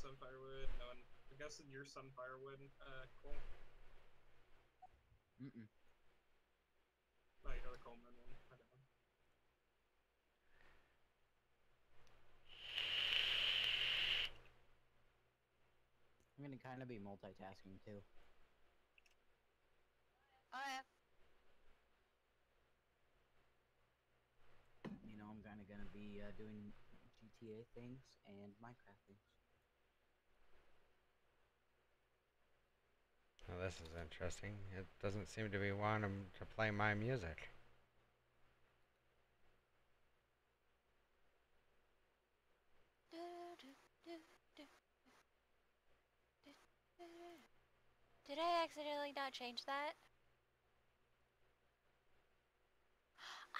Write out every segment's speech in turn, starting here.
some firewood. No one. I'm guessing you're some firewood, Cole. Mm-mm. Oh, you're the Coleman one. I don't know. I'm gonna kind of be multitasking too. Oh yeah. You know, I'm kind of gonna be doing GTA things and Minecraft things. Well, this is interesting. It doesn't seem to be wanting to play my music. Did I accidentally not change that?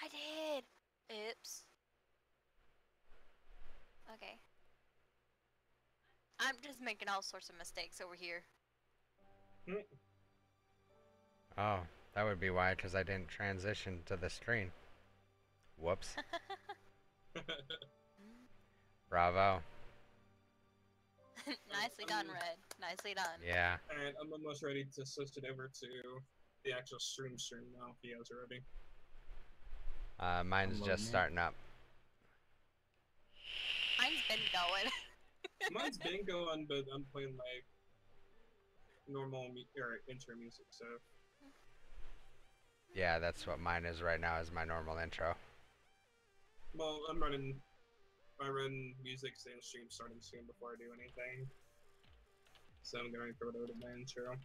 I did! Oops. Okay. I'm just making all sorts of mistakes over here. Oh, that would be why, because I didn't transition to the screen. Whoops. Bravo. Nicely done, Red. Nicely done. Yeah. Alright, I'm almost ready to switch it over to the actual stream now if you guys are ready. Mine's just starting up. Mine's been going. Mine's been going, but I'm playing like normal intro music, so. Yeah, that's what mine is right now, is my normal intro. Well, I run music and stream starting soon before I do anything. So I'm going to throw it over to my intro.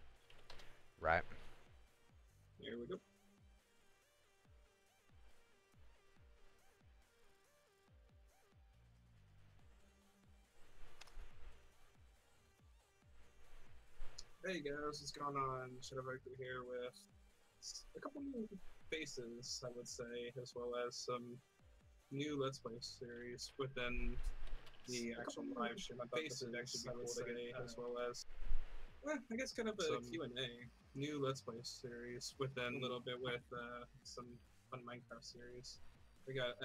Right. Here we go. Hey guys, what's going on? Shadow Viper here with a couple new faces, I would say, as well as some new Let's Play series within the actual live stream. I thought this would actually be cool to get, as well as, I guess, kind of a Q&A. New Let's Play series within a little bit with some fun Minecraft series. We got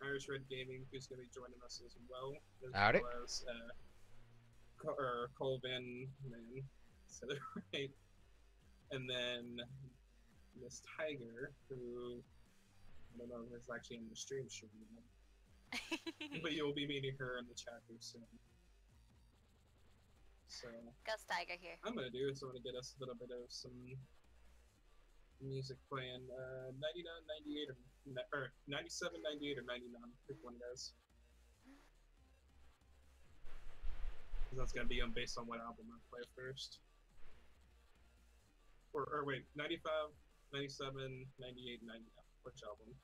Irish Red Gaming, who's going to be joining us as well, Howdy. well as Colvin, man, said it right. And then Miss Tiger, who I don't know if it's actually in the stream yet. But you'll be meeting her in the chat here soon. So Gus Tiger here. I'm gonna do is I'm gonna get us a little bit of some music playing 99, 98, or 97, 98, or 99. Pick one, guys. That's gonna be based on what album I play first. Or wait, 95, 97, 98, 99. Which album?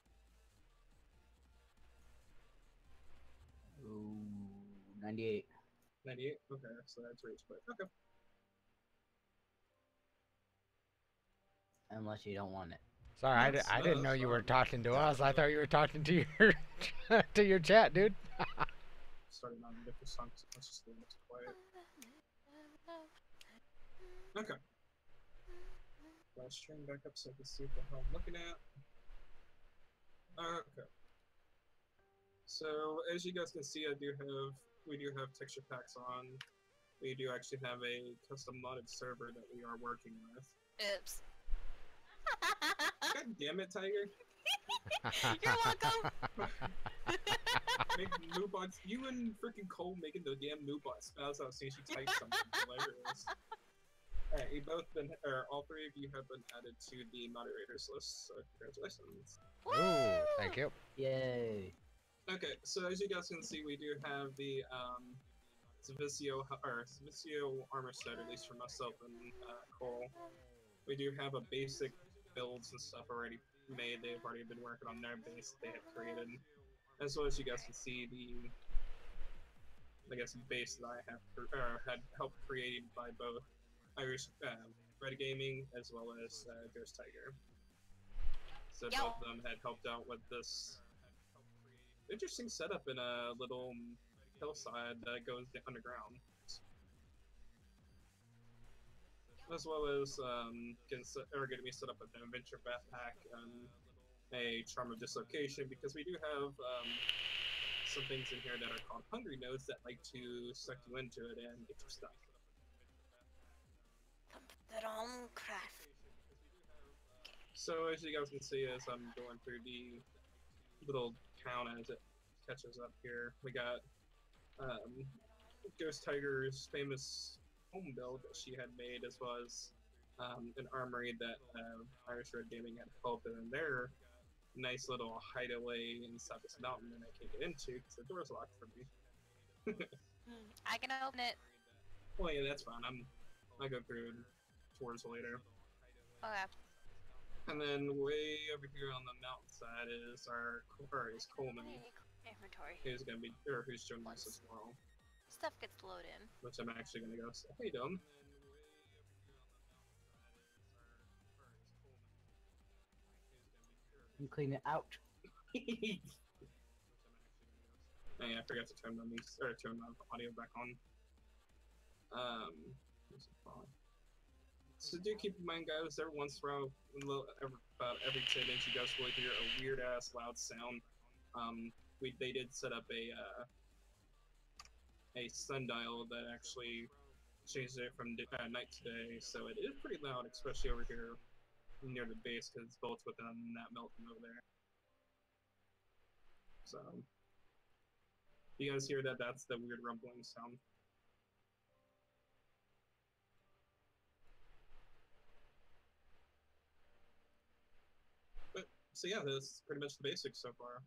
Ooh, 98. 98? Okay, so that's Rage Quit. Okay. Unless you don't want it. Sorry, I didn't know you were talking to us. I thought you were talking to your to your chat, dude. Starting on a different song, so let's just leave it quiet. Okay. Let's turn back up so I can see what the hell I'm looking at. Okay. So as you guys can see, we do have texture packs on. We do actually have a custom modded server that we are working with. Oops. God damn it, Tiger! You're welcome. Make Moobot, you and freaking Cole making the damn Moobot spaz out since you typed something hilarious. Alright, you both been, or all three of you have been added to the moderators list, so congratulations. Ooh, thank you. Yay. Okay, so as you guys can see, we do have the Savizio armor set, at least for myself and Cole. We do have a basic builds and stuff already made. They've already been working on their base that they have created. As well as you guys can see the, I guess, base that I have had helped created by both Irish Red Gaming as well as Ghost Tiger. So both of them had helped out with this interesting setup in a little hillside that goes underground. As well as getting me set up with an adventure backpack and a charm of dislocation, because we do have some things in here that are called hungry nodes that like to suck you into it and get you stuck. Their own craft. So as you guys can see, as I'm going through the little town as it catches up here, we got Ghost Tiger's famous home build that she had made, as well as an armory that Irish Red Gaming had helped in their nice little hideaway inside this mountain that I can't get into because the door's locked for me. I can open it. Well, yeah, that's fine. I'll go through tours later. Okay. And then way over here on the mountainside is Coleman, Inventory. who's gonna be, or who's joining us as well, Stuff gets loaded. which I'm actually gonna go say hey to him. And clean it out. Oh, yeah, I forgot to turn turn the audio back on. Where's it from? So do keep in mind, guys, every once in a while, about every 10 minutes, you guys will hear a weird ass loud sound. They did set up a sundial that actually changed it from night to day, so it is pretty loud, especially over here near the base because it's built within that mountain over there. So, you guys hear that? That's the weird rumbling sound. But so yeah, that's pretty much the basics so far.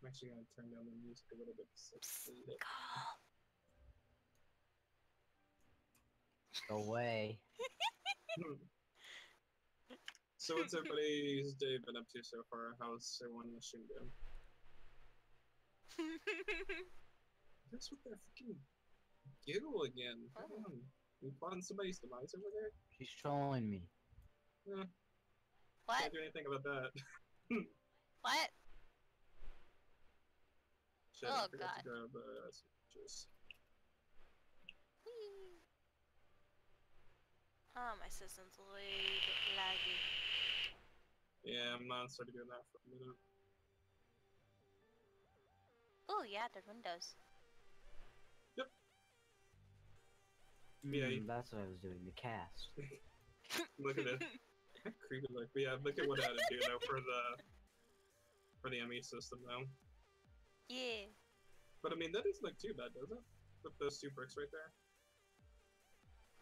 I'm actually gonna turn down the music a little bit. Go away. So what's everybody's day been up to so far? How's everyone wishing doing? What's with that freaking giggle again? Come on. You plotting somebody's demise over there? She's trolling me. What? Can't do anything about that. What? Shit, Oh, I forgot God. to grab some pictures. Whee. Oh, my system's laggy. Yeah, I'm not started doing that for a minute. Oh yeah, the windows. Yeah, That's what I was doing, the cast. Look at it. Creepy look. But yeah, look at what I had to do though for the ME system though. Yeah. But I mean, that doesn't look too bad, does it? With those two bricks right there.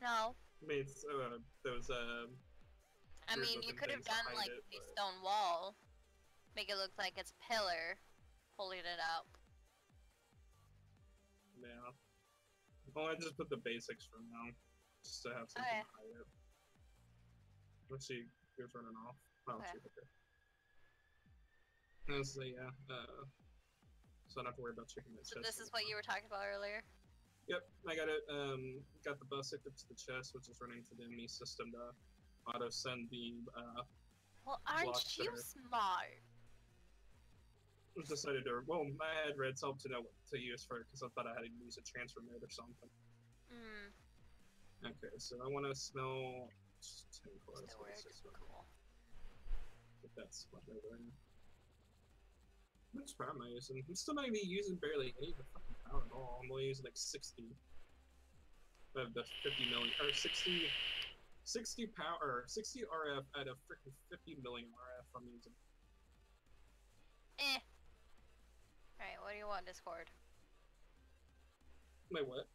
No. I mean, it's those I There's mean, you nothing could have things done behind like it, a but- stone wall, make it look like it's a pillar, holding it up. Yeah. Well, I just put the basics for now, just to have something Okay. to hide it. Let's see, who's running off. Oh, Okay. shoot, okay. So yeah, so I don't have to worry about checking that So chest. this is what you were talking about earlier. Yep, I got it. Got the bus hooked up to the chest, which is running to the ME system to auto send the Well, aren't Blocks you that are- smart? decided to. Well, I had Red's help to know what to use for it because I thought I had to use a transfer mode or something. Hmm. Okay, so I want to smell. 10 cores. Still weird. Cool. If that's what they're doing. How much power am I using? I'm still not even using barely any of the fucking power at all. I'm only using like 60 of the 50 million, or 60 power, 60 RF out of freaking 50 million RF I'm using. Eh. Alright, what do you want, Discord? Wait, what?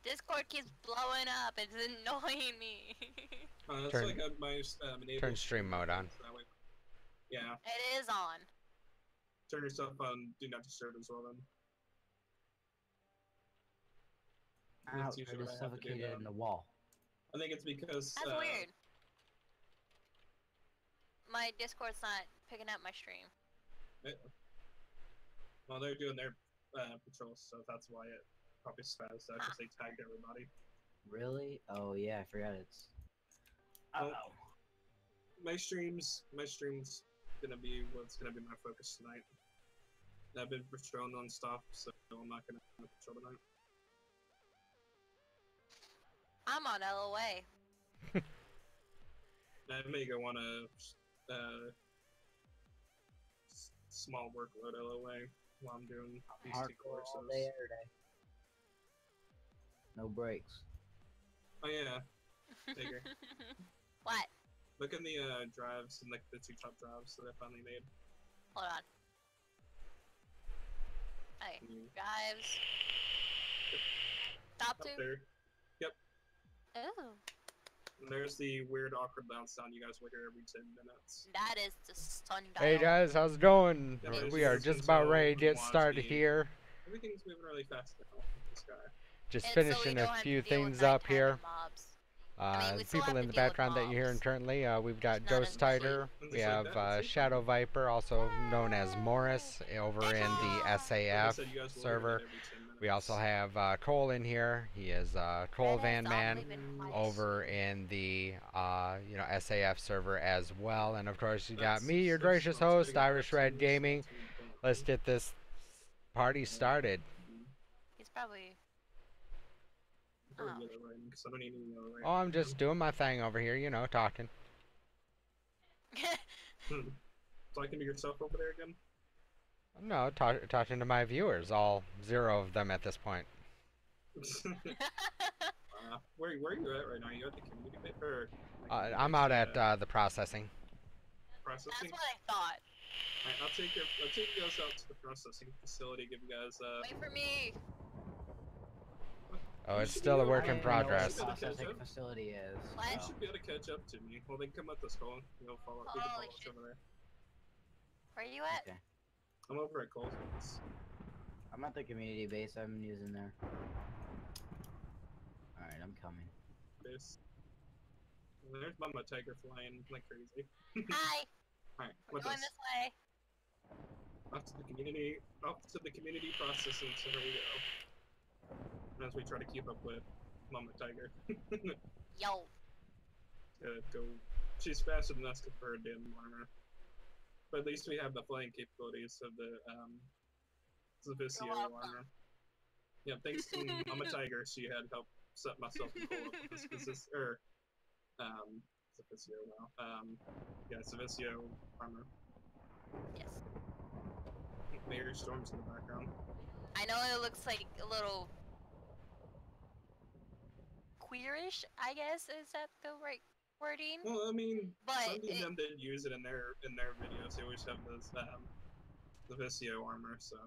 Discord keeps blowing up. It's annoying me. That's Turn- like my enable turn stream mode on. so that way- Yeah, It is on. turn yourself on Do Not Disturb as well then. That's Ouch, I usually just what I have to do suffocated now. in the wall. I think it's because That's weird. My Discord's not picking up my stream. Well, they're doing their patrols, so that's why it probably spazzed out because they tagged everybody. Really? Oh yeah, I forgot it's... Oh. Uh-oh. My stream's gonna be what's gonna be my focus tonight. I've been patrolling non-stop, so I'm not gonna patrol tonight. I'm on LOA. I may go on a small workload LOA. while I'm doing these two Hardcore all courses. day, every day. No breaks. Oh yeah, Tigger. What? Look in the drives and like the two top drives that I finally made. Hold on. Okay, Mm, drives. Top Up two. there. Ooh, And there's the weird awkward bounce down you guys will hear every 10 minutes. that is the sundial. Hey guys, how's it going? Yeah, but We as are you just can about tell, ready to get Wazzy- started here. Everything's moving really fast now with this guy. Just It's so we finishing a don't have to few deal with things up nighttime here. and mobs. I mean, we still People have in to the deal with background that you're hearing mobs. currently, we've got Just not Ghost as many. Tiger, And we just like have that, that's it. Shadow Viper, also known as Morris, over in the Like I SAF said, you guys will hear server. that every 10 minutes. We also have Cole in here. He is Cole Redheads, Van I'm Man leaving twice. over in the SAF server as well. And of course, you got That's- me, your that's gracious not host, big, Irish that's Red too Gaming. small to Let's get this party started. He's probably. Or Oh. yellow writing, 'cause I don't even know right Oh, I'm now. just doing my thing over here, you know, talking. Talking to yourself over there again? No, talking to my viewers, all 0 of them at this point. Where are you at right now? Are you at the community bit or? I'm out at the processing. That's processing. what I thought. Alright, I'll take you guys out to the processing facility. Give you guys Wait for me. Oh, You it's should still be a able work to- in I don't even know what progress. the processing facility is. What? You so- should be able to catch up to me. Well, then come up the skull. You'll follow. You can follow Holy us shit. over there. Where are you at? Okay. I'm over at Cole's office. I'm at the community base. I'm using there. Alright, I'm coming. Base. And there's Mama Tiger flying like crazy. Hi. Alright, We're with going us. this way. Off to the community processing center we go. As we try to keep up with Mama Tiger. Yo. Go. She's faster than us for her damn armor. But at least we have the flying capabilities of the Zavisio You're welcome. armor. Yeah, thanks to Mama Tiger, she had helped set myself and Cole up with this Zavisio now. Yeah, Zavisio armor. Yes. Mayor Storm's in the background. I know it looks like a little queerish, I guess. Is that the right wording? Well, I mean, But Sunday it- them did use it in their videos. They always have this Zavisio armor, so.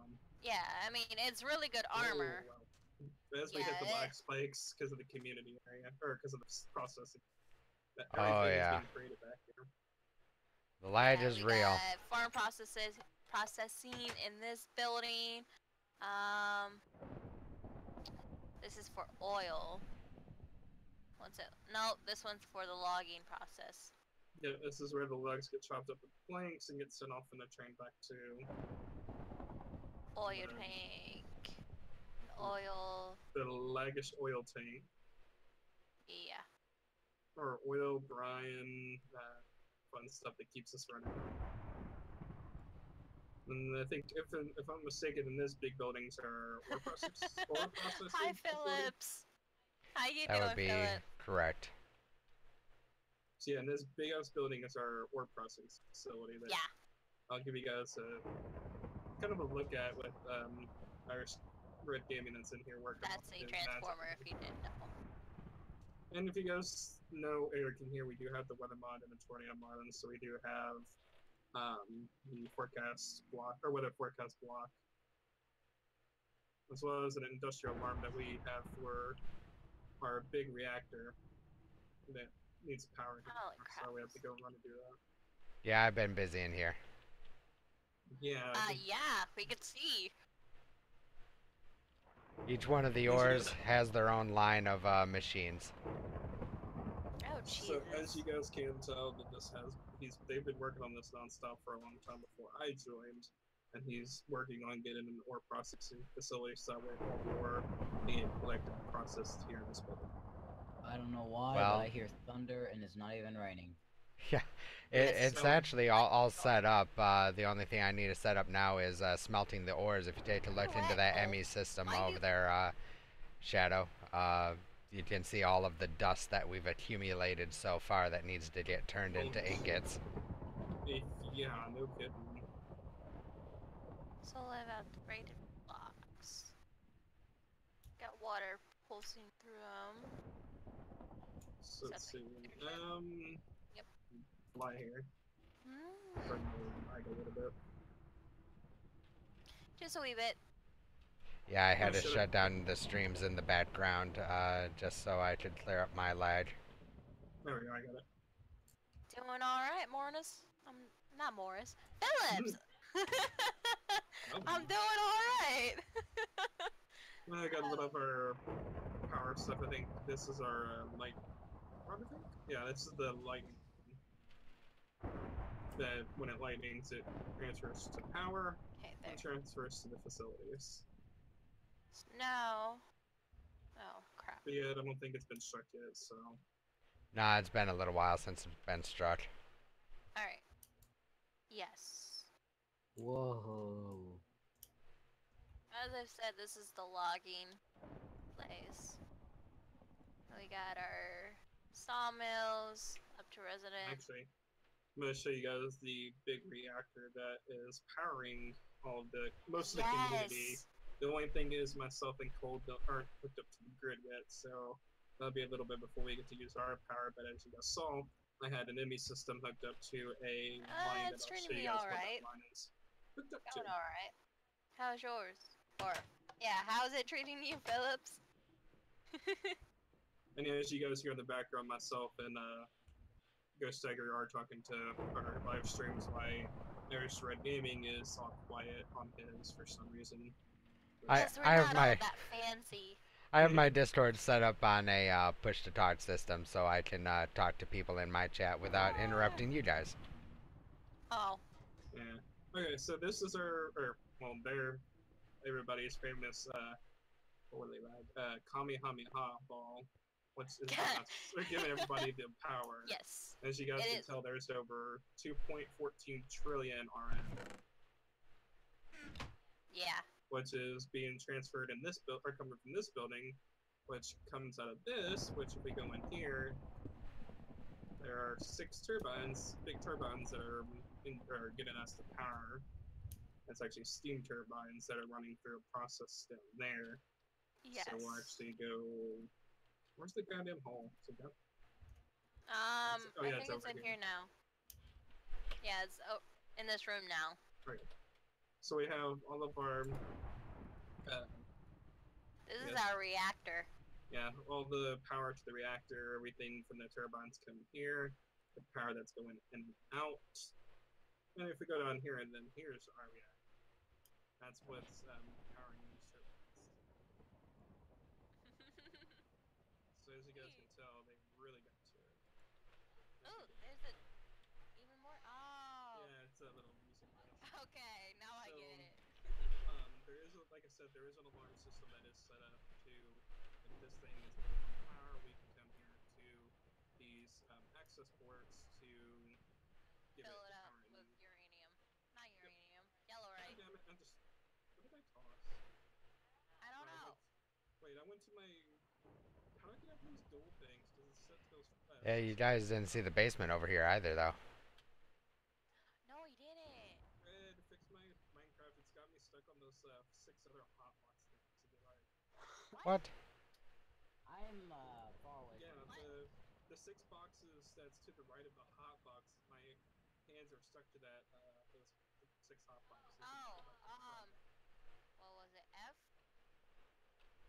Yeah, I mean, it's really good armor. Oh, wow. As we hit the Yeah, black spikes because of the community area, or because of the processing. That Oh, everything yeah. is being created back here. The light Yeah, is we real. got farm processing in this building. This is for oil. What's it? No, this one's for the logging process. Yeah, this is where the lugs get chopped up with planks and get sent off in the train back to. Oil Right. tank. Oil. The Lagish oil tank, Yeah. or oil brine, fun stuff that keeps us running. And I think, if I'm mistaken, in this big buildings are ore processing. Hi, Phillips. How you That doing, would be Philip? correct. So yeah, in this big ass building is our ore processing facility. That Yeah. I'll give you guys a kind of a look at with Irish Red Gaming that's in here working. That's on a his transformer, if you didn't know. And if you guys know Eric in here, we do have the weather mod and the tornado mod, and so we do have the forecast block, or weather forecast block, as well as an industrial alarm that we have for our big reactor that needs power. Holy crap. So we have to go run and do that. Yeah, I've been busy in here. Yeah. Yeah, we could see. Each one of the Yes, it ores is. has their own line of machines. Oh, Jesus. So as you guys can tell, that they've been working on this nonstop for a long time before I joined, and he's working on getting an ore processing facility so that way all the ore being collected and processed here in this building. I don't know why, Well- but I hear thunder and it's not even raining. Yeah, Yes, it's so- actually all set up. The only thing I need to set up now is smelting the ores. If you take a look into that What? ME system Why over you- there, Shadow, you can see all of the dust that we've accumulated so far that needs to get turned into ingots. Yeah, no kidding. So I've upgraded blocks. Got water pulsing through them. So let's see. Yep. Fly here. Mm. Bring the lag a little bit. Just a wee bit. Yeah, I had to shut shut down the streams in the background just so I could clear up my lag. There we go, I got it. Doing alright, Morris. Not Morris. Phillips! I'm doing alright! I got a little of our power stuff. I think this is our light rod, I think? Yeah, this is the lightning. That when it lightnings, it transfers to power Okay, and there. transfers to the facilities. No. Oh, crap. But yet, I don't think it's been struck yet, so. Nah, it's been a little while since it's been struck. Alright. Yes. Whoa. As I've said, this is the logging place. We got our sawmills up to resident. Actually, I'm going to show you guys the big reactor that is powering all the most of the community. The only thing is myself and Cole aren't hooked up to the grid yet, so that'll be a little bit before we get to use our power. But as you guys saw, I had an enemy system hooked up to a line that It's I'll show treating you me guys what alright. that line is hooked up to. Going alright. How's yours? Or, yeah, how's it treating you, Phillips? And as you guys hear in the background, myself and Ghost Tiger are talking to our live streams. Why Irish Red Gaming is all quiet on his for some reason. I Because we're have not my all that fancy. I have my Discord set up on a push to talk system so I can talk to people in my chat without interrupting you guys. Oh. Yeah. Okay, so this is they're everybody's famous what were they like? Kamehameha ball, which is they're giving everybody the power. Yes. As you guys can tell, there's over 2.14 trillion RN. Yeah. Which is being transferred in this or coming from this building, which comes out of this. Which, if we go in here, there are 6 turbines, big turbines that are giving us the power. It's actually steam turbines that are running through a process down there. Yes. So we'll actually go. Where's the goddamn hole? I think it's in here now. Yeah, it's in this room now. Right. So we have all of our. This is our reactor. Yeah, all the power to the reactor, everything from the turbines come here. The power that's going in and out. And if we go down here, and then here's our reactor. That's what's powering these turbines. So as you guys can tell, they really got to it. Oh, there's even more. Oh. Yeah, it's a little music. Okay, now I get it. There is, like I said, there is an alarm system that is set up to, if this thing is on power, we can come here to these access ports to give Fill it it up power. with uranium. Not uranium. Yellow, right? God damn it, what did I toss? I don't know. Wait, I went to my, how did I get these dual things? Because it said those fast. Yeah, you guys didn't see the basement over here either, though. No, he didn't. Red, fix my Minecraft. It's got me stuck on those 6 other hotbox things. What? I'm far away. Yeah, the 6 boxes that's to the right of the hotbox. My hands are stuck to that those 6 hotboxes. Oh, what was it? F?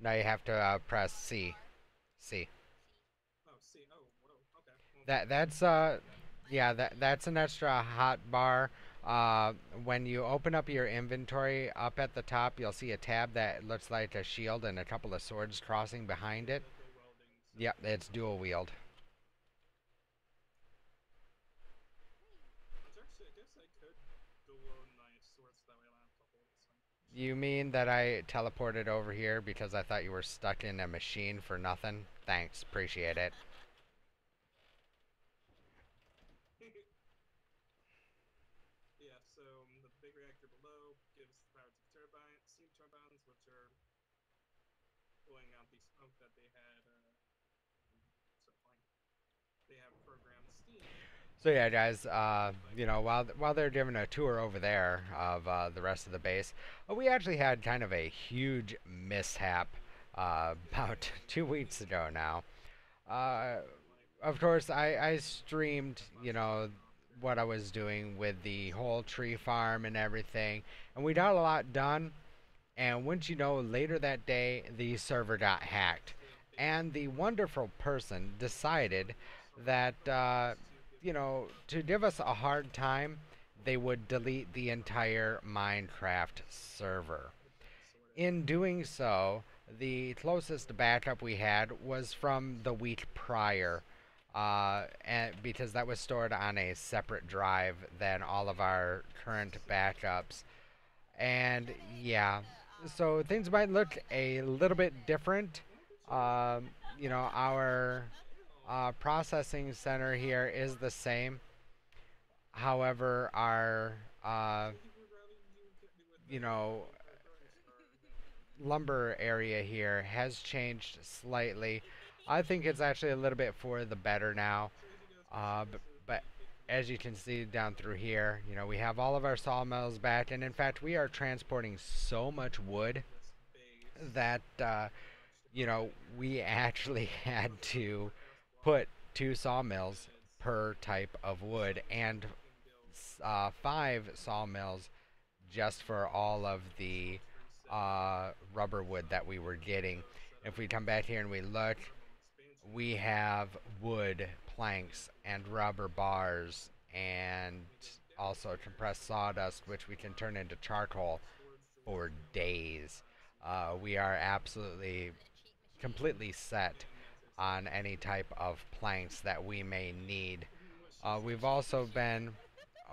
Now you have to press C. C. Oh, C. Oh, whoa. Okay. Well, That's an extra hot bar. When you open up your inventory, up at the top, you'll see a tab that looks like a shield and a couple of swords crossing behind it. Yep, it's dual wield. Actually, I guess I could dual my swords that way. I don't have to hold it. You mean that I teleported over here because I thought you were stuck in a machine for nothing? Thanks, appreciate it. Yeah, so the big reactor below gives power to steam turbines, which are blowing out the smoke that they had. They have programmed steam. So yeah, guys. You know, while they're giving a tour over there of the rest of the base, we actually had kind of a huge mishap about 2 weeks ago now. Uh, of course, I streamed, you know, what I was doing with the whole tree farm and everything, and we got a lot done. And wouldn't you know, later that day, the server got hacked. And the wonderful person decided that, you know, to give us a hard time, they would delete the entire Minecraft server. In doing so, the closest backup we had was from the week prior, and because that was stored on a separate drive than all of our current backups. And yeah, so things might look a little bit different. You know, our processing center here is the same. However, our you know, lumber area here has changed slightly. I think it's actually a little bit for the better now. But as you can see down through here, you know, we have all of our sawmills back, and in fact, we are transporting so much wood that you know, we actually had to put 2 sawmills per type of wood and 5 sawmills just for all of the rubber wood that we were getting. If we come back here and we look, we have wood planks and rubber bars and also compressed sawdust, which we can turn into charcoal for days. We are absolutely completely set on any type of planks that we may need. We've also been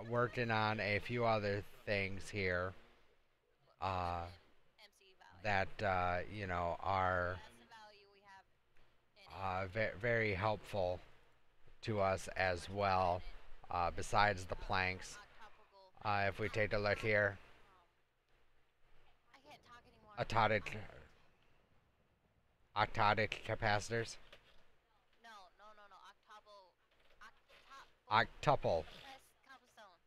working on a few other things here uh, that you know are very helpful to us as well. Besides the planks, if we take a look here, octadic octadic capacitors, No, no, no, no. octuple. Compressed cobblestone.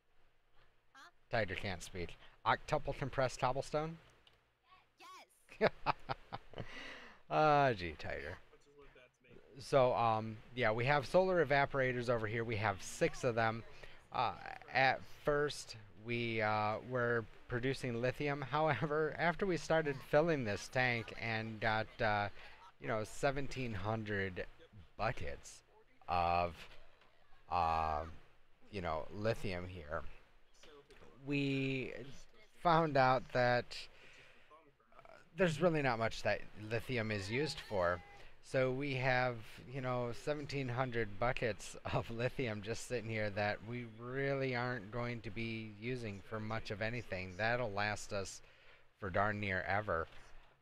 Huh? Tiger can't speak. Octuple compressed cobblestone. Yes. Gee, Tiger. So, yeah, we have solar evaporators over here. We have 6 of them. At first, we were producing lithium. However, after we started filling this tank and got, you know, 1,700 buckets of, uh, you know, lithium here, we found out that there's really not much that lithium is used for. So we have, you know, 1,700 buckets of lithium just sitting here that we really aren't going to be using for much of anything. That'll last us for darn near ever.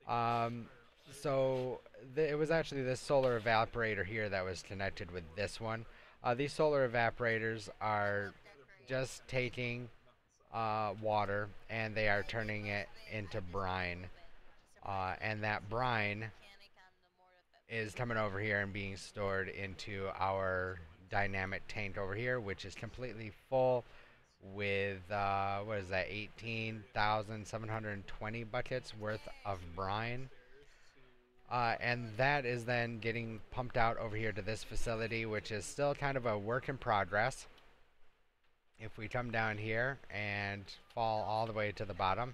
Um, so it was actually this solar evaporator here that was connected with this one. These solar evaporators are just taking water and they are turning it into brine. And that brine is coming over here and being stored into our dynamic tank over here, which is completely full with, what is that, 18,720 buckets worth of brine. And that is then getting pumped out over here to this facility, which is still kind of a work in progress. If we come down here and fall all the way to the bottom,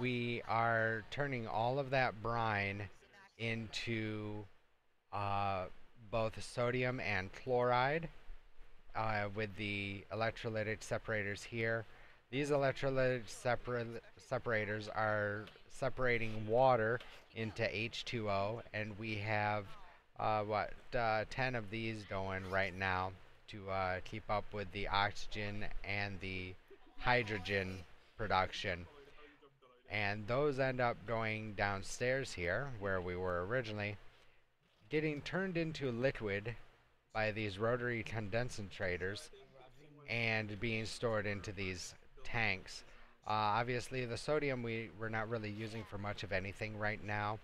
we are turning all of that brine into both sodium and chloride with the electrolytic separators here. These electrolytic separators are separating water into H2O, and we have 10 of these going right now to keep up with the oxygen and the hydrogen production. And those end up going downstairs here, where we were originally, getting turned into liquid by these rotary condensators and being stored into these tanks. Obviously, the sodium we're not really using for much of anything right now,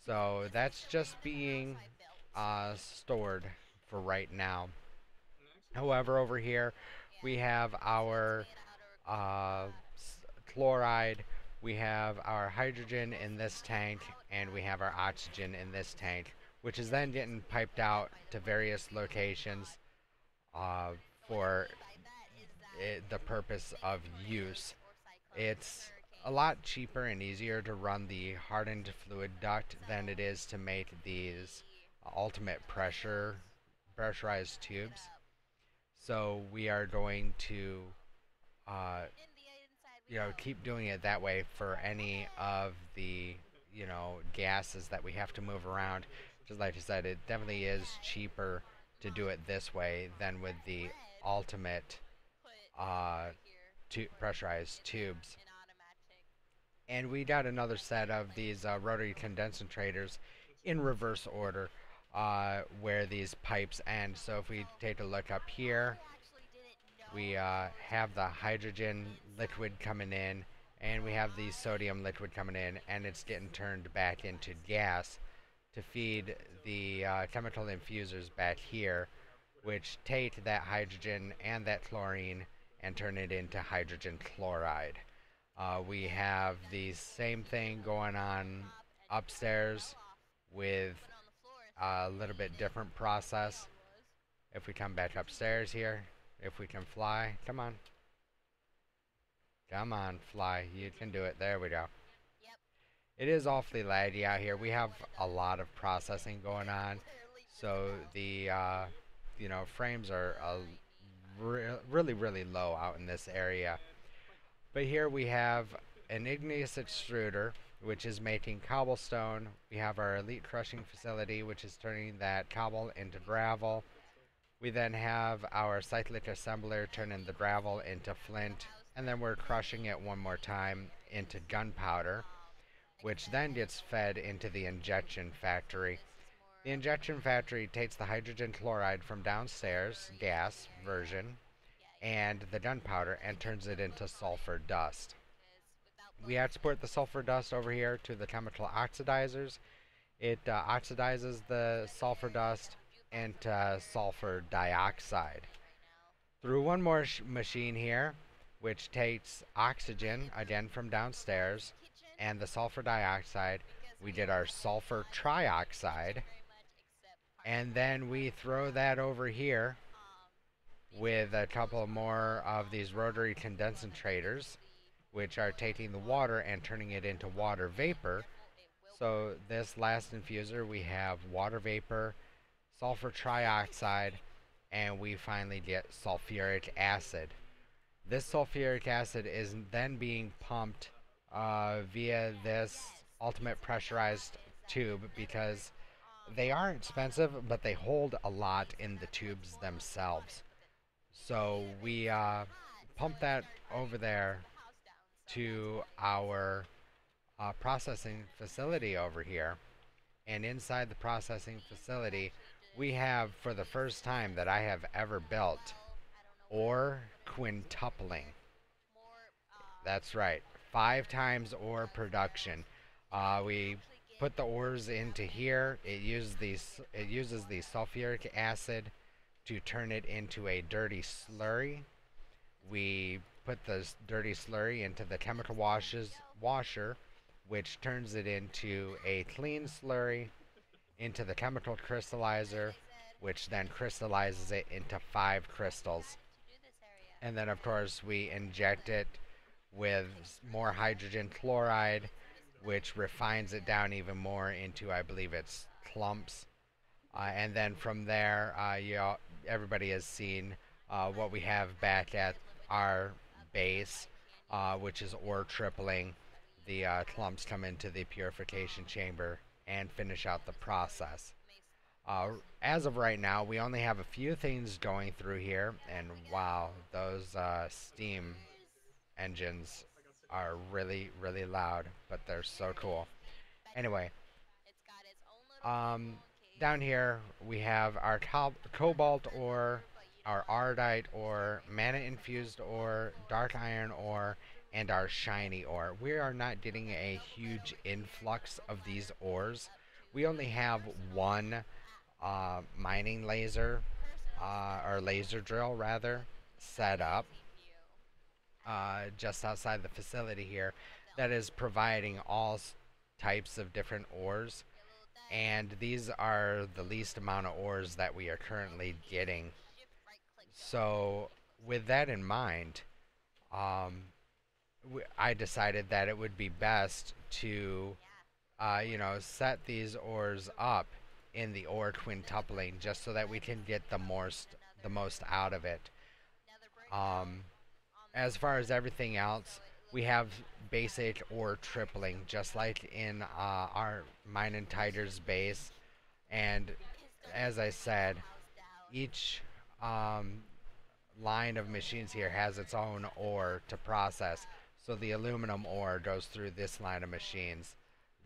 so that's just being stored for right now. However, over here we have our uh, chloride, we have our hydrogen in this tank, and we have our oxygen in this tank, which is then getting piped out to various locations uh, for the purpose of use. It's a lot cheaper and easier to run the hardened fluid duct than it is to make these ultimate pressurized tubes. So we are going to uh, keep doing it that way for any of the, gases that we have to move around. Just like I said, it definitely is cheaper to do it this way than with the ultimate uh, pressurized tubes. And we got another set of these rotary condensators in reverse order where these pipes end. So if we take a look up here, we have the hydrogen liquid coming in, and we have the sodium liquid coming in, and it's getting turned back into gas to feed the chemical infusers back here, which take that hydrogen and that chlorine and turn it into hydrogen chloride. We have the same thing going on upstairs with a little bit different process. If we come back upstairs here, if we can fly, come on. Come on, fly. You can do it. There we go. It is awfully laggy out here. We have a lot of processing going on. So the, frames are really, really low out in this area. But here we have an igneous extruder, which is making cobblestone. We have our elite crushing facility, which is turning that cobble into gravel. We then have our cyclic assembler turning the gravel into flint, and then we're crushing it one more time into gunpowder, which then gets fed into the injection factory. The injection factory takes the hydrogen chloride from downstairs, gas version, and the gunpowder and turns it into sulfur dust. We export the sulfur dust over here to the chemical oxidizers. It oxidizes the sulfur dust into sulfur dioxide. Through one more machine here, which takes oxygen, again from downstairs, and the sulfur dioxide, we get our sulfur trioxide, and then we throw that over here with a couple more of these rotary condensators, which are taking the water and turning it into water vapor. So this last infuser, we have water vapor, sulfur trioxide, and we finally get sulfuric acid. This sulfuric acid is then being pumped via this ultimate pressurized tube because they are expensive, but they hold a lot in the tubes themselves. So we pump that over there to our processing facility over here. And inside the processing facility, we have, for the first time that I have ever built, ore quintupling. That's right, 5 times ore production. We put the ores into here. It uses the sulfuric acid to turn it into a dirty slurry. We put the dirty slurry into the chemical washer, which turns it into a clean slurry, into the chemical crystallizer, which then crystallizes it into 5 crystals. And then of course we inject it with more hydrogen chloride, which refines it down even more into, I believe it's clumps. And then from there, everybody has seen what we have back at our base, which is ore tripling. The clumps come into the purification chamber and finish out the process. As of right now, we only have a few things going through here, and wow, those steam engines are really, really loud, but they're so cool. Anyway, down here we have our cobalt ore, our ardite ore, mana infused ore, dark iron ore, and our shiny ore. We are not getting a huge influx of these ores. We only have one mining laser or laser drill rather, set up just outside the facility here that is providing all types of different ores. And these are the least amount of ores that we are currently getting. So, with that in mind, um, I decided that it would be best to, set these ores up in the ore quintupling just so that we can get the most out of it. Um, as far as everything else, we have basic ore tripling, just like in our mine and Tiger's base. And as I said, each um, line of machines here has its own ore to process. So the aluminum ore goes through this line of machines.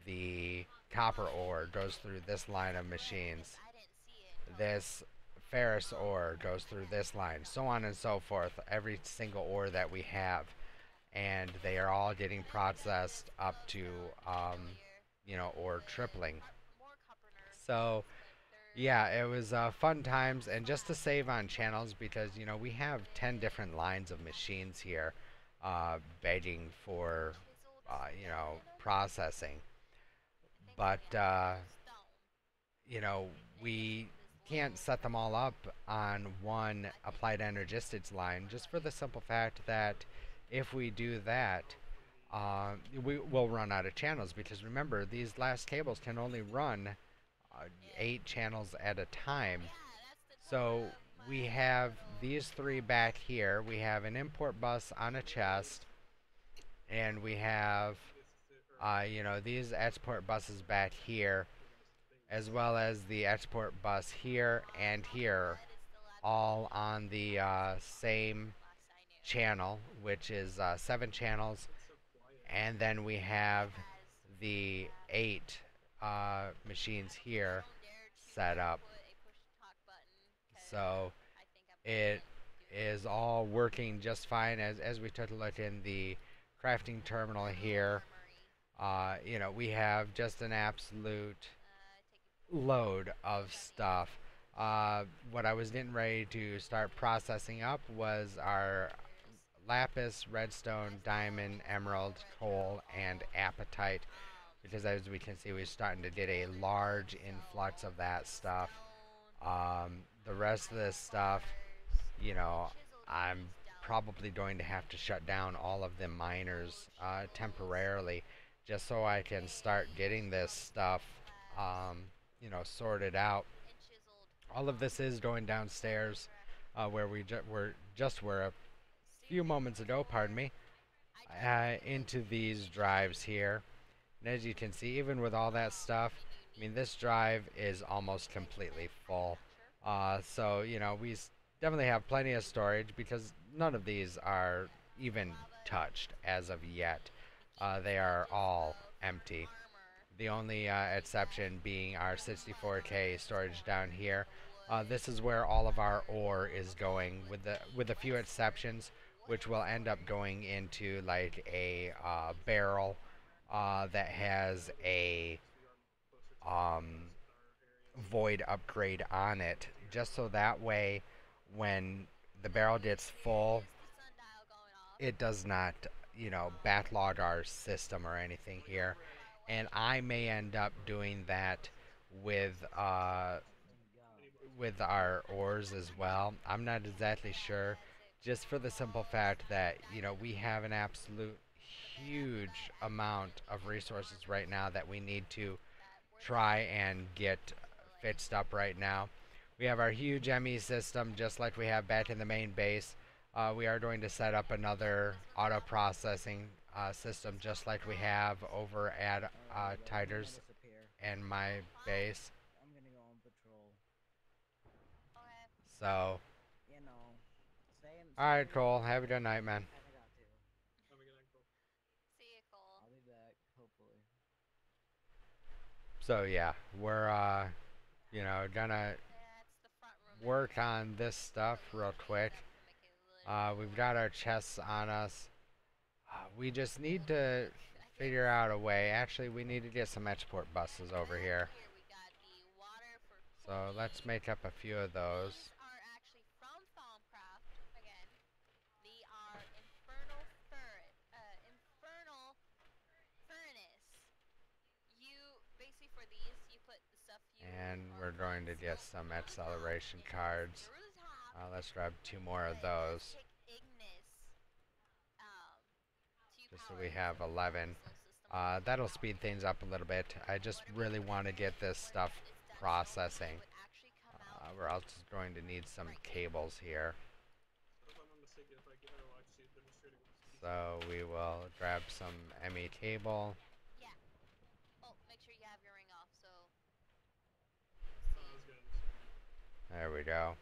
The copper ore goes through this line of machines. This ferrous ore goes through this line, so on and so forth, every single ore that we have. And they are all getting processed up to, ore tripling. So, yeah, it was fun times, and just to save on channels because we have 10 different lines of machines here, begging for processing. But we can't set them all up on one applied energistics line, just for the simple fact that if we do that, we will run out of channels, because remember, these last cables can only run 8 channels at a time. So we have these 3 back here. We have an import bus on a chest, and we have these export buses back here, as well as the export bus here and here, all on the same channel, which is 7 channels. And then we have the 8 machines here set up. So it is all working just fine. As we took a look in the crafting terminal here, we have just an absolute load of stuff. What I was getting ready to start processing up was our lapis, redstone, diamond, emerald, coal, and apatite, because as we can see, we're starting to get a large influx of that stuff. The rest of this stuff, I'm probably going to have to shut down all of the miners temporarily, just so I can start getting this stuff sorted out. All of this is going downstairs, where we were a few moments ago, pardon me, into these drives here. And as you can see, even with all that stuff, I mean, this drive is almost completely full. So, we definitely have plenty of storage, because none of these are even touched as of yet. They are all empty. The only exception being our 64K storage down here. This is where all of our ore is going, with a few exceptions, which will end up going into like a barrel that has a void upgrade on it, just so that way when the barrel gets full, it does not backlog our system or anything here. And I may end up doing that with our ores as well. I'm not exactly sure, just for the simple fact that we have an absolute huge amount of resources right now that we need to try and get fixed up right now. We have our huge ME system, just like we have back in the main base. We are going to set up another auto processing system, just like we have over at Tiger's and my base. I'm gonna go on patrol. So, Same. alright, Cole. Have a good night, man. Kinda got to. Have a good night, Cole. See you, Cole. I'll be back, hopefully. So, yeah, we're, gonna Yeah, it's the front room. work on this stuff real quick. We've got our chests on us. We just need to figure out a way. Actually, we need to get some export buses over here. So let's make up a few of those. and we're going to get some acceleration cards. Let's grab 2 more of those, just so we have 11. That'll speed things up a little bit. I just really want to get this stuff processing. We're also going to need some cables here. So we will grab some ME cable. Yeah. Oh, make sure you have your ring off, so... There we go.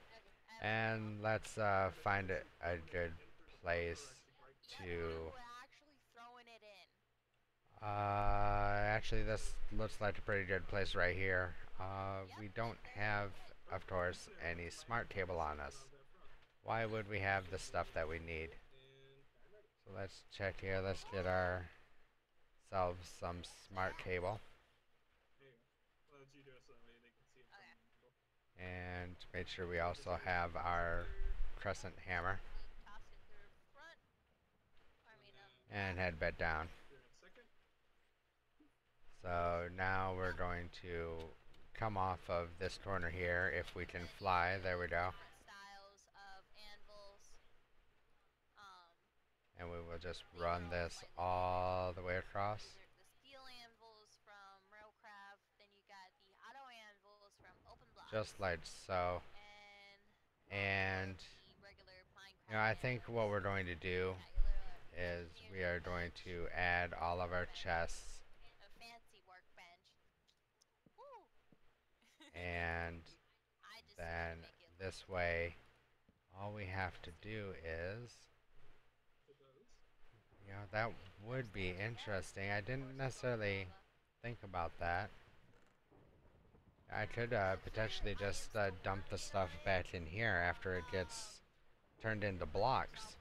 And let's find a good place to... We're actually throwing it in. Actually, this looks like a pretty good place right here. We don't have, of course, any smart cable on us. Why would we have the stuff that we need? So let's check here. Let's get ourselves some smart cable. And make sure we also have our crescent hammer. And head bed down. So now we're going to come off of this corner here if we can fly. There we go. And we will just run this all the way across. The steel anvils from Railcraft, then you got the auto anvils from Open Block. Just like so. And the regular Minecraft. you know, I think what we're going to do is we are going to add all of our chests. A fancy workbench. Woo! And then this way, all we have to do is... You know, that would be interesting. I didn't necessarily think about that. I could potentially just dump the stuff back in here after it gets turned into blocks.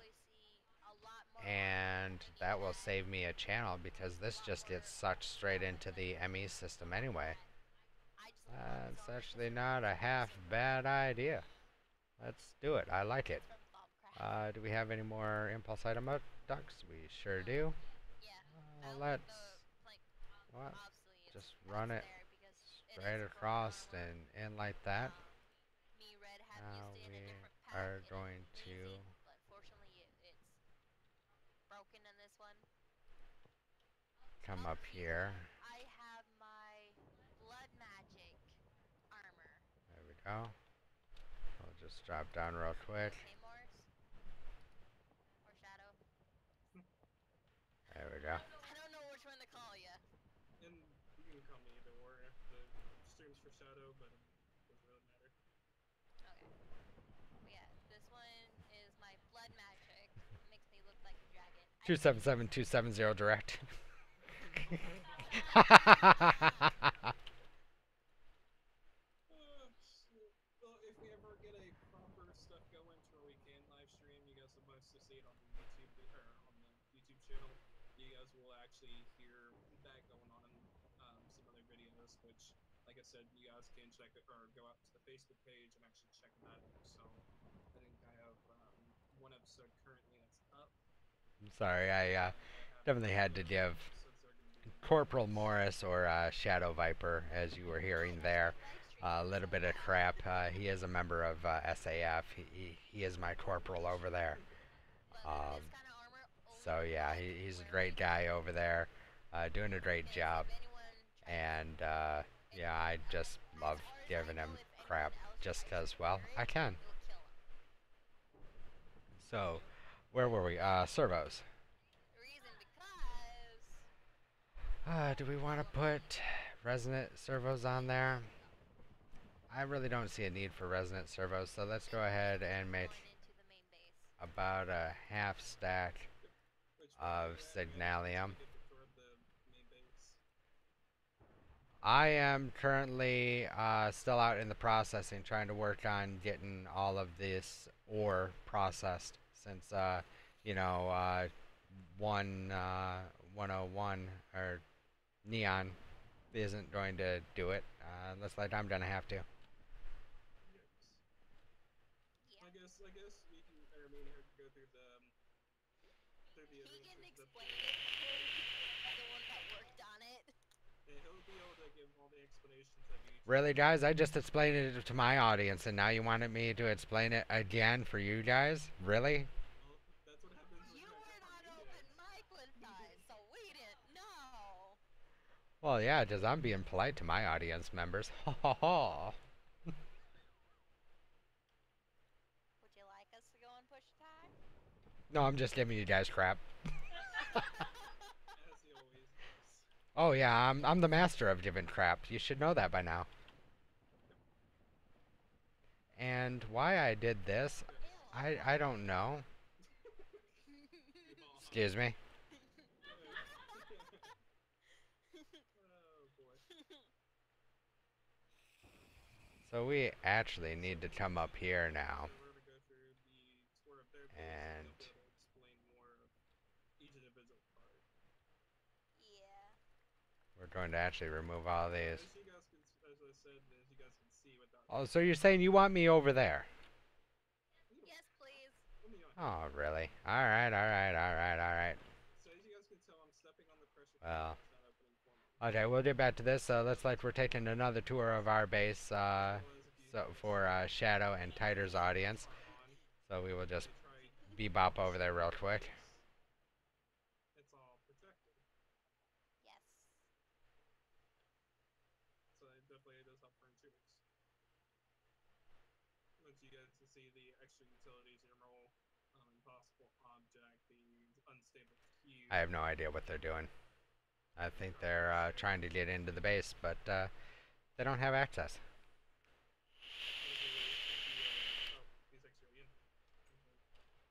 And that will save me a channel because this just gets sucked straight into the ME system anyway. It's actually not a half bad idea. Let's do it. I like it. Do we have any more impulse item ducks? We sure do. Let's just run it straight across and in like that. Now we are going to come up here. I have my blood magic armor. There we go. I'll just drop down real quick. There we go. I don't know which one to call you. And you can call me either or. The stream's for Shadow, but it doesn't really matter. Okay. Yeah, this one is my blood magic. It makes me look like a dragon. 277270 direct. Well, if we ever get a proper stuff going to where we can live stream, you guys will mostly see it on the YouTube or on the YouTube channel. You guys will actually hear that going on in some other videos, which, like I said, you guys can check it or go out to the Facebook page and actually check that out. So I think I have one episode currently that's up. I'm sorry, I definitely had to give Corporal Morris or Shadow Viper, as you were hearing there, a little bit of crap. He is a member of SAF. He is my corporal over there. So yeah, he's a great guy over there, doing a great job. And yeah, I just love giving him crap just because, well, I can. So, where were we? Servos. Do we want to put resonant servos on there? I really don't see a need for resonant servos, so let's go ahead and make about a half stack of Signalium. I am currently still out in the processing, trying to work on getting all of this ore processed, since you know, 101 or Neon isn't going to do it. Looks like I'm gonna have to. I guess we can, or me and her can go through the He can explain it. The one that worked on it. Yeah, he'll be able to give all the explanations that you. Really, guys? I just explained it to my audience, and now you wanted me to explain it again for you guys? Really? Well, that's what happens when You you weren't have on different open meetings. mic with us, so we didn't know. Well, yeah, because I'm being polite to my audience members. Ha ha ha. Would you like us to go and push time? No, I'm just giving you guys crap. As he always does. Oh yeah, I'm the master of giving crap. You should know that by now. And why I did this, I don't know. Excuse me. Oh boy. So we actually need to come up here now. So we're gonna go through the tour of their base, And they'll be able to explain more of each individual part. Yeah. we're going to actually remove all these. As you guys can, as I said, as you guys can see without. Oh, so you're saying you want me over there? Yes, please. Oh, really? Alright, alright, alright, alright. So as you guys can tell, I'm stepping on the pressure. Well. It's not opening for me. Okay, we'll get back to this. Looks like we're taking another tour of our base so for Shadow and Titer's audience. So we will just bebop over there real quick. It's all protected. Yes. So it definitely does help for intruders. Once you guys can see the extra utilities, your role, impossible object, the unstable cube. I have no idea what they're doing. I think they're trying to get into the base, but they don't have access. He's actually in.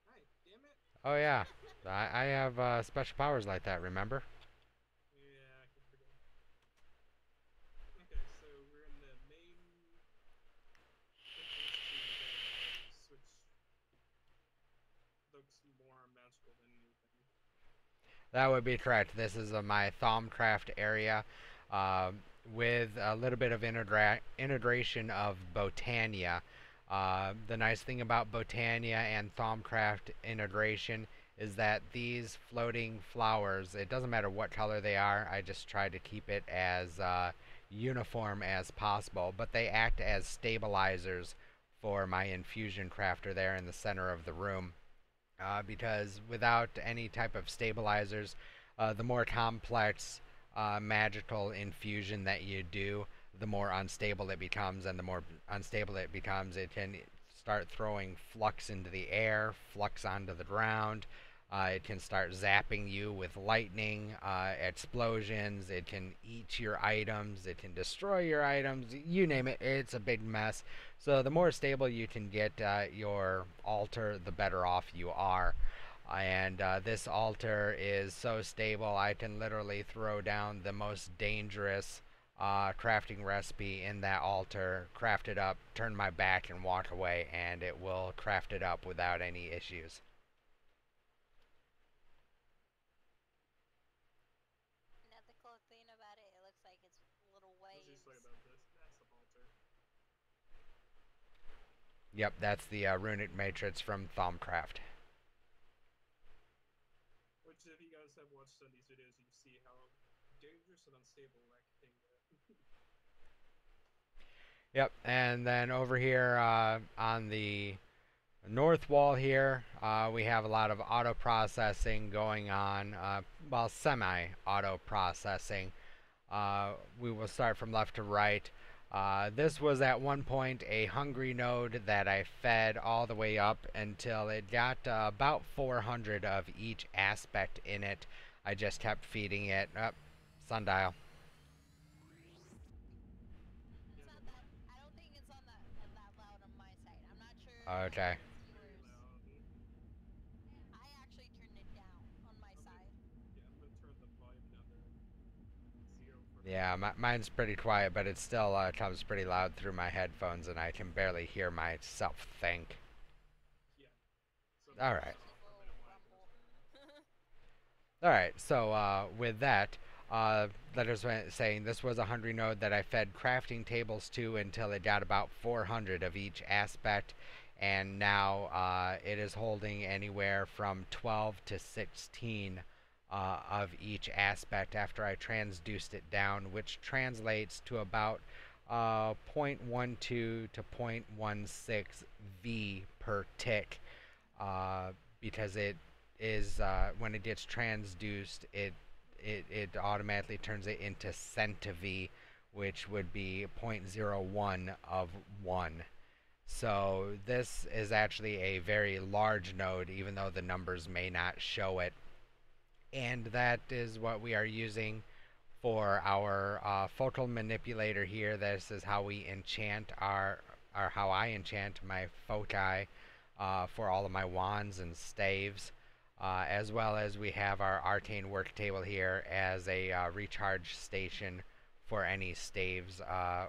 Hi, damn it. Oh yeah, I have special powers like that, remember? Yeah, I can forget. Okay, so we're in the main entrance to their base, which looks more magical than anything. That would be correct. This is my Thaumcraft area with a little bit of integration of Botania. The nice thing about Botania and Thaumcraft integration is that these floating flowers, it doesn't matter what color they are, I just try to keep it as uniform as possible, but they act as stabilizers for my infusion crafter there in the center of the room. Because without any type of stabilizers, the more complex magical infusion that you do, the more unstable it becomes, and the more unstable it becomes, it can start throwing flux into the air, flux onto the ground. It can start zapping you with lightning, explosions. It can eat your items. It can destroy your items. You name it. It's a big mess. So the more stable you can get your altar, the better off you are. And this altar is so stable, I can literally throw down the most dangerous crafting recipe in that altar, craft it up, turn my back, and walk away, and it will craft it up without any issues. Now the cool thing about it, it looks like it's little waves. What's useful about this? Massive altar. Yep, that's the runic matrix from Thaumcraft. Which, if you guys have watched some of these videos, you see how dangerous and unstable that can get. Yep, and then over here on the north wall here, we have a lot of auto processing going on, well, semi-auto processing. We will start from left to right. This was at one point a hungry node that I fed all the way up until it got about 400 of each aspect in it. I just kept feeding it. Sundial. It's not that. I don't think it's on that loud on my side. I'm not sure. Okay. Very loud. I actually turned it down on my side. Yeah, I'm gonna turn the volume down to 0 for Yeah, mine's pretty quiet, but it still comes pretty loud through my headphones, and I can barely hear myself think. Yeah. So Alright. Rumble. Alright, so with that, that is saying this was a hungry node that I fed crafting tables to until it got about 400 of each aspect, and now it is holding anywhere from 12 to 16 of each aspect after I transduced it down, which translates to about 0.12 to 0.16 V per tick, because it is when it gets transduced, it automatically turns it into centiV, which would be 0.01 of 1. So this is actually a very large node, even though the numbers may not show it. And that is what we are using for our photon manipulator here. This is how we enchant or how I enchant my foci for all of my wands and staves. As well as we have our arcane work table here as a recharge station for any staves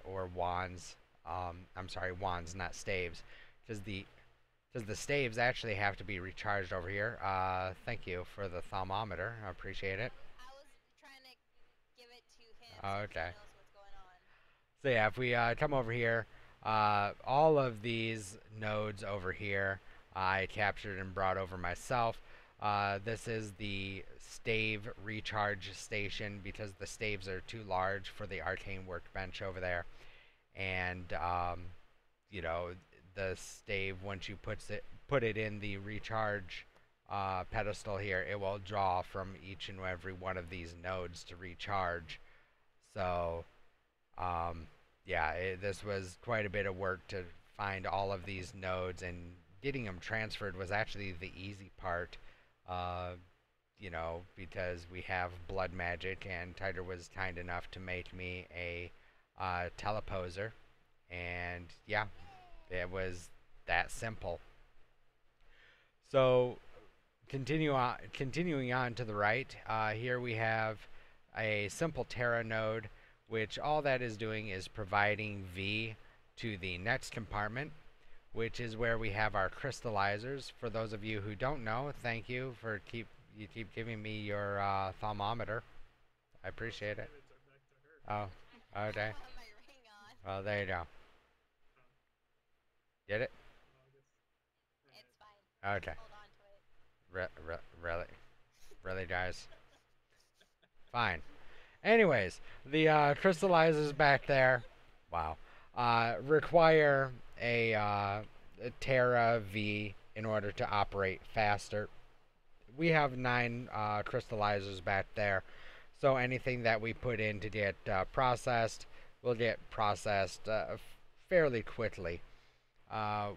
or wands. I'm sorry, wands, not staves, because the staves actually have to be recharged over here. Thank you for the thermometer. I appreciate it. I was trying to give it to him so Okay. he knows what's going on. So yeah, if we come over here, all of these nodes over here, I captured and brought over myself. This is the stave recharge station because the staves are too large for the arcane workbench over there. And you know, the stave, once you put it in the recharge pedestal here, it will draw from each and every one of these nodes to recharge. So yeah, this was quite a bit of work to find all of these nodes, and getting them transferred was actually the easy part. You know, because we have blood magic, and Tiger was kind enough to make me a teleposer, and yeah, it was that simple. So continuing on to the right, here we have a simple Terra node, which all that is doing is providing V to the next compartment, which is where we have our crystallizers. For those of you who don't know, thank you for keep giving me your thermometer. I appreciate it. Oh, okay. Put my ring on. Well, there you go. Get it? It's fine. Okay. Hold on to it. Really? Really, guys? Fine. Anyways, the crystallizers back there, wow, require a Terra V in order to operate faster. We have 9 crystallizers back there, so anything that we put in to get processed will get processed fairly quickly.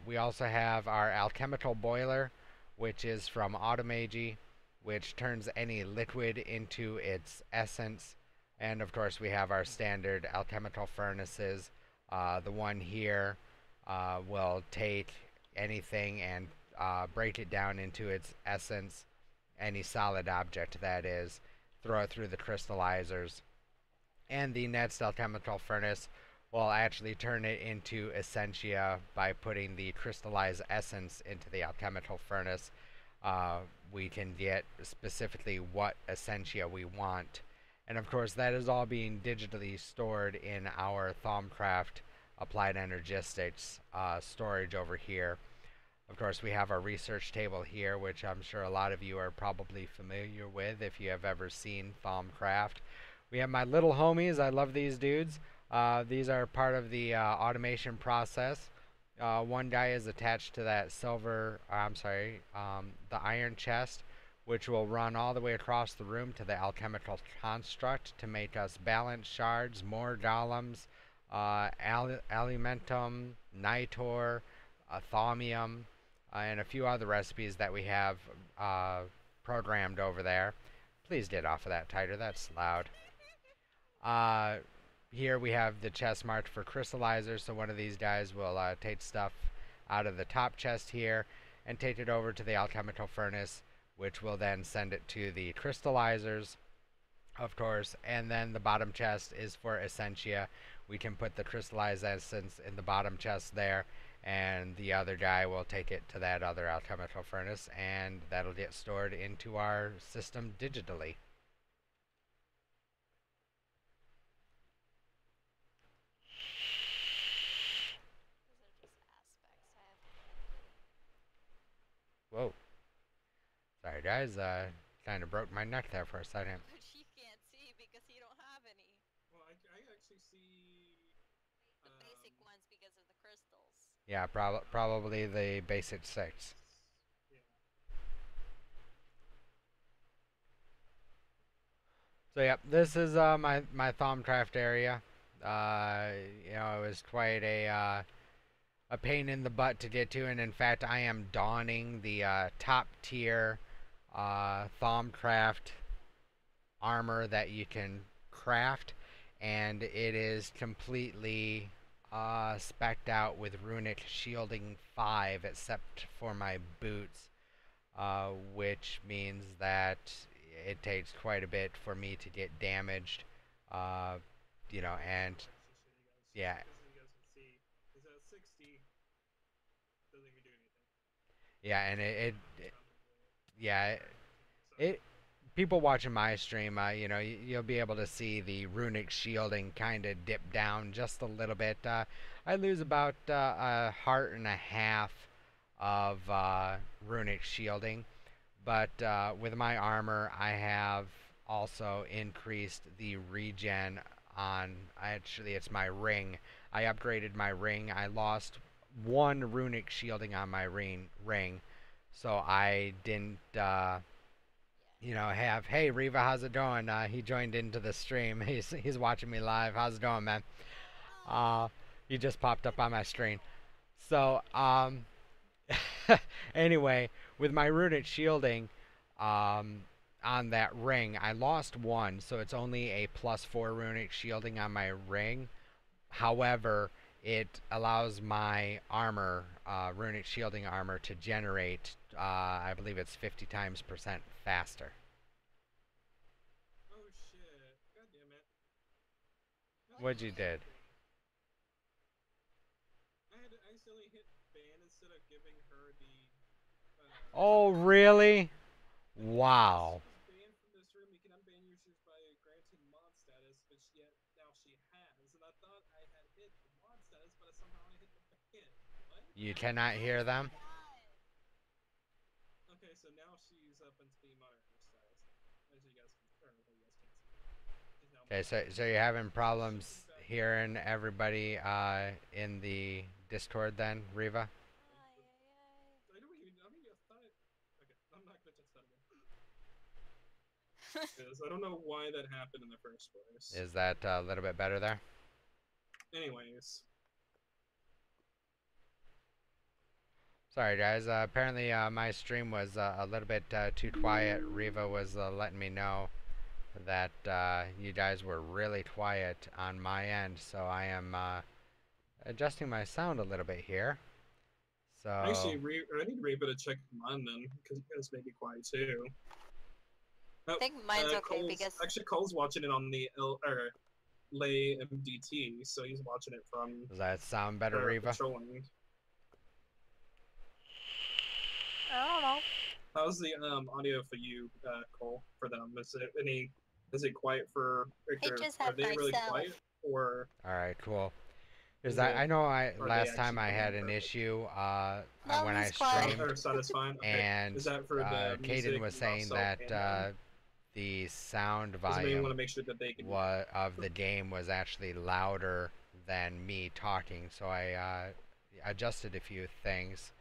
We also have our alchemical boiler, which is from Automagy, which turns any liquid into its essence. And of course we have our standard alchemical furnaces. The one here will take anything and break it down into its essence, any solid object that is, throw it through the crystallizers. And the next alchemical furnace will actually turn it into essentia by putting the crystallized essence into the alchemical furnace. We can get specifically what essentia we want. And of course that is all being digitally stored in our Thaumcraft Applied Energistics storage over here. Of course we have our research table here, which I'm sure a lot of you are probably familiar with if you have ever seen Thaumcraft. We have my little homies. I love these dudes. These are part of the automation process. One guy is attached to that the iron chest, which will run all the way across the room to the alchemical construct to make us balance shards, more golems, alimentum, nitor, thaumium, and a few other recipes that we have programmed over there. Please get off of that, Tiger. That's loud. Here we have the chest marked for crystallizers, so one of these guys will take stuff out of the top chest here and take it over to the alchemical furnace, which will then send it to the crystallizers, of course. And then the bottom chest is for essentia. We can put the crystallized essence in the bottom chest there, and the other guy will take it to that other alchemical furnace, and that'll get stored into our system digitally. Those are just aspects I have. Whoa. Sorry guys, Kind of broke my neck there for a second. Which you can't see because you don't have any. Well, I actually see. The basic ones because of the crystals. Yeah, probably the basic 6. Yeah. So yeah, this is my Thaumcraft area. You know, it was quite a pain in the butt to get to, and in fact, I am donning the top tier Thaumcraft armor that you can craft, and it is completely specced out with runic shielding 5, except for my boots, which means that it takes quite a bit for me to get damaged, you know, and yeah. As you guys can see, is at 60. Doesn't even do anything. Yeah, and yeah, So, people watching my stream, you know, you'll be able to see the runic shielding kind of dip down just a little bit. I lose about a heart and a half of runic shielding, but with my armor, I have also increased the regen on. Actually, it's my ring. I upgraded my ring. I lost 1 runic shielding on my ring, so I didn't. You know, have, hey Riva, how's it going? He joined into the stream. He's watching me live. How's it going, man? He just popped up on my screen. So anyway, with my runic shielding on that ring, I lost 1, so it's only a +4 runic shielding on my ring. However, it allows my armor, runic shielding armor, to generate, I believe it's 50 times % faster. oh shit! God damn it! What'd you did? I accidentally hit ban instead of giving her the. Oh, really? Wow. She's banned from this room. You can unban users by granting mod status, which yet now she has. And I thought I had hit the mod status, but somehow I hit the ban. What? You cannot hear them? Okay, so now she's up into the monitor status. As you guys can, or you guys can't see. She's now Okay, so you're having problems hearing everybody in the Discord then, Riva? I'm not gonna touch that again. Because I don't know why that happened in the first place. Is that a little bit better there? Anyways. Sorry guys, apparently my stream was a little bit too quiet. Riva was letting me know that you guys were really quiet on my end, so I am adjusting my sound a little bit here. So Actually, I need Reba to check mine then, because you guys may be quiet too. I think mine's okay because actually Cole's watching it on the Lay MDT, so he's watching it from. does that sound better, Riva? Patrolling. I don't know. How's the audio for you, Cole? For them, is it quiet for? I just have are they really myself. quiet or? All right, cool. Because Is I it- know are they last time I actually had an perfect? issue No, when I he's quiet. streamed, Or satisfying? Okay. and Is that for the Caden music was and saying also that and the sound because maybe volume want to make sure that they can. of the game was actually louder than me talking, so I adjusted a few things.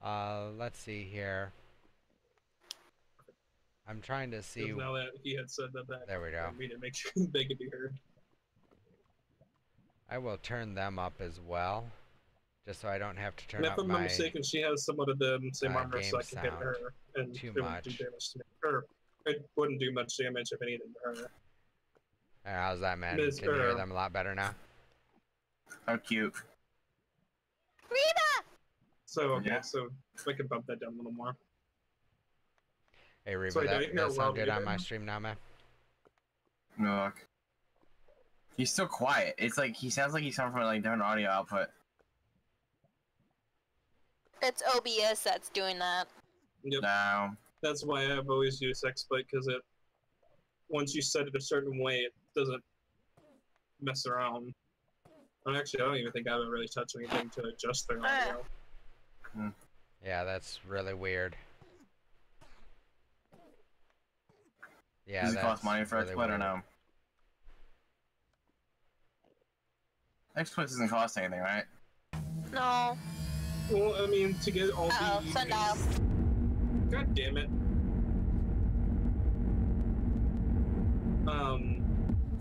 Let's see here. I'm trying to see. Because now that he had said that, There we go. we need to make sure they can be heard. I will turn them up as well, just so I don't have to turn And if up I'm not my. mistaken, she has somewhat of the same armor, so I game can hit sound her, and too it wouldn't much. do damage to me. Or it wouldn't do much damage if anything to her. How's that, man? Miss Can you hear Earl. them a lot better now? How cute. Reba! So okay, Yeah. so we can bump that down a little more. Hey, Reba, Sorry, do I that hear sound well good on muted? my stream now, man? No, look. He's still quiet. It's like he sounds like he's coming from like different audio output. It's OBS that's doing that. Yep. No. That's why I've always used XSplit, because it once you set it a certain way, it doesn't mess around. And actually, I don't even think I haven't really touched anything to adjust their audio. Yeah, that's really weird. Yeah, Does it that's cost money for really exploit or weird. no? Exploit doesn't cost anything, right? No. Well, I mean, to get all Uh-oh, the... sundial. God damn it.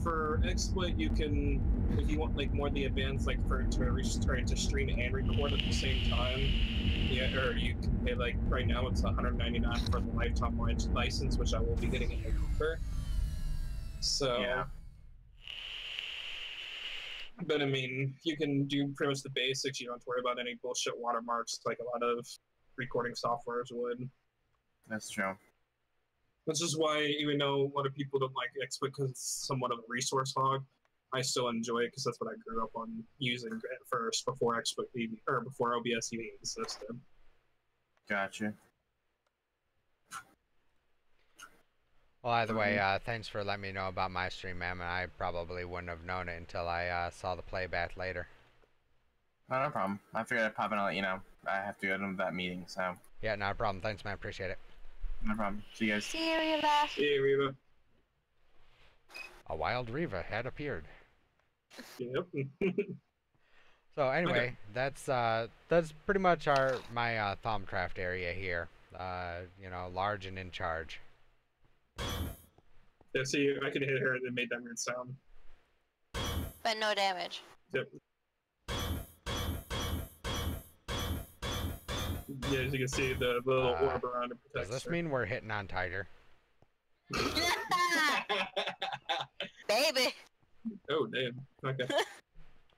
For exploit, you can, if you want like more of the advanced, like for to stream and record at the same time, yeah, or you can pay like right now it's $199 for the lifetime license, which I will be getting in November. So, Yeah. but I mean, you can do pretty much the basics. You don't have to worry about any bullshit watermarks like a lot of recording softwares would. That's true. Which is why, even though a lot of people don't like exploit because it's somewhat of a resource hog, I still enjoy it because that's what I grew up on using at first before exploit or before OBS even existed. Gotcha. Well, either way, thanks for letting me know about my stream, ma'am. I probably wouldn't have known it until I saw the playback later. Oh, no problem. I figured I'd pop in and let you know. I have to go to that meeting, so. Yeah, not a problem. Thanks, man. Appreciate it. No problem. See you guys. See you, Reba. Yeah, Reba. A wild Riva had appeared. Yep. So anyway, that's pretty much my Thaumcraft area here. You know, large and in charge. Yeah, see, I could hit her and it made that weird sound. But no damage. Yep. Yeah, as you can see, the little orb around it protects Does this her. mean we're hitting on Tiger? Baby. Oh, damn. Okay.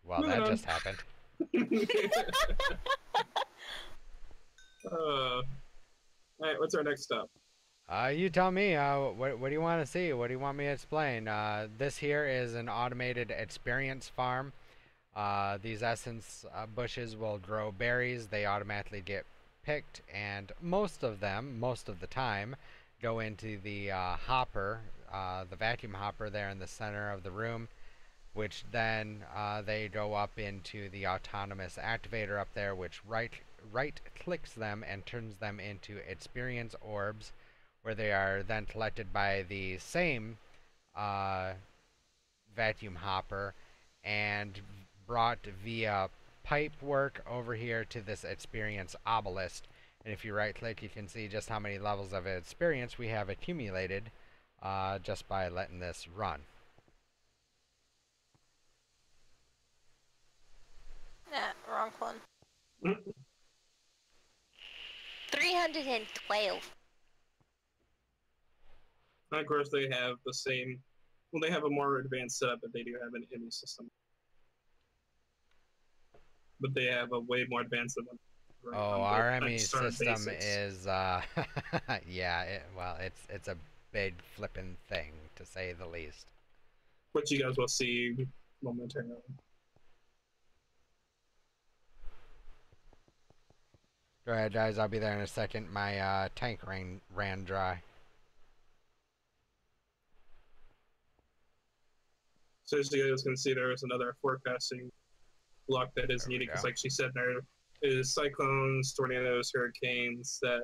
Well, Moving that on. just happened. Alright, what's our next stop? You tell me. What do you want to see? What do you want me to explain? This here is an automated experience farm. These essence bushes will grow berries. They automatically get picked, and most of them, most of the time, go into the hopper, the vacuum hopper there in the center of the room, which then they go up into the autonomous activator up there, which right clicks them and turns them into experience orbs, where they are then collected by the same vacuum hopper and brought via pipe work over here to this experience obelisk. And if you right click, you can see just how many levels of experience we have accumulated just by letting this run. Nah, wrong one. 312. And of course, they have the same. Well, they have a more advanced setup, but they do have an IMI system. But they have a way more advanced than. Oh, our ME system is yeah. Well, it's a big flippin' thing to say the least. Which you guys will see momentarily. Go ahead, guys. I'll be there in a second. My tank ran dry. So as you guys can see, there is another forecasting block that is There we needed because, go. like she said, there is cyclones, tornadoes, hurricanes that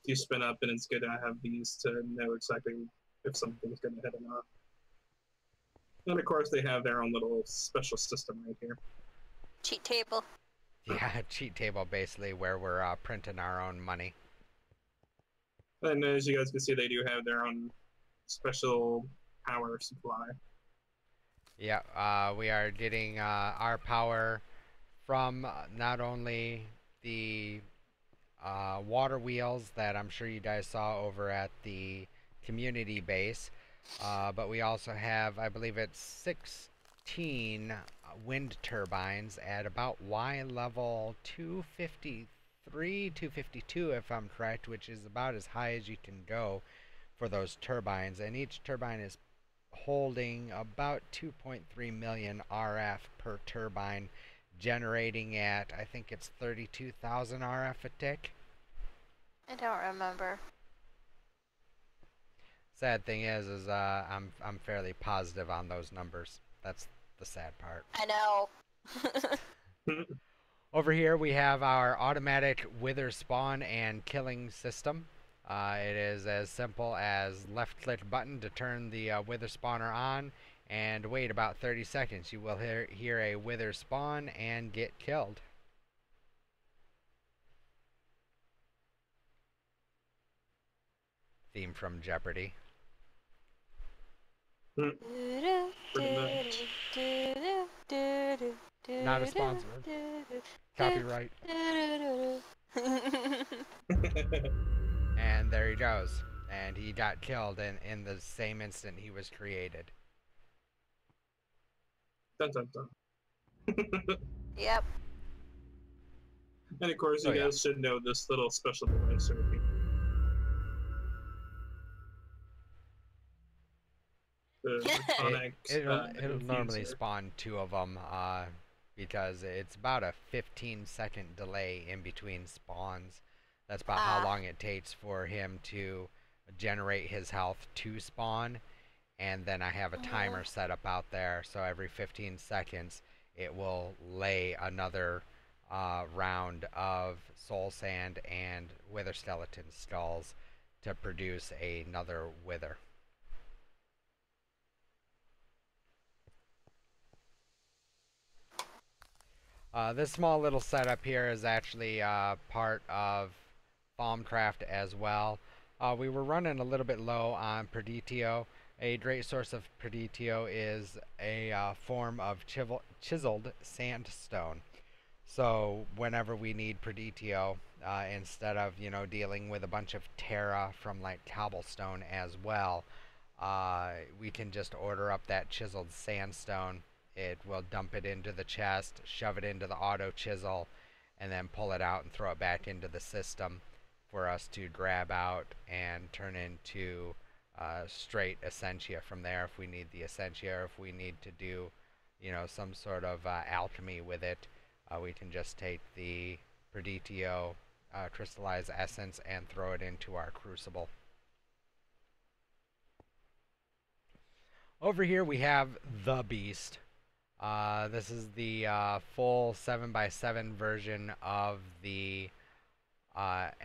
you spin up, and it's good to have these to know exactly if something's going to hit or not. And of course, they have their own little special system right here. Cheat table. Yeah, cheat table basically where we're printing our own money. And as you guys can see, they do have their own special power supply. Yeah, we are getting our power from not only the water wheels that I'm sure you guys saw over at the community base, but we also have, I believe it's 16 wind turbines at about Y level 253, 252 if I'm correct, which is about as high as you can go for those turbines, and each turbine is holding about 2.3 million RF per turbine, generating at, I think it's 32,000 RF a tick. I don't remember. Sad thing is I'm fairly positive on those numbers. That's the sad part. I know. Over here we have our automatic wither spawn and killing system. It is as simple as left click button to turn the wither spawner on, and wait about 30 seconds. You will hear a wither spawn and get killed. Theme from Jeopardy. Pretty much. Not a sponsor. Copyright. And there he goes. And he got killed in the same instant he was created. Dun, dun, dun. Yep. And of course, you Oh, yeah. guys should know this little special device right here. The Onyx, It'll normally infuser. spawn 2 of them because it's about a 15-second delay in between spawns. That's about how long it takes for him to generate his health to spawn. And then I have a timer set up out there, so every 15 seconds it will lay another round of soul sand and wither skeleton skulls to produce another wither. This small little setup here is actually part of Thaumcraft as well. We were running a little bit low on Preditio. A great source of Preditio is a form of chiseled sandstone. So whenever we need Preditio, instead of dealing with a bunch of Terra from like cobblestone as well, we can just order up that chiseled sandstone. It will dump it into the chest, shove it into the auto chisel, and then pull it out and throw it back into the system for us to grab out and turn into straight Essentia from there if we need the Essentia, or if we need to do some sort of alchemy with it. We can just take the Preditio crystallized essence and throw it into our crucible. Over here we have the Beast. This is the full 7x7 version of the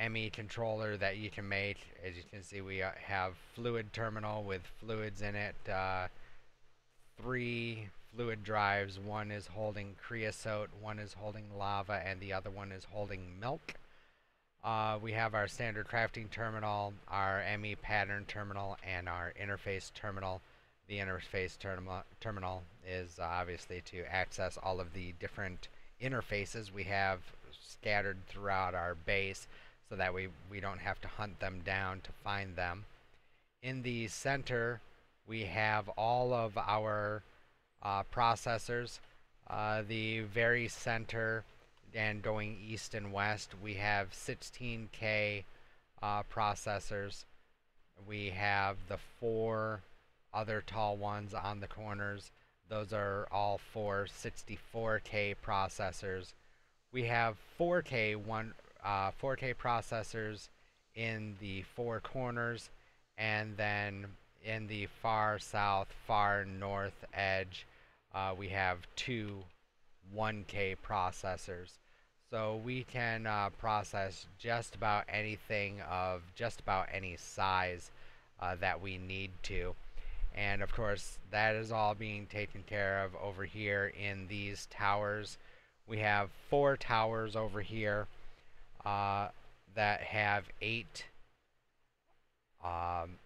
ME controller that you can make. As you can see, we have fluid terminal with fluids in it. 3 fluid drives. One is holding creosote, one is holding lava, and the other one is holding milk. We have our standard crafting terminal, our ME pattern terminal, and our interface terminal. The interface terminal is obviously to access all of the different interfaces we have scattered throughout our base, so that we don't have to hunt them down to find them. In the center, we have all of our processors. The very center and going east and west, we have 16K processors. We have the 4 other tall ones on the corners. Those are all 4 64K processors. We have 4K processors in the 4 corners, and then in the far south, far north edge, we have 2 1K processors. So we can process just about anything of just about any size that we need to. And of course, that is all being taken care of over here in these towers. We have 4 towers over here that have 8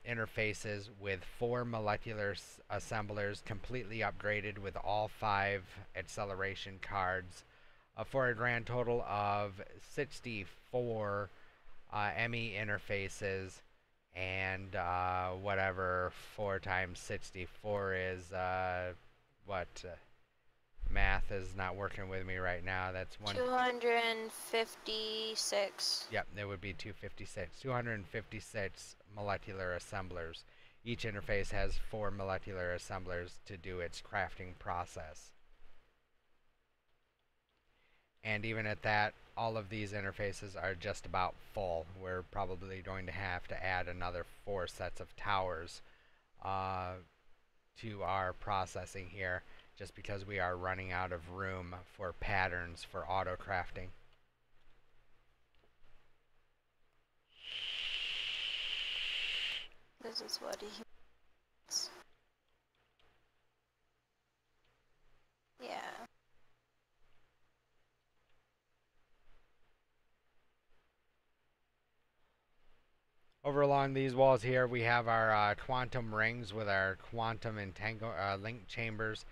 interfaces with 4 molecular assemblers completely upgraded with all 5 acceleration cards for a grand total of 64 ME interfaces. And whatever 4 times 64 is, math is not working with me right now. That's 256. Yep, it would be 256. 256 molecular assemblers. Each interface has 4 molecular assemblers to do its crafting process. And even at that, all of these interfaces are just about full. We're probably going to have to add another 4 sets of towers to our processing here, just because we are running out of room for patterns for auto crafting. This is what he wants. Yeah. Over along these walls here, we have our quantum rings with our quantum link chambers.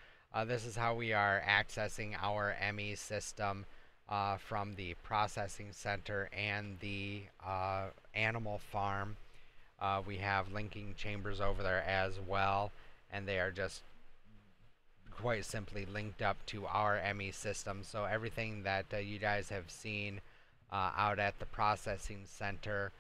This is how we are accessing our ME system from the processing center and the animal farm. We have linking chambers over there as well, and they are just quite simply linked up to our ME system. So everything that you guys have seen out at the processing center,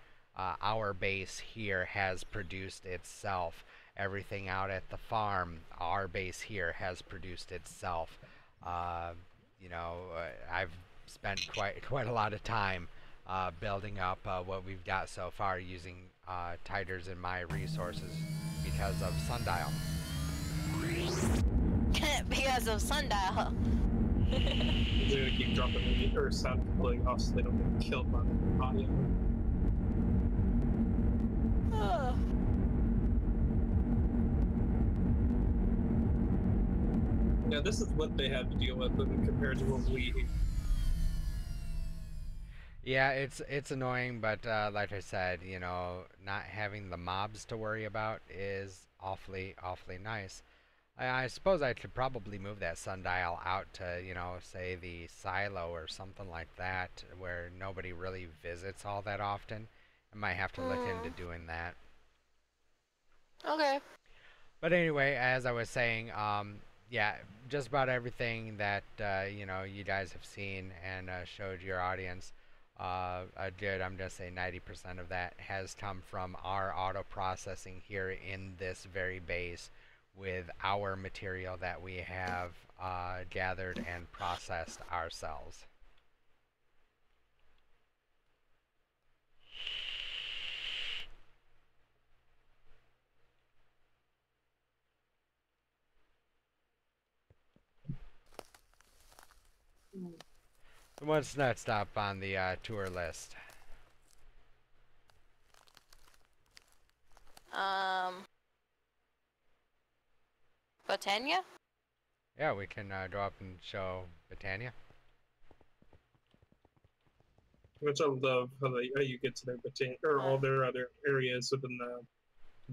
our base here has produced itself. Everything out at the farm, our base here has produced itself. I've spent quite a lot of time building up what we've got so far using Tiders and my resources because of Sundial. Because of Sundial. I'm gonna keep dropping the or sound pulling off so they don't get killed by the audio. Oh. Yeah, this is what they had to deal with compared to what we. Yeah, it's annoying, but like I said, not having the mobs to worry about is awfully nice. I suppose I could probably move that sundial out to, say the silo or something like that, where nobody really visits all that often. I might have to look into doing that. Okay. But anyway, as I was saying, yeah, just about everything that you guys have seen and showed your audience, a good, I'm gonna say 90% of that has come from our auto processing here in this very base with our material that we have gathered and processed ourselves. What's next up on the tour list? Botania? Yeah, we can go up and show Botania. Which I love how you get to their or all their other areas within the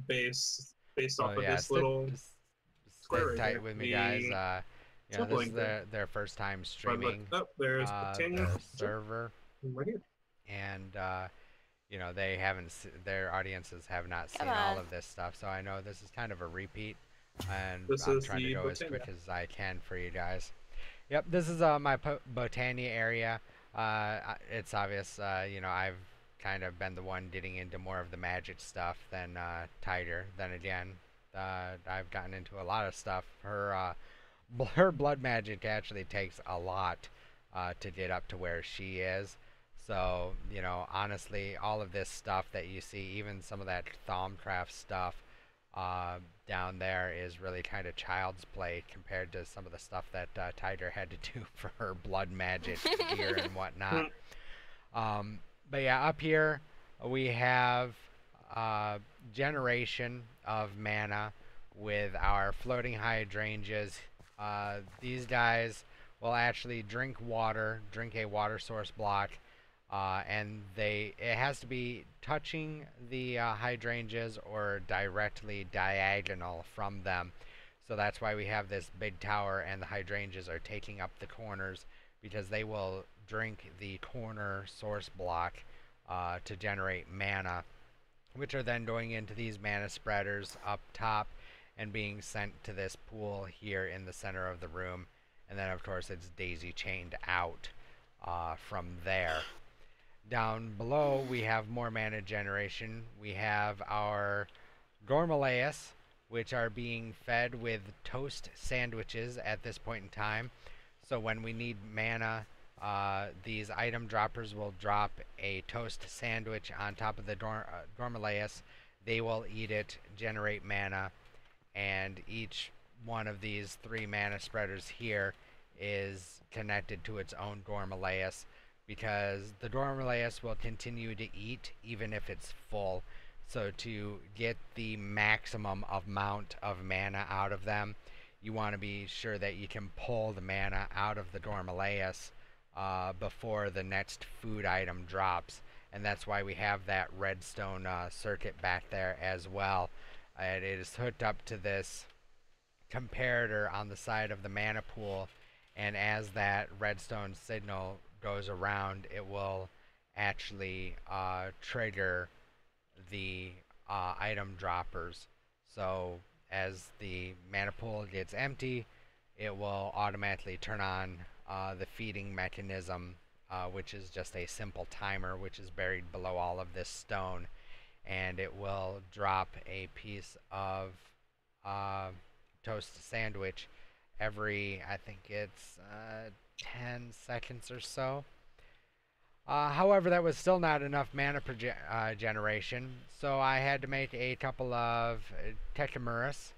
base based off of this little square Stay right tight with me, guys. This is their first time streaming there's the server, right here. and they haven't their audiences have not seen all of this stuff, so I know this is kind of a repeat, and I'm trying to go as quick as I can for you guys. Yep, this is my Botania area. It's obvious, I've kind of been the one getting into more of the magic stuff than Tiger. Then again, I've gotten into a lot of stuff. Her blood magic actually takes a lot to get up to where she is. So, honestly, all of this stuff that you see, even some of that Thaumcraft stuff down there is really kind of child's play compared to some of the stuff that Tiger had to do for her blood magic gear and whatnot. But yeah, up here we have generation of mana with our floating hydrangeas. These guys will actually drink a water source block, and it has to be touching the hydrangeas or directly diagonal from them. So that's why we have this big tower, and the hydrangeas are taking up the corners because they will drink the corner source block to generate mana, which are then going into these mana spreaders up top and being sent to this pool here in the center of the room, and then of course it's daisy chained out from there. Down below we have more mana generation. We have our Gormalaeus, which are being fed with toast sandwiches at this point in time. So when we need mana, these item droppers will drop a toast sandwich on top of the Gormalaeus. They will eat it, generate mana, and each one of these 3 mana spreaders here is connected to its own Gormalaeus, because the Gormalaeus will continue to eat even if it's full. So to get the maximum amount of mana out of them, you want to be sure that you can pull the mana out of the Dormaleus before the next food item drops. And that's why we have that redstone circuit back there as well. And it is hooked up to this comparator on the side of the mana pool, and as that redstone signal goes around, it will actually trigger the item droppers. So as the mana pool gets empty, it will automatically turn on the feeding mechanism, which is just a simple timer which is buried below all of this stone, and it will drop a piece of toast sandwich every, I think it's 10 seconds or so. However, that was still not enough mana per generation, so I had to make a couple of Techimerus,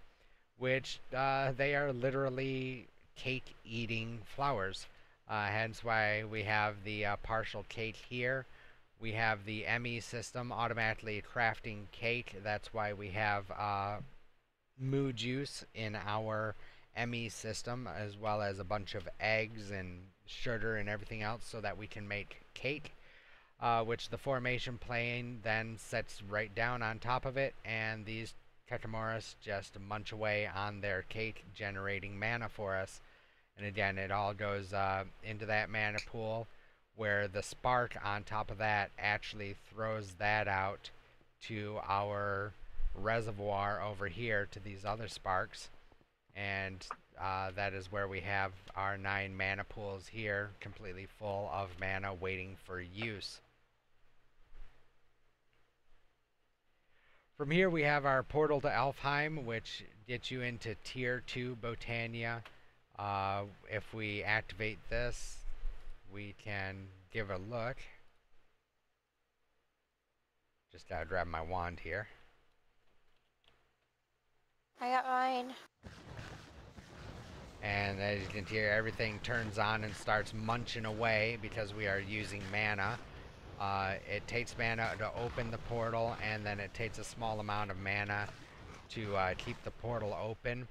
which they are literally cake-eating flowers. Hence why we have the partial cake here. We have the ME system automatically crafting cake. That's why we have moo juice in our ME system, as well as a bunch of eggs and sugar and everything else, so that we can make cake, which the formation plane then sets right down on top of it, and these Techimerus just munch away on their cake, generating mana for us. And again, it all goes into that mana pool, where the spark on top of that actually throws that out to our reservoir over here to these other sparks, and that is where we have our 9 mana pools here, completely full of mana waiting for use. From here we have our portal to Elfheim, which gets you into Tier 2 Botania. If we activate this, we can give a look. Just gotta grab my wand here. I got mine. And as you can hear, everything turns on and starts munching away because we are using mana. It takes mana to open the portal, and then it takes a small amount of mana to keep the portal open.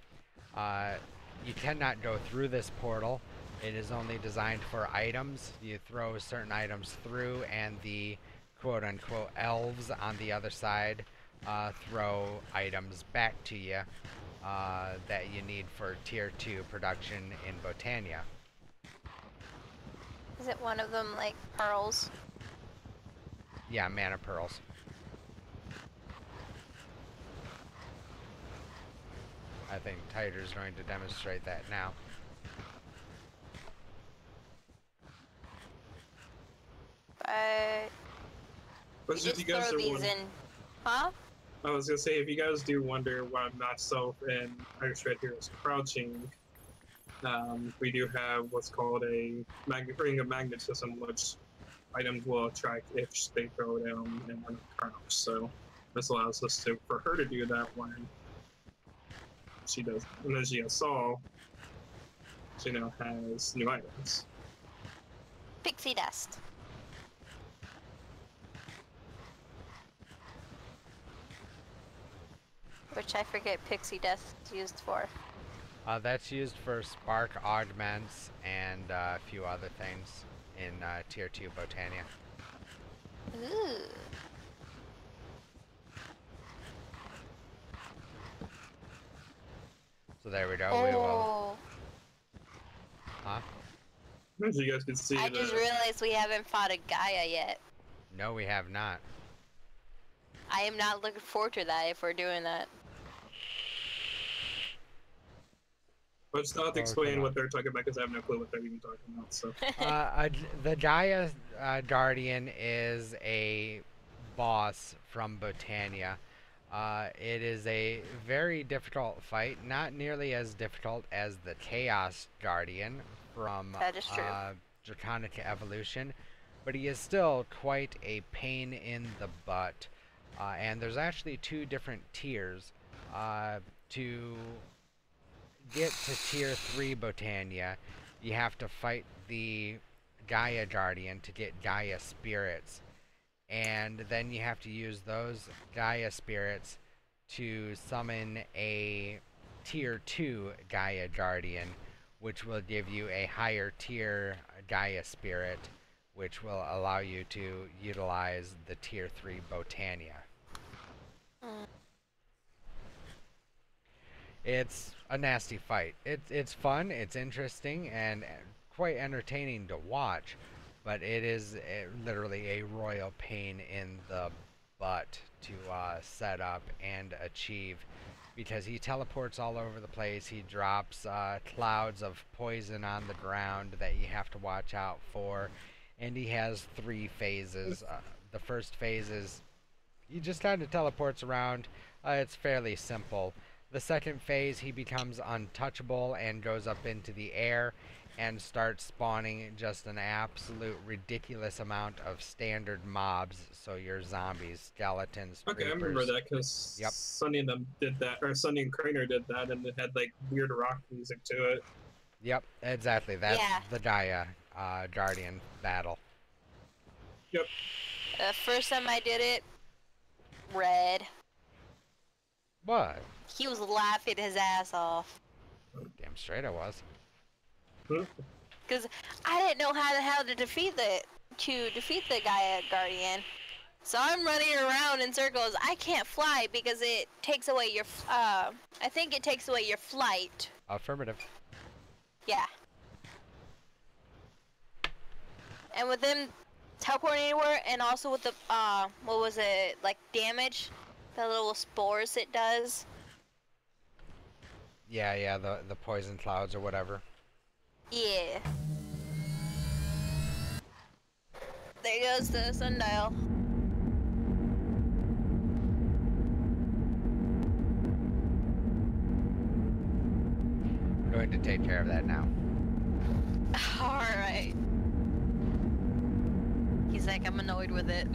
You cannot go through this portal. It is only designed for items. You throw certain items through, and the quote-unquote elves on the other side throw items back to you that you need for Tier 2 production in Botania. Is it one of them like pearls? Yeah, mana pearls. I think Tiger's going to demonstrate that now. But You if you just guys throw are these wondering, in, huh? I was gonna say, if you guys do wonder why myself and Irish Red Hero is crouching, we do have what's called a ring of magnetism, which items will attract if they throw down and we're not crouched. So this allows us to, for her to do that when she does, and as you saw, she now has new items. Pixie dust. Which I forget pixie dust is used for. That's used for spark augments and a few other things in Tier 2 Botania. Ooh. So there we go. We will. Oh, Huh? As you guys can see, I just realized we haven't fought a Gaia yet. No, we have not. I am not looking forward to that if we're doing that. let's not explain what they're talking about because I have no clue what they're even talking about. So The Gaia Guardian is a boss from Botania. It is a very difficult fight, not nearly as difficult as the Chaos Guardian from That is true. Draconic Evolution, but he is still quite a pain in the butt. And there's actually 2 different tiers. To get to Tier 3 Botania, you have to fight the Gaia Guardian to get Gaia Spirits. and then you have to use those Gaia spirits to summon a tier 2 Gaia Guardian, which will give you a higher tier Gaia spirit, which will allow you to utilize the tier 3 Botania. It's a nasty fight. It's fun, it's interesting, and quite entertaining to watch, but it is literally a royal pain in the butt to set up and achieve, because he teleports all over the place. He drops clouds of poison on the ground that you have to watch out for, and he has 3 phases. The first phase is he just kind of teleports around. It's fairly simple. The second phase, he becomes untouchable and goes up into the air and starts spawning just an absolute ridiculous amount of standard mobs. So your zombies, skeletons, Okay, creepers. I remember that because Yep. Sunny and them did that, or Sunny and Craner did that, and it had like weird rock music to it. Yep, exactly. That's Yeah. the Gaia Guardian battle. Yep. The first time I did it, Red. What? He was laughing his ass off. Damn straight I was. Because I didn't know how to defeat the Gaia Guardian. So I'm running around in circles. I can't fly because it takes away your I think it takes away your flight. Affirmative. Yeah. And with them teleporting anywhere, and also with the what was it, like damage, the little spores it does. Yeah, the poison clouds or whatever. Yeah. There goes the sundial. I'm going to take care of that now. Alright. He's like, I'm annoyed with it.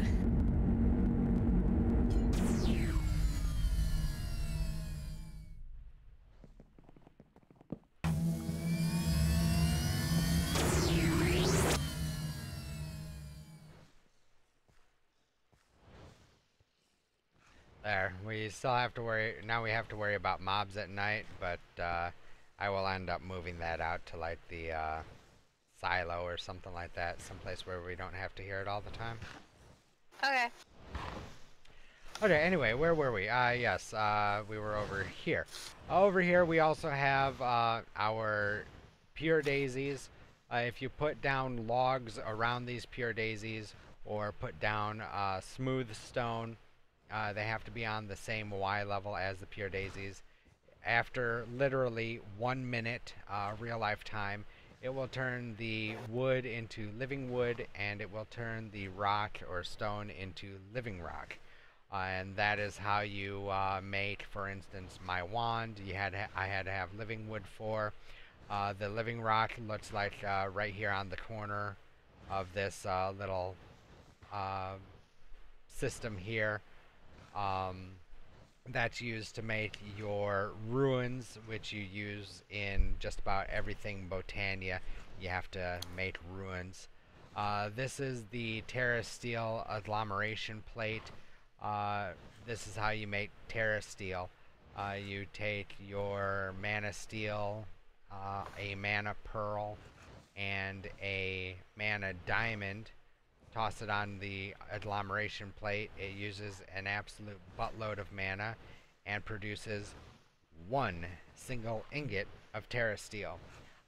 There, we still have to worry, now we have to worry about mobs at night, but I will end up moving that out to like the silo or something like that, someplace where we don't have to hear it all the time. Okay. Okay, anyway, where were we? Yes, we were over here. Over here we also have our pure daisies. If you put down logs around these pure daisies, or put down smooth stone, they have to be on the same Y level as the pure daisies. After literally 1 minute real life time, it will turn the wood into living wood, and it will turn the rock or stone into living rock. And that is how you make, for instance, my wand. I had to have living wood for. The living rock looks like right here on the corner of this little system here. That's used to make your ruins, which you use in just about everything Botania. You have to make ruins. This is the Terra Steel agglomeration plate. This is how you make Terra Steel. You take your mana steel, a mana pearl, and a mana diamond, toss it on the agglomeration plate. It uses an absolute buttload of mana and produces 1 single ingot of Terra Steel.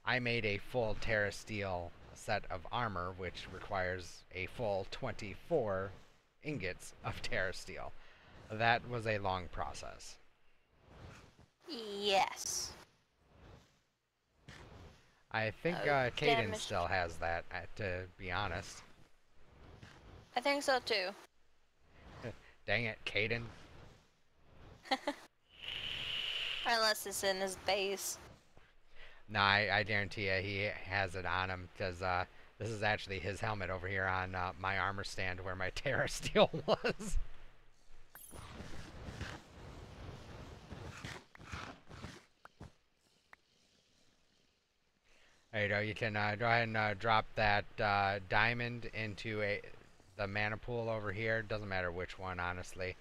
I made a full Terra Steel set of armor, which requires a full 24 ingots of Terra Steel. That was a long process. Yes. I think damn Caden it. still has that, to be honest. I think so too. Dang it, Caden. Unless it's in his base. No, I guarantee you he has it on him, because this is actually his helmet over here on my armor stand where my Terra Steel was. There you go. You can go ahead and drop that diamond into the mana pool over here. Doesn't matter which one, honestly.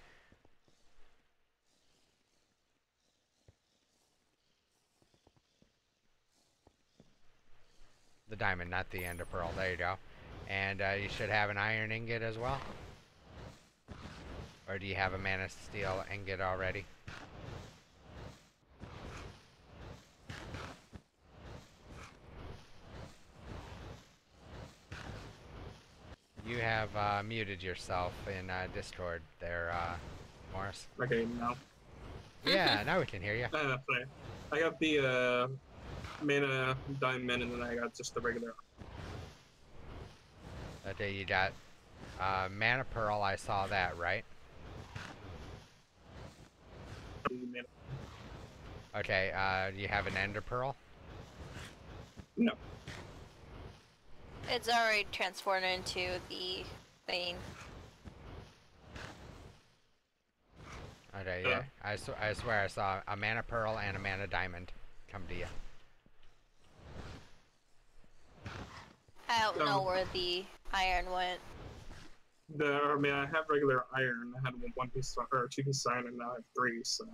The diamond, not the ender pearl. There you go. And you should have an iron ingot as well. Or do you have a mana steel ingot already? You have muted yourself in Discord there, Morris. Okay, now. Yeah, now we can hear you. Fine. I got the mana diamond, and then I got just the regular. Okay, you got mana pearl. I saw that, right? Mana. Okay, do you have an ender pearl? No. It's already transformed into the thing. Okay, yeah. I swear I saw a mana pearl and a mana diamond come to you. I don't know where the iron went. I mean, I have regular iron. I had one piece or 2 pieces of iron, and now I have 3. So.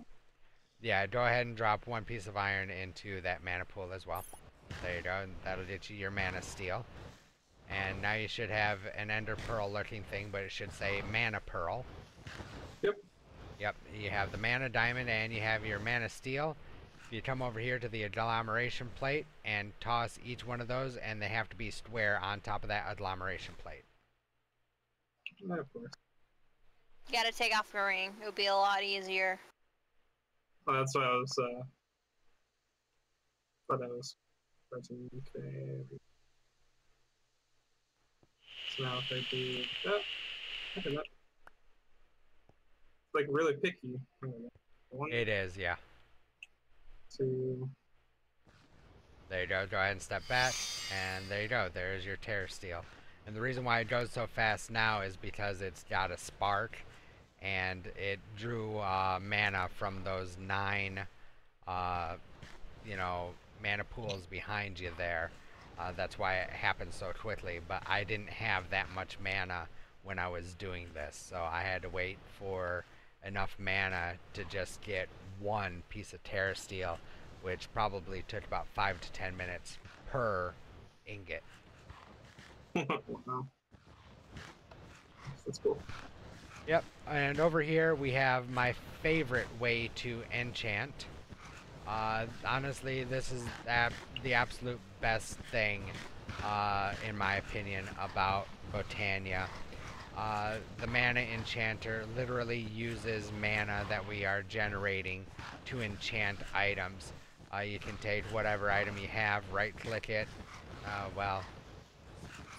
Yeah, go ahead and drop 1 piece of iron into that mana pool as well. There you go, and that'll get you your mana steel. And now you should have an ender pearl looking thing, but it should say mana pearl. Yep. Yep, you have the mana diamond and you have your mana steel. You come over here to the agglomeration plate and toss each one of those, and they have to be square on top of that agglomeration plate. Yeah, of course. You gotta take off your ring. It would be a lot easier. Well, that's why I was. Thought I was. Okay. So now if I do that, look at that. Like really picky. One, It is, yeah. 2. There you go. Go ahead and step back, and there you go. There's your Terra Steel. And the reason why it goes so fast now is because it's got a spark, and it drew mana from those 9, you know, mana pools behind you there. That's why it happened so quickly. But I didn't have that much mana when I was doing this, so I had to wait for enough mana to just get 1 piece of Terra Steel, which probably took about 5 to 10 minutes per ingot. Wow. That's cool. Yep, and over here we have my favorite way to enchant. Honestly, this is the absolute best thing, in my opinion, about Botania. The Mana Enchanter literally uses mana that we are generating to enchant items. You can take whatever item you have, right-click it, well,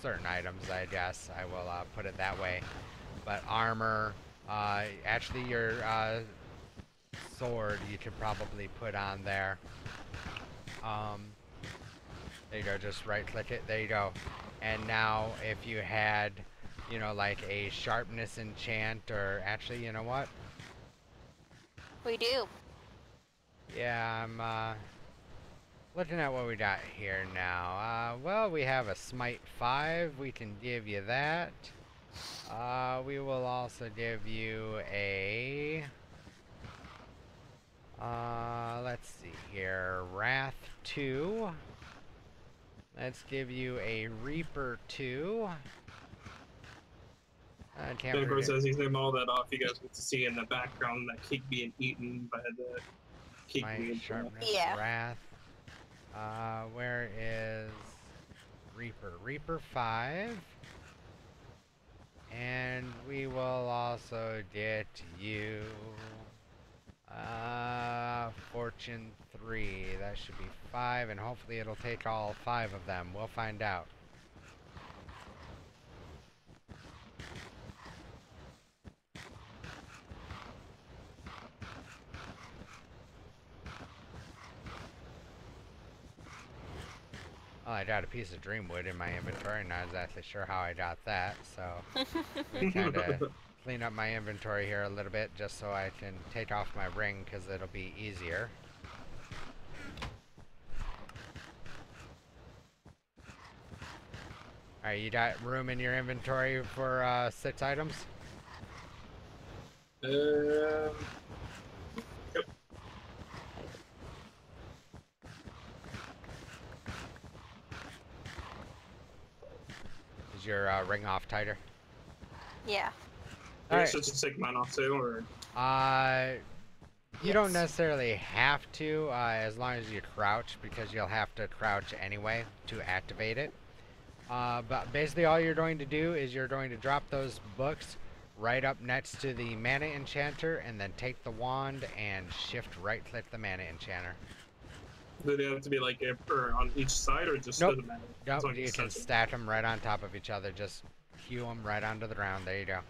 certain items, I guess, I will put it that way. But armor, actually your sword you could probably put on there. There you go, just right-click it, there you go. And now if you had, you know, like a sharpness enchant, or actually, you know what? We do. Yeah, I'm looking at what we got here now. Well, we have a Smite 5, we can give you that. We will also give you a, let's see here, Wrath 2. Let's give you a Reaper 2. And of course, as he's named all that off, you guys get to see in the background that cake being eaten by the cake My being sharpness, Yeah. Wrath. Where is Reaper? Reaper 5. And we will also get you Fortune 3. That should be 5, and hopefully it'll take all 5 of them. We'll find out. Well, I got a piece of Dreamwood in my inventory. Not exactly sure how I got that, so we kind of clean up my inventory here a little bit just so I can take off my ring, because it'll be easier. Alright, you got room in your inventory for 6 items? Yep. Is your ring off tighter? Yeah. I Alright. guess just take mine off too, or You don't Yes. necessarily have to, as long as you crouch, because you'll have to crouch anyway to activate it. But basically all you're going to do is you're going to drop those books right up next to the mana enchanter, and then take the wand and shift right click the mana enchanter. do they have to be like on each side, or just Nope. doesn't matter? Nope, As long as you it's can touching. stack them right on top of each other. Just hew them right onto the ground. There you go.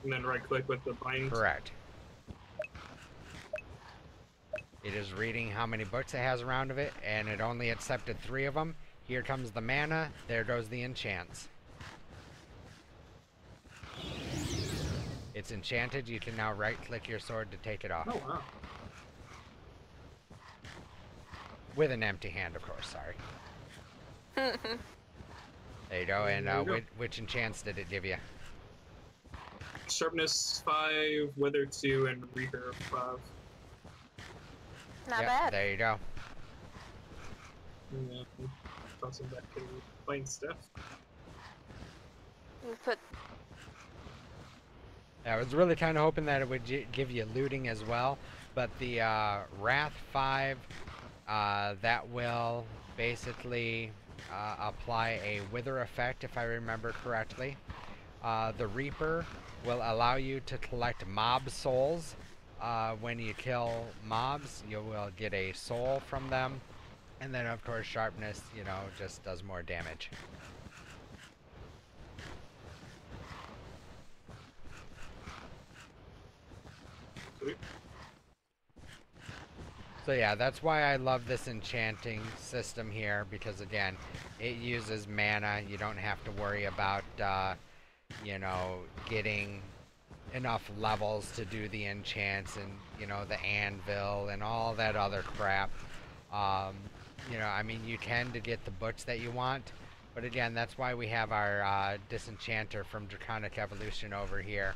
And then right click with the bind. Correct. It is reading how many books it has around of it, and it only accepted 3 of them. Here comes the mana. There goes the enchants. It's enchanted. You can now right-click your sword to take it off. Oh wow. With an empty hand, of course. Sorry. There you go. And There you go. which enchants did it give you? Sharpness 5, Weather 2, and Reaper 5. Not Yep, bad. there you go. Yeah. Tossing back and playing stuff. You put I was really kind of hoping that it would give you looting as well, but the Wrath 5, that will basically apply a wither effect, if I remember correctly. The Reaper will allow you to collect mob souls. When you kill mobs, you will get a soul from them. And then, of course, Sharpness, you know, just does more damage. Sweet. So yeah, that's why I love this enchanting system here, because again, it uses mana. You don't have to worry about, you know, getting enough levels to do the enchants and, you know, the anvil and all that other crap. You know, I mean, you can to get the books that you want, but again, that's why we have our disenchanter from Draconic Evolution over here.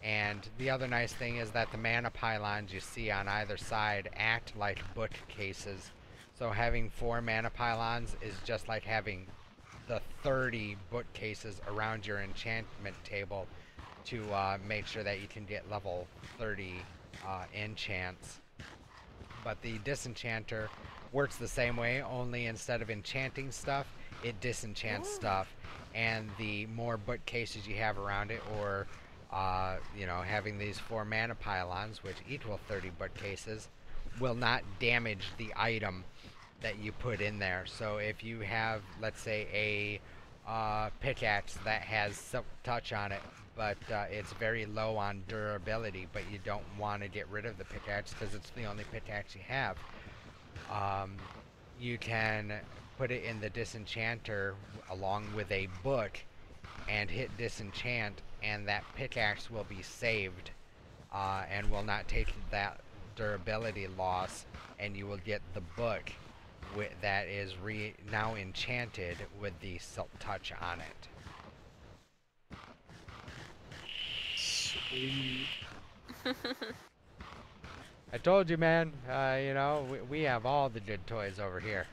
And the other nice thing is that the mana pylons you see on either side act like bookcases. So having 4 mana pylons is just like having the 30 bookcases around your enchantment table to make sure that you can get level 30 enchants. But the disenchanter works the same way, only instead of enchanting stuff, it disenchants stuff. And the more bookcases you have around it, or you know, having these 4 mana pylons, which equal 30 bookcases, will not damage the item that you put in there. So if you have, let's say, a pickaxe that has Silk Touch on it, but it's very low on durability, but you don't want to get rid of the pickaxe because it's the only pickaxe you have, you can put it in the disenchanter along with a book and hit disenchant, and that pickaxe will be saved and will not take that durability loss, and you will get the book that is now enchanted with the Silk Touch on it. Sweet. I told you, man. You know, we have all the good toys over here.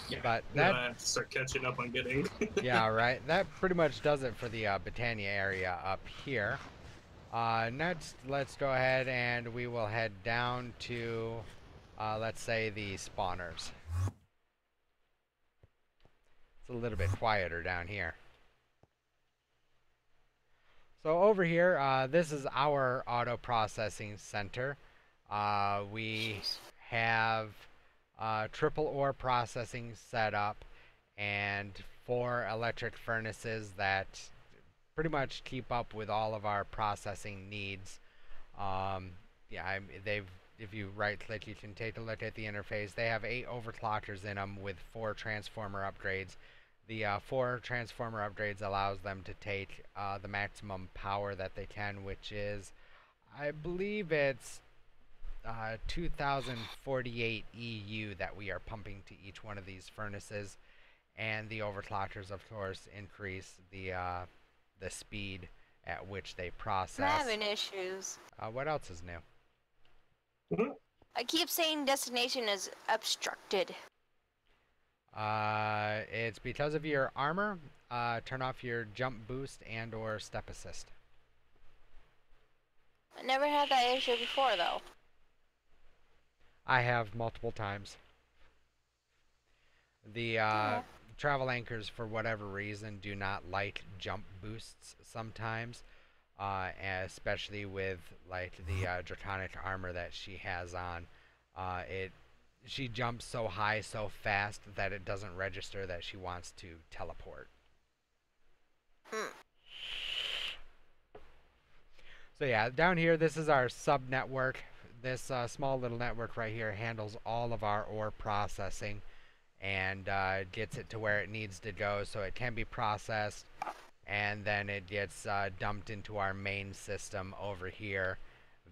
Yeah. But Now that, I have to start catching up on getting. yeah, right. That pretty much does it for the Botania area up here. Next, let's go ahead and we will head down to, let's say, the spawners. It's a little bit quieter down here. So over here, this is our auto processing center. We have triple ore processing set up and 4 electric furnaces that pretty much keep up with all of our processing needs. Yeah, if you right click, you can take a look at the interface. They have 8 overclockers in them with 4 transformer upgrades. The 4 transformer upgrades allows them to take the maximum power that they can, which is, I believe it's 2048 EU that we are pumping to each one of these furnaces, and the overclockers, of course, increase the speed at which they I'm process. having issues. What else is new? I keep saying destination is obstructed. It's because of your armor. Turn off your jump boost and or step assist. I never had that issue before, though. I have multiple times. The Okay. travel anchors, for whatever reason, do not like jump boosts sometimes, especially with like the draconic armor that she has on. She jumps so high so fast that it doesn't register that she wants to teleport. Hmm. So yeah, down here, this is our sub-network. This small little network right here handles all of our ore processing and gets it to where it needs to go so it can be processed, and then it gets dumped into our main system over here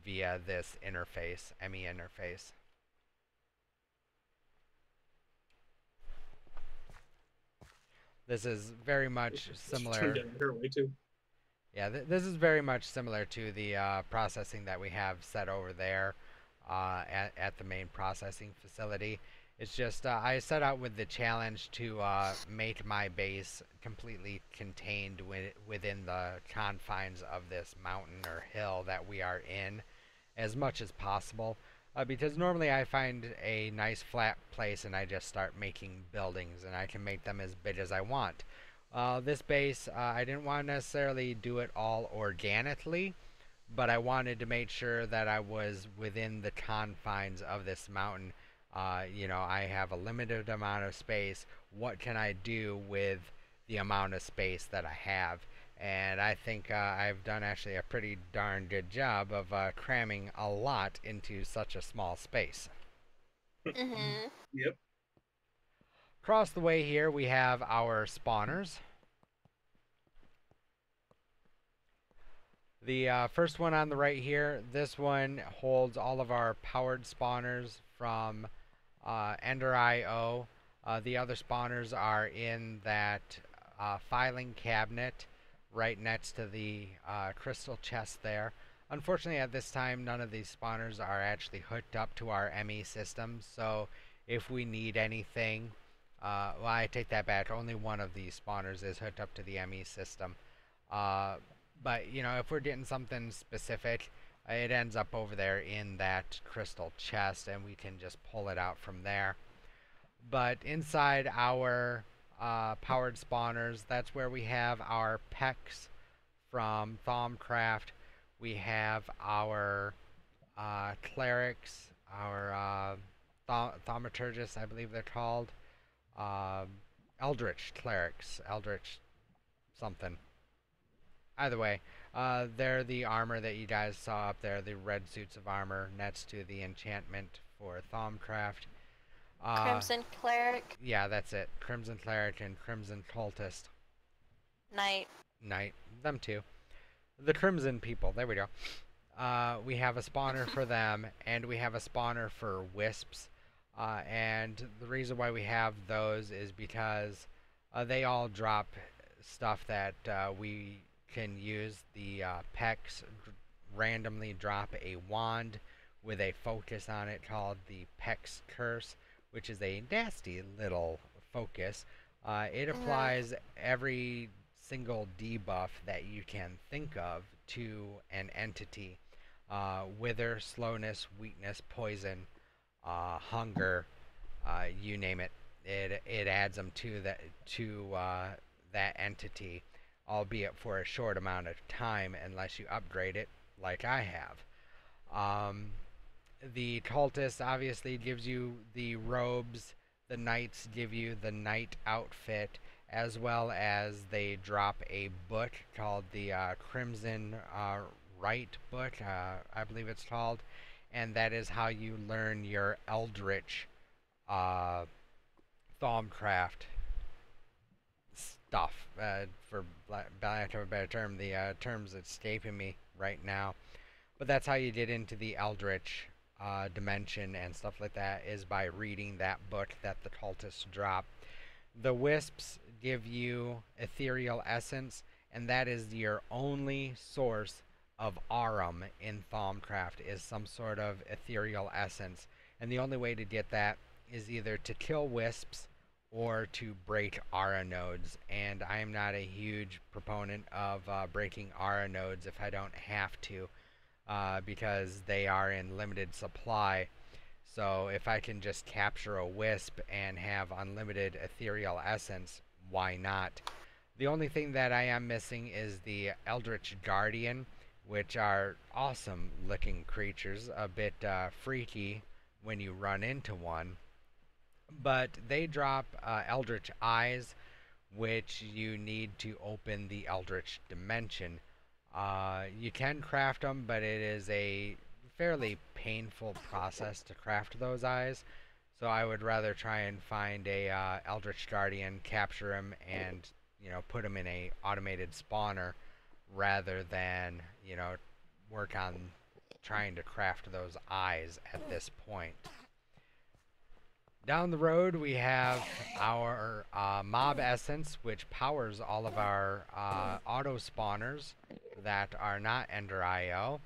via this interface, ME interface. This is very much similar. Turn down her way too. Yeah, this is very much similar to the processing that we have set over there at the main processing facility. It's just I set out with the challenge to make my base completely contained within the confines of this mountain or hill that we are in as much as possible. Because normally I find a nice flat place and I just start making buildings and I can make them as big as I want. This base, I didn't want to necessarily do it all organically, but I wanted to make sure that I was within the confines of this mountain. You know, I have a limited amount of space. What can I do with the amount of space that I have? And I think I've done actually a pretty darn good job of cramming a lot into such a small space. Mm-hmm. Yep. Across the way here we have our spawners. The first one on the right here, this one holds all of our powered spawners from Ender.io. The other spawners are in that filing cabinet right next to the crystal chest there. Unfortunately, at this time, none of these spawners are actually hooked up to our ME system, so if we need anything, well, I take that back, only one of these spawners is hooked up to the ME system. But, you know, if we're getting something specific, it ends up over there in that crystal chest, and we can just pull it out from there. But inside our powered spawners, that's where we have our PEX from Thaumcraft. We have our clerics, our thaumaturgists, I believe they're called. Eldritch clerics, Eldritch something. Either way, they're the armor that you guys saw up there, the red suits of armor next to the enchantment for Thaumcraft. Crimson Cleric. Yeah, that's it. Crimson Cleric and Crimson Cultist. Knight. Knight. Them two. The Crimson people. There we go. We have a spawner for them, and we have a spawner for Wisps. And the reason why we have those is because they all drop stuff that we can use. The PEX randomly drop a wand with a focus on it called the PEX Curse, which is a nasty little focus. It applies every single debuff that you can think of to an entity. Wither, slowness, weakness, poison, hunger, you name it. It adds them to that entity, albeit for a short amount of time unless you upgrade it like I have. The cultist obviously gives you the robes, the knights give you the knight outfit, as well as they drop a book called the Crimson Rite book, I believe it's called, and that is how you learn your Eldritch Thaumcraft stuff, for lack of a better term. The term's escaping me right now, but that's how you get into the Eldritch dimension and stuff like that is by reading that book that the cultists drop. The wisps give you ethereal essence, and that is your only source of Aurum in Thaumcraft, is some sort of ethereal essence. And the only way to get that is either to kill wisps or to break aura nodes. And I am not a huge proponent of breaking aura nodes if I don't have to, because they are in limited supply. So if I can just capture a wisp and have unlimited ethereal essence, why not? The only thing that I am missing is the Eldritch Guardian, which are awesome looking creatures, a bit freaky when you run into one. But they drop Eldritch Eyes, which you need to open the Eldritch Dimension. You can craft them, but it is a fairly painful process to craft those eyes. So I would rather try and find a Eldritch Guardian, capture him, and put him in a automated spawner, rather than work on trying to craft those eyes at this point. Down the road we have our mob essence, which powers all of our auto spawners that are not Ender IO.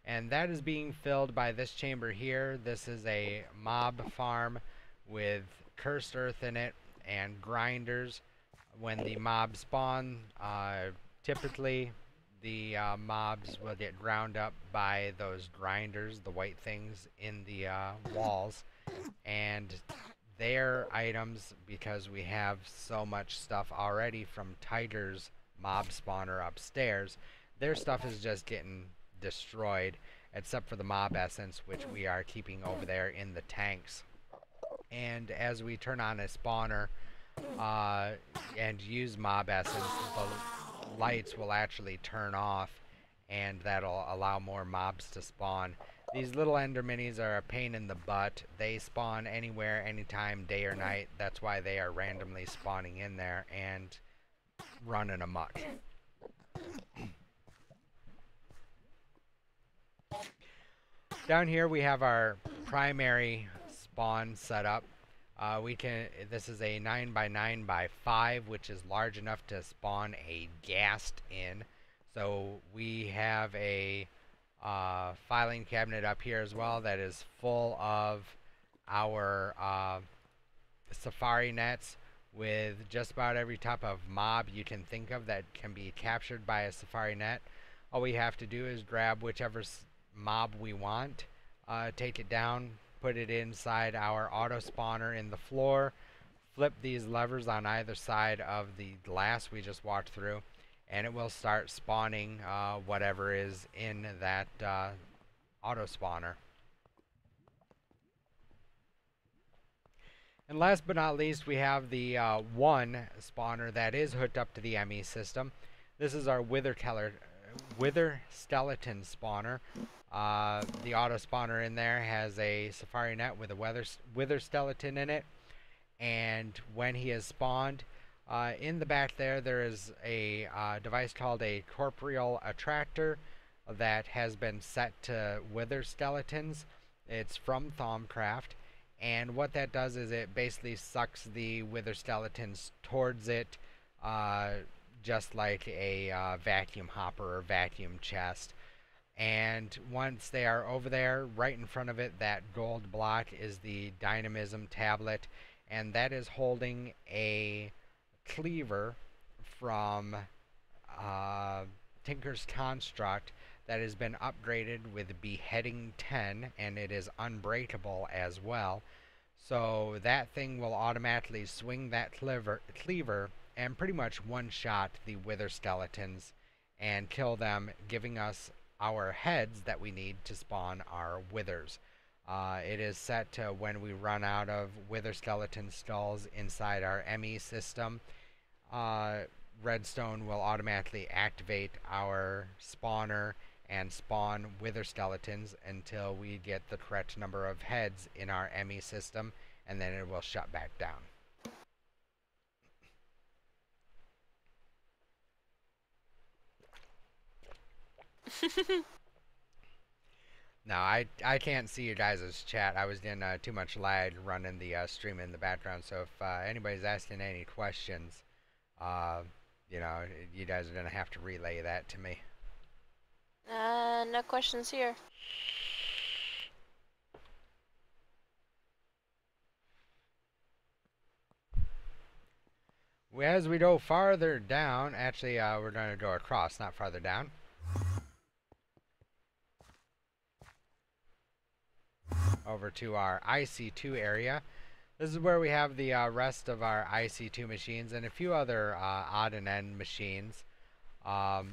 And that is being filled by this chamber here. This is a mob farm with cursed earth in it and grinders. When the mobs spawn, typically the mobs will get ground up by those grinders, the white things in the walls. And their items, because we have so much stuff already from Tiger's mob spawner upstairs, their stuff is just getting destroyed, except for the mob essence, which we are keeping over there in the tanks. And as we turn on a spawner and use mob essence, the lights will actually turn off, and that'll allow more mobs to spawn. These little ender minis are a pain in the butt. They spawn anywhere, anytime, day or night. That's why they are randomly spawning in there and running amok. Down here we have our primary spawn setup. This is a 9x9x5, which is large enough to spawn a ghast in. So we have a filing cabinet up here as well that is full of our safari nets with just about every type of mob you can think of that can be captured by a safari net. All we have to do is grab whichever mob we want, take it down, put it inside our auto spawner in the floor, flip these levers on either side of the glass we just walked through, and it will start spawning whatever is in that auto spawner. And last but not least, we have the one spawner that is hooked up to the ME system. This is our Wither Skeleton spawner. The auto spawner in there has a safari net with a Wither Skeleton in it, and when he is spawned, in the back there is a device called a Corporeal Attractor that has been set to Wither Skeletons. It's from Thaumcraft, and what that does is it basically sucks the Wither Skeletons towards it, just like a vacuum hopper or vacuum chest. And once they are over there, right in front of it, that gold block is the Dynamism tablet, and that is holding a cleaver from Tinker's Construct that has been upgraded with Beheading 10, and it is unbreakable as well. So that thing will automatically swing that cleaver and pretty much one-shot the Wither Skeletons and kill them, giving us our heads that we need to spawn our withers. It is set to when we run out of Wither Skeleton skulls inside our ME system, Redstone will automatically activate our spawner and spawn Wither Skeletons until we get the correct number of heads in our ME system, and then it will shut back down. No, I can't see you guys' chat. I was in too much lag running the stream in the background. So if anybody's asking any questions, uh, you know, you guys are gonna have to relay that to me. No questions here. As we go farther down, actually, we're going to go across, not farther down. Over to our IC2 area. This is where we have the rest of our IC2 machines and a few other odd and end machines. A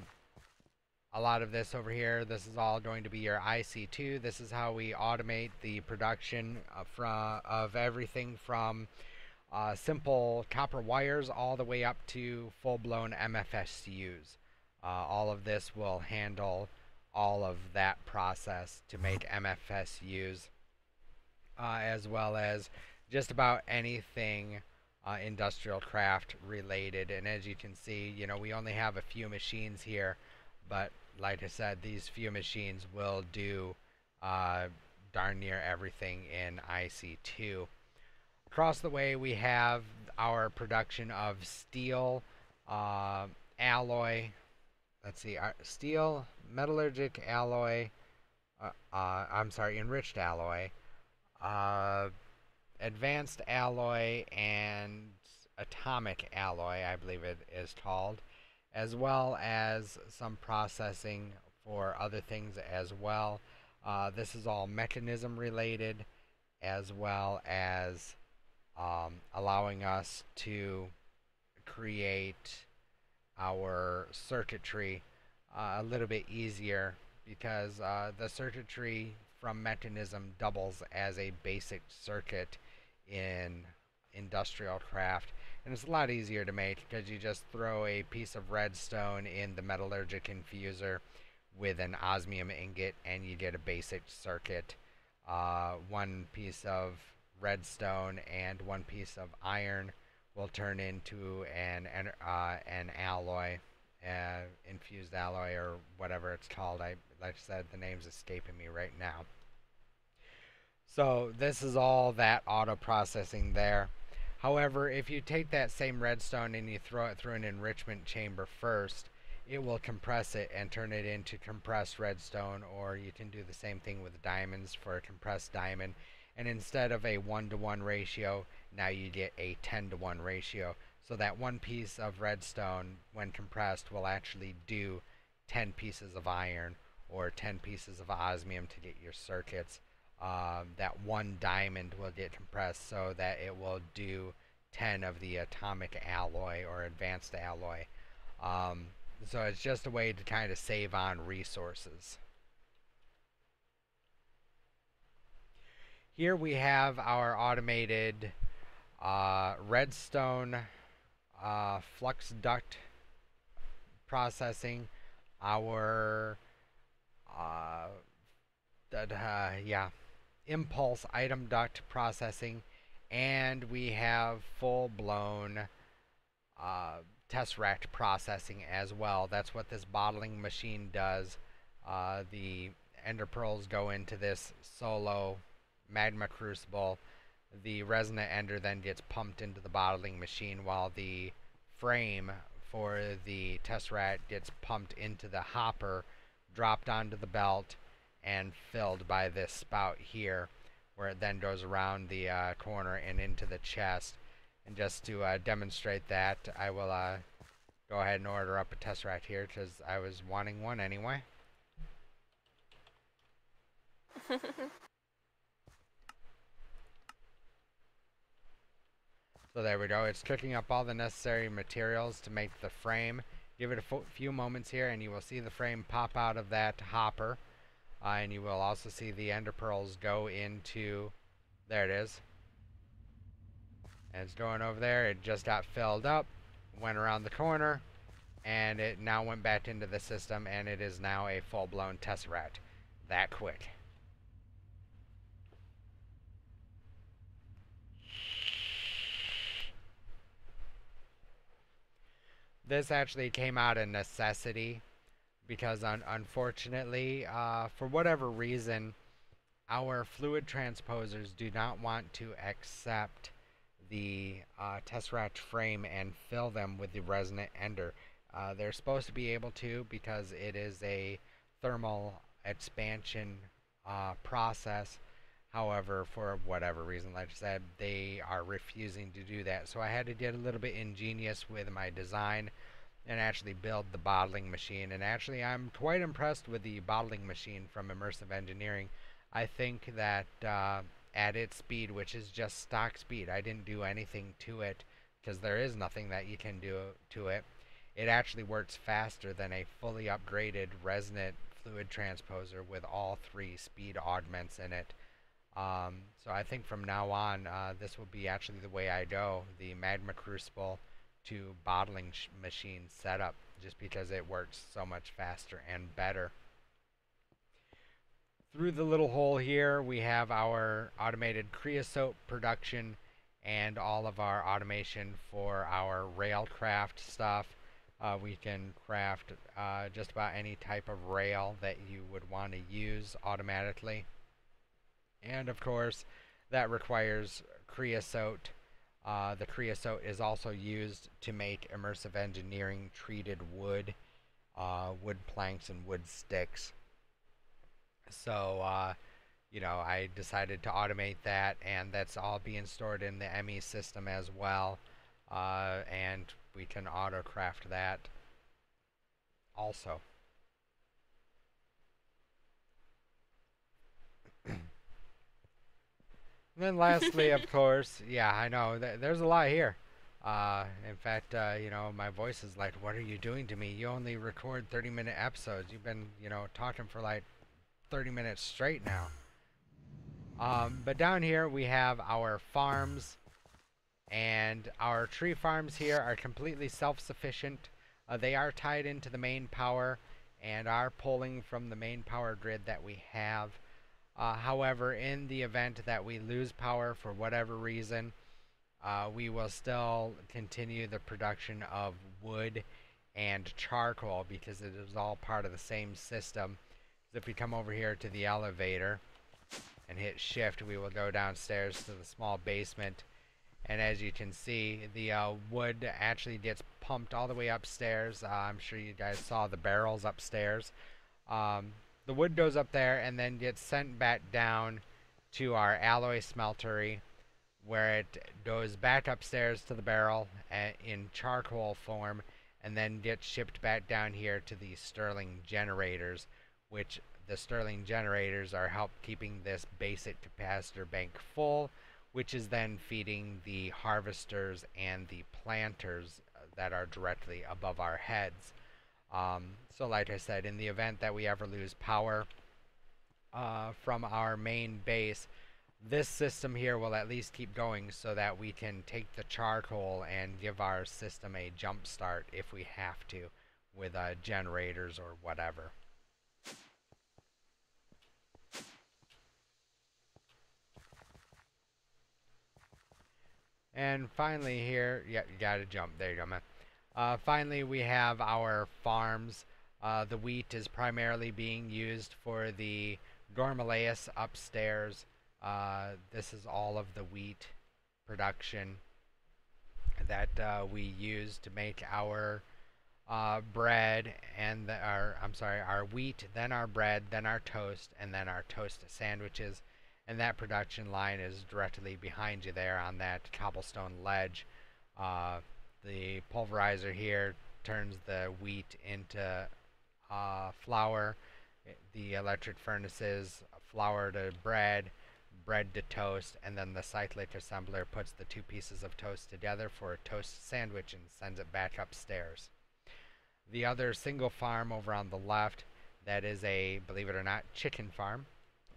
lot of this over here, this is all going to be your IC2. This is how we automate the production of everything from simple copper wires all the way up to full-blown MFSUs. All of this will handle all of that process to make MFSUs, as well as just about anything industrial craft related. And as you can see, you know, we only have a few machines here, but like I said, these few machines will do darn near everything in IC2. Across the way we have our production of steel, alloy, let's see, steel, metallurgic alloy, I'm sorry, enriched alloy, advanced alloy, and atomic alloy, I believe it is called, as well as some processing for other things as well. This is all mechanism related, as well as allowing us to create our circuitry a little bit easier, because the circuitry from mechanism doubles as a basic circuit in industrial craft, and it's a lot easier to make because you just throw a piece of redstone in the metallurgic infuser with an osmium ingot and you get a basic circuit. One piece of redstone and one piece of iron will turn into an alloy, infused alloy, or whatever it's called. Like I said, the name's escaping me right now. So this is all that auto processing there. However, if you take that same redstone and you throw it through an enrichment chamber first, it will compress it and turn it into compressed redstone, or you can do the same thing with diamonds for a compressed diamond. And instead of a 1-to-1 ratio, now you get a 10-to-1 ratio. So that one piece of redstone, when compressed, will actually do 10 pieces of iron or 10 pieces of osmium to get your circuits. That one diamond will get compressed so that it will do 10 of the atomic alloy or advanced alloy. So it's just a way to kind of save on resources. Here we have our automated redstone flux duct processing, our impulse item duct processing, and we have full-blown tesseract processing as well. That's what this bottling machine does. The ender pearls go into this solo magma crucible. The resonant ender then gets pumped into the bottling machine, while the frame for the tesseract gets pumped into the hopper, dropped onto the belt, and filled by this spout here, where it then goes around the corner and into the chest. And just to demonstrate that, I will go ahead and order up a tesseract here, because I was wanting one anyway. So there we go. It's cooking up all the necessary materials to make the frame. Give it a few moments here and you will see the frame pop out of that hopper. And you will also see the ender pearls go into, there it is. And it's going over there. It just got filled up, went around the corner, and it now went back into the system, and it is now a full-blown tesseract. That quick. This actually came out of necessity, because unfortunately, for whatever reason, our fluid transposers do not want to accept the tesseract frame and fill them with the resonant ender. They're supposed to be able to because it is a thermal expansion process. However, for whatever reason, like I said, they are refusing to do that. So I had to get a little bit ingenious with my design and actually build the bottling machine. And actually, I'm quite impressed with the bottling machine from Immersive Engineering. I think that at its speed, which is just stock speed, I didn't do anything to it because there is nothing that you can do to it. It actually works faster than a fully upgraded resonant fluid transposer with all 3 speed augments in it. So I think from now on, this will be actually the way I go, the Magma Crucible to bottling machine setup, just because it works so much faster and better. Through the little hole here, we have our automated creosote production and all of our automation for our railcraft stuff. We can craft just about any type of rail that you would want to use automatically. And of course, that requires creosote. The creosote is also used to make Immersive Engineering treated wood, wood planks and wood sticks. So, you know, I decided to automate that, and that's all being stored in the ME system as well. And we can auto craft that also. And then lastly, of course, yeah, I know, there's a lot here. In fact, you know, my voice is like, what are you doing to me? You only record 30-minute episodes. You've been, you know, talking for like 30 minutes straight now. But down here we have our farms, and our tree farms here are completely self-sufficient. They are tied into the main power and are pulling from the main power grid that we have. However, in the event that we lose power for whatever reason, we will still continue the production of wood and charcoal because it is all part of the same system. So if we come over here to the elevator and hit shift, we will go downstairs to the small basement. And as you can see, the wood actually gets pumped all the way upstairs. I'm sure you guys saw the barrels upstairs. The wood goes up there and then gets sent back down to our alloy smeltery, where it goes back upstairs to the barrel in charcoal form, and then gets shipped back down here to the Stirling generators, which the Stirling generators are help keeping this basic capacitor bank full, which is then feeding the harvesters and the planters that are directly above our heads. So like I said, in the event that we ever lose power from our main base, this system here will at least keep going so that we can take the charcoal and give our system a jump start if we have to with generators or whatever. And finally here, yeah, you gotta jump, there you go, man. Finally, we have our farms. The wheat is primarily being used for the Dormalaeus upstairs. This is all of the wheat production that we use to make our bread and our wheat, then our bread, then our toast, and then our toast sandwiches. And that production line is directly behind you there on that cobblestone ledge. The pulverizer here turns the wheat into flour. The electric furnaces, flour to bread, bread to toast, and then the cyclic assembler puts the 2 pieces of toast together for a toast sandwich and sends it back upstairs. The other single farm over on the left, that is a, believe it or not, chicken farm.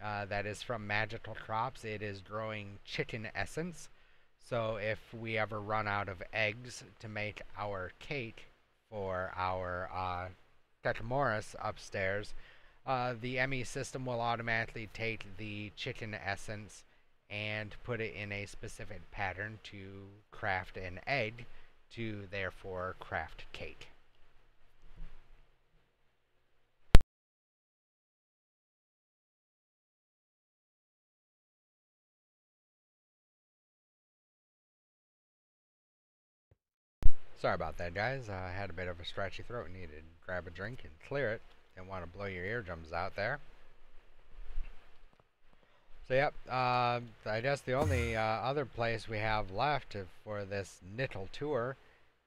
That is from Magical Crops. It is growing chicken essence. So if we ever run out of eggs to make our cake for our Catamoras upstairs, the ME system will automatically take the chicken essence and put it in a specific pattern to craft an egg to therefore craft cake. Sorry about that, guys. I had a bit of a scratchy throat. Needed to grab a drink and clear it. Didn't want to blow your eardrums out there. So, yep. I guess the only other place we have left for this Nittle tour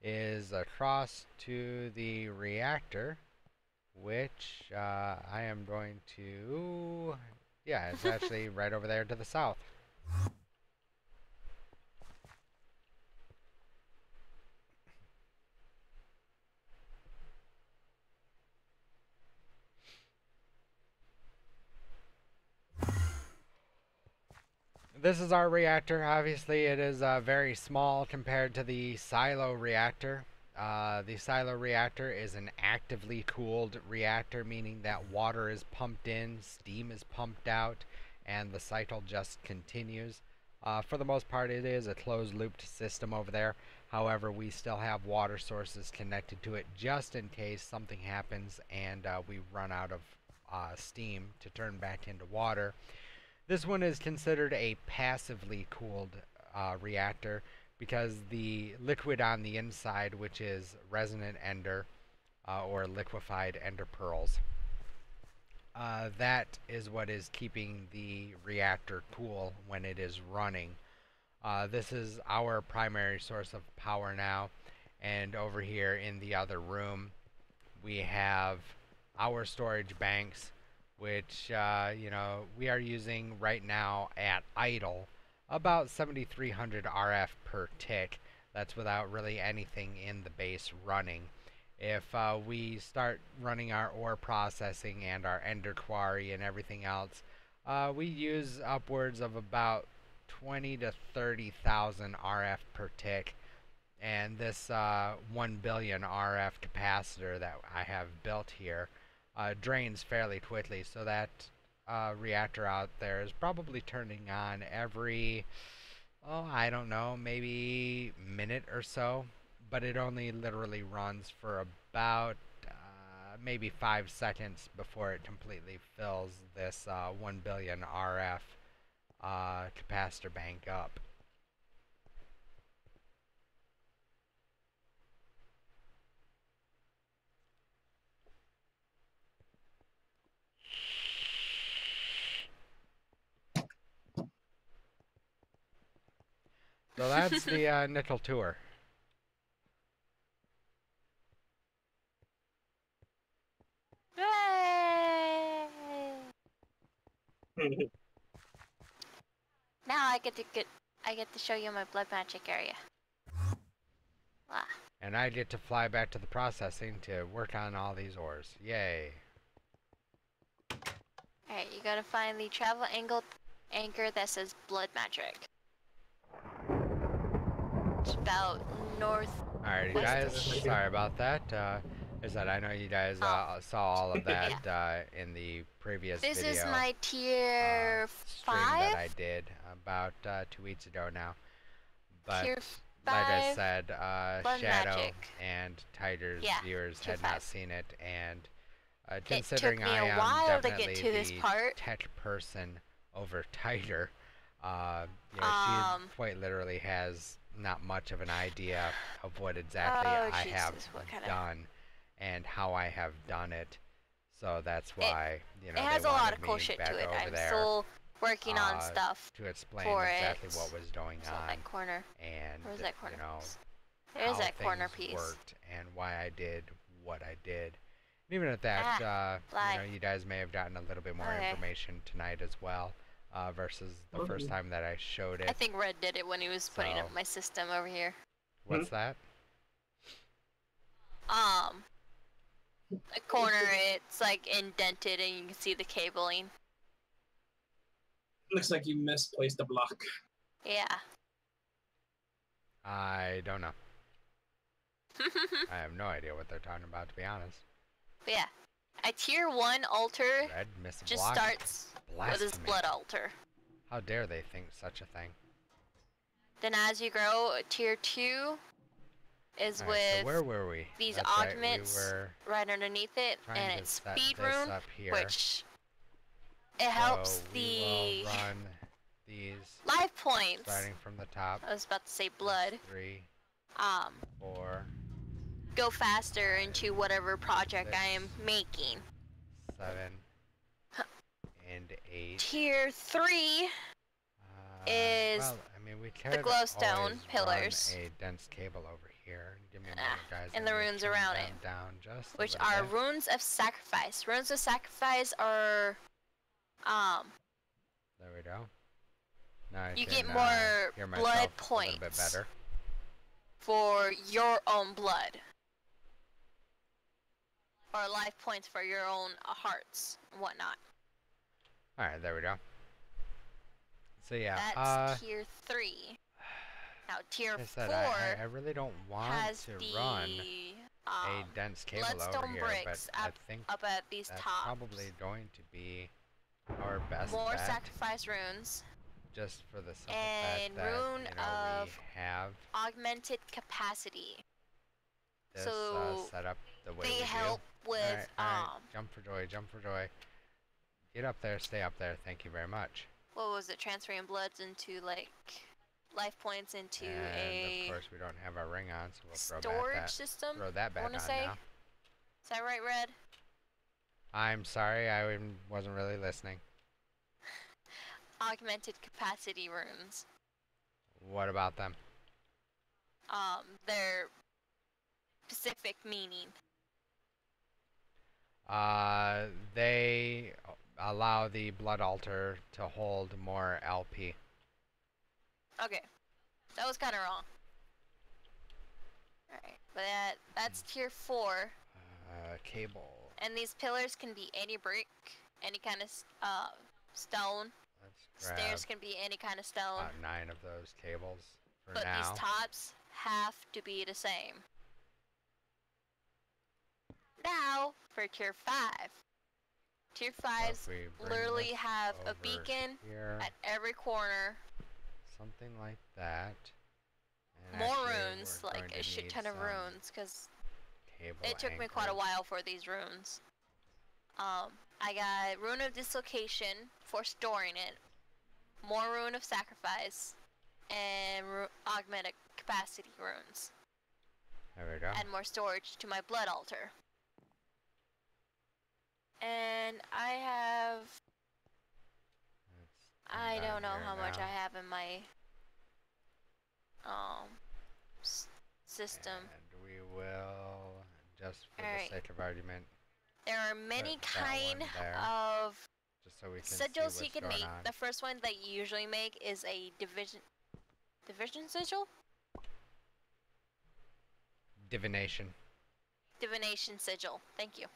is across to the reactor, which I am going to... Yeah, it's actually right over there to the south. This is our reactor. Obviously, it is very small compared to the silo reactor. The silo reactor is an actively cooled reactor, meaning that water is pumped in, steam is pumped out, and the cycle just continues. For the most part, it is a closed-looped system over there. However, we still have water sources connected to it just in case something happens and we run out of steam to turn back into water. This one is considered a passively cooled reactor because the liquid on the inside, which is resonant ender or liquefied ender pearls, that is what is keeping the reactor cool when it is running. This is our primary source of power now, and over here in the other room we have our storage banks, which you know, we are using right now at idle about 7,300 RF per tick. That's without really anything in the base running. If we start running our ore processing and our ender quarry and everything else, we use upwards of about 20 to 30,000 RF per tick. And this 1 billion RF capacitor that I have built here drains fairly quickly, so that reactor out there is probably turning on every, oh, I don't know, maybe minute or so, but it only literally runs for about maybe 5 seconds before it completely fills this 1 billion RF capacitor bank up. So that's the nickel tour. Yay! Now I get to show you my blood magic area. Ah. And I get to fly back to the processing to work on all these ores. Yay. Alright, you gotta find the travel anchor that says blood magic. It's about north. Alright, West guys, of the- sorry about that. Is that I know you guys saw all of that in the previous This video. is my tier stream 5. that I did about 2 weeks ago now. But Tier like I 5. said, Blood Shadow Magic. and Tiger's Yeah, viewers tier had not 5. seen it, and It considering took me I a am while to definitely get to this the part. tech person over Tiger, you know, Um, she quite literally has not much of an idea of what exactly Oh, I have Jesus, what kinda- done and how I have done it. So that's why, you know, It has they a lot wanted of cool me shit back to it. over I'm there still working on stuff to explain for exactly it. what was going So on that corner. and Where's that corner you know piece? There's how that corner things piece. worked and why I did what I did. And even at that, fly. you know, you guys may have gotten a little bit more Okay. information tonight as well, versus the first time that I showed I it. think Red did it when he was putting So- up my system over here. What's that? The corner, it's like indented and you can see the cabling. Looks like you misplaced a block. Yeah. I don't know. I have no idea what they're talking about, to be honest. But yeah. A tier 1 altar Red missed a just block. starts with his Blasphemy. blood altar. How dare they think such a thing? Then as you grow, tier 2 is Alright, with so where were we? these That's right, augments we were right underneath it, trying and to it's set speed this rune, up here. which it helps So we the will run these life points. starting from the top. I was about to say blood. 3, Um, 4, go faster into whatever project I am making. 7 and 8. Tier 3 is well, I mean, we could glowstone always pillars. run a dense cable over here. Give me a Ah, moment, guys. and let the me runes turn around them it, down just a which little are bit. runes of sacrifice. Runes of sacrifice are There we go. Now I you can, get more hear blood myself a little bit points better. for your own blood. Or life points for your own hearts and whatnot. Alright, there we go. So yeah, That's tier 3. Now tier like I 4 said, I really don't want has to the run a dense cable over bloodstone here, but bricks I up, think up at these that's tops. probably going to be our best More bet, sacrifice runes. just for the simple And fact that, rune you know, of we have augmented capacity. this So set up the way they we help do. with Alright, jump for joy, jump for joy. Get up there, stay up there, thank you very much. what was it, transferring bloods into like life points into And a of course we don't have our ring on, so we'll storage system. throw that back wanna on say? now. Is that right, Red? I'm sorry, I wasn't really listening. Augmented capacity runes. What about them? Their specific meaning. They allow the blood altar to hold more LP. Okay, that was kind of wrong. Alright, but that's tier 4. Cable. And these pillars can be any brick, any kind of stone. Let's grab Stairs can be any kind of stone. 9 of those cables for But now. these tops have to be the same. Now, for tier 5. Tier So 5s if we bring literally this have a over beacon here, at every corner. something like that. And More actually, runes, we're going like to a shit need ton of some runes, because cable it took me quite a anchors. while for these runes. I got Rune of Dislocation for storing it, more Rune of Sacrifice, and Augmented Capacity runes. There we go. Add more storage to my blood altar. And I have... Let's come I down don't know here how much now. I have in my system. And we will, just for Alright. the sake of argument, There are many put that one kind there, of just so we can see sigils what's you can going make. on. The first one that you usually make is a division sigil? Divination. Divination sigil. Thank you.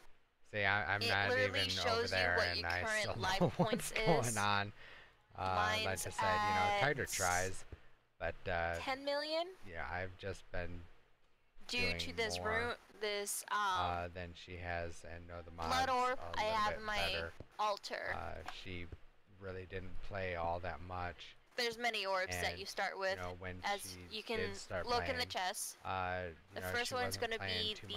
See, I'm It not literally even shows over you there, what and your I current still life know points what's is. going on. Like I Mine's said, you know, Tiger at tries, but 10 million yeah, I've just been due to doing this more, room, this than she has, and know the mods blood orb a I little have bit in my better. altar. She really didn't play all that much. There's many orbs that and, you start with. You know, when As she you can did start look playing, in the chest. you The know, first she one's wasn't gonna playing be too the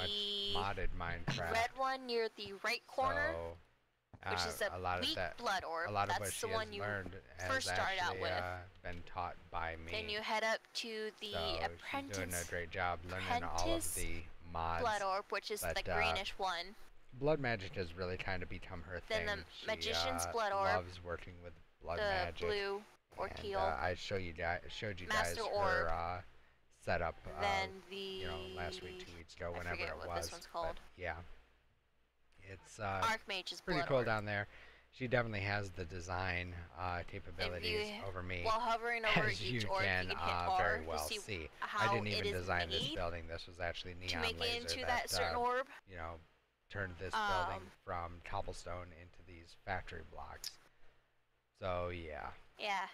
much modded Minecraft. red one near the right corner, So, which is a lot a of weak that, blood orb. a lot of what That's she the has one you learned has first start out actually with. been taught by me. Then you head up to the so she's doing apprentice a great job learning all of apprentice the mods. blood orb, which is but, the greenish one. Blood magic has really kind of become her Then thing. the magician's she blood orb, loves working with blood the magic. blue or and, teal. I showed you guys Master her orb. setup. Then the You know, last week, 2 weeks ago, I whenever forget it what was. this one's called. But, yeah, it's Archmage's pretty blood cool orb. down there. She definitely has the design capabilities over me. While hovering over As you each orb, can you can hit R very to well see see. how I didn't it even is design this made building. This was actually to neon make it laser into that that certain orb. you know, turned this building from cobblestone into these factory blocks. So yeah, Yeah,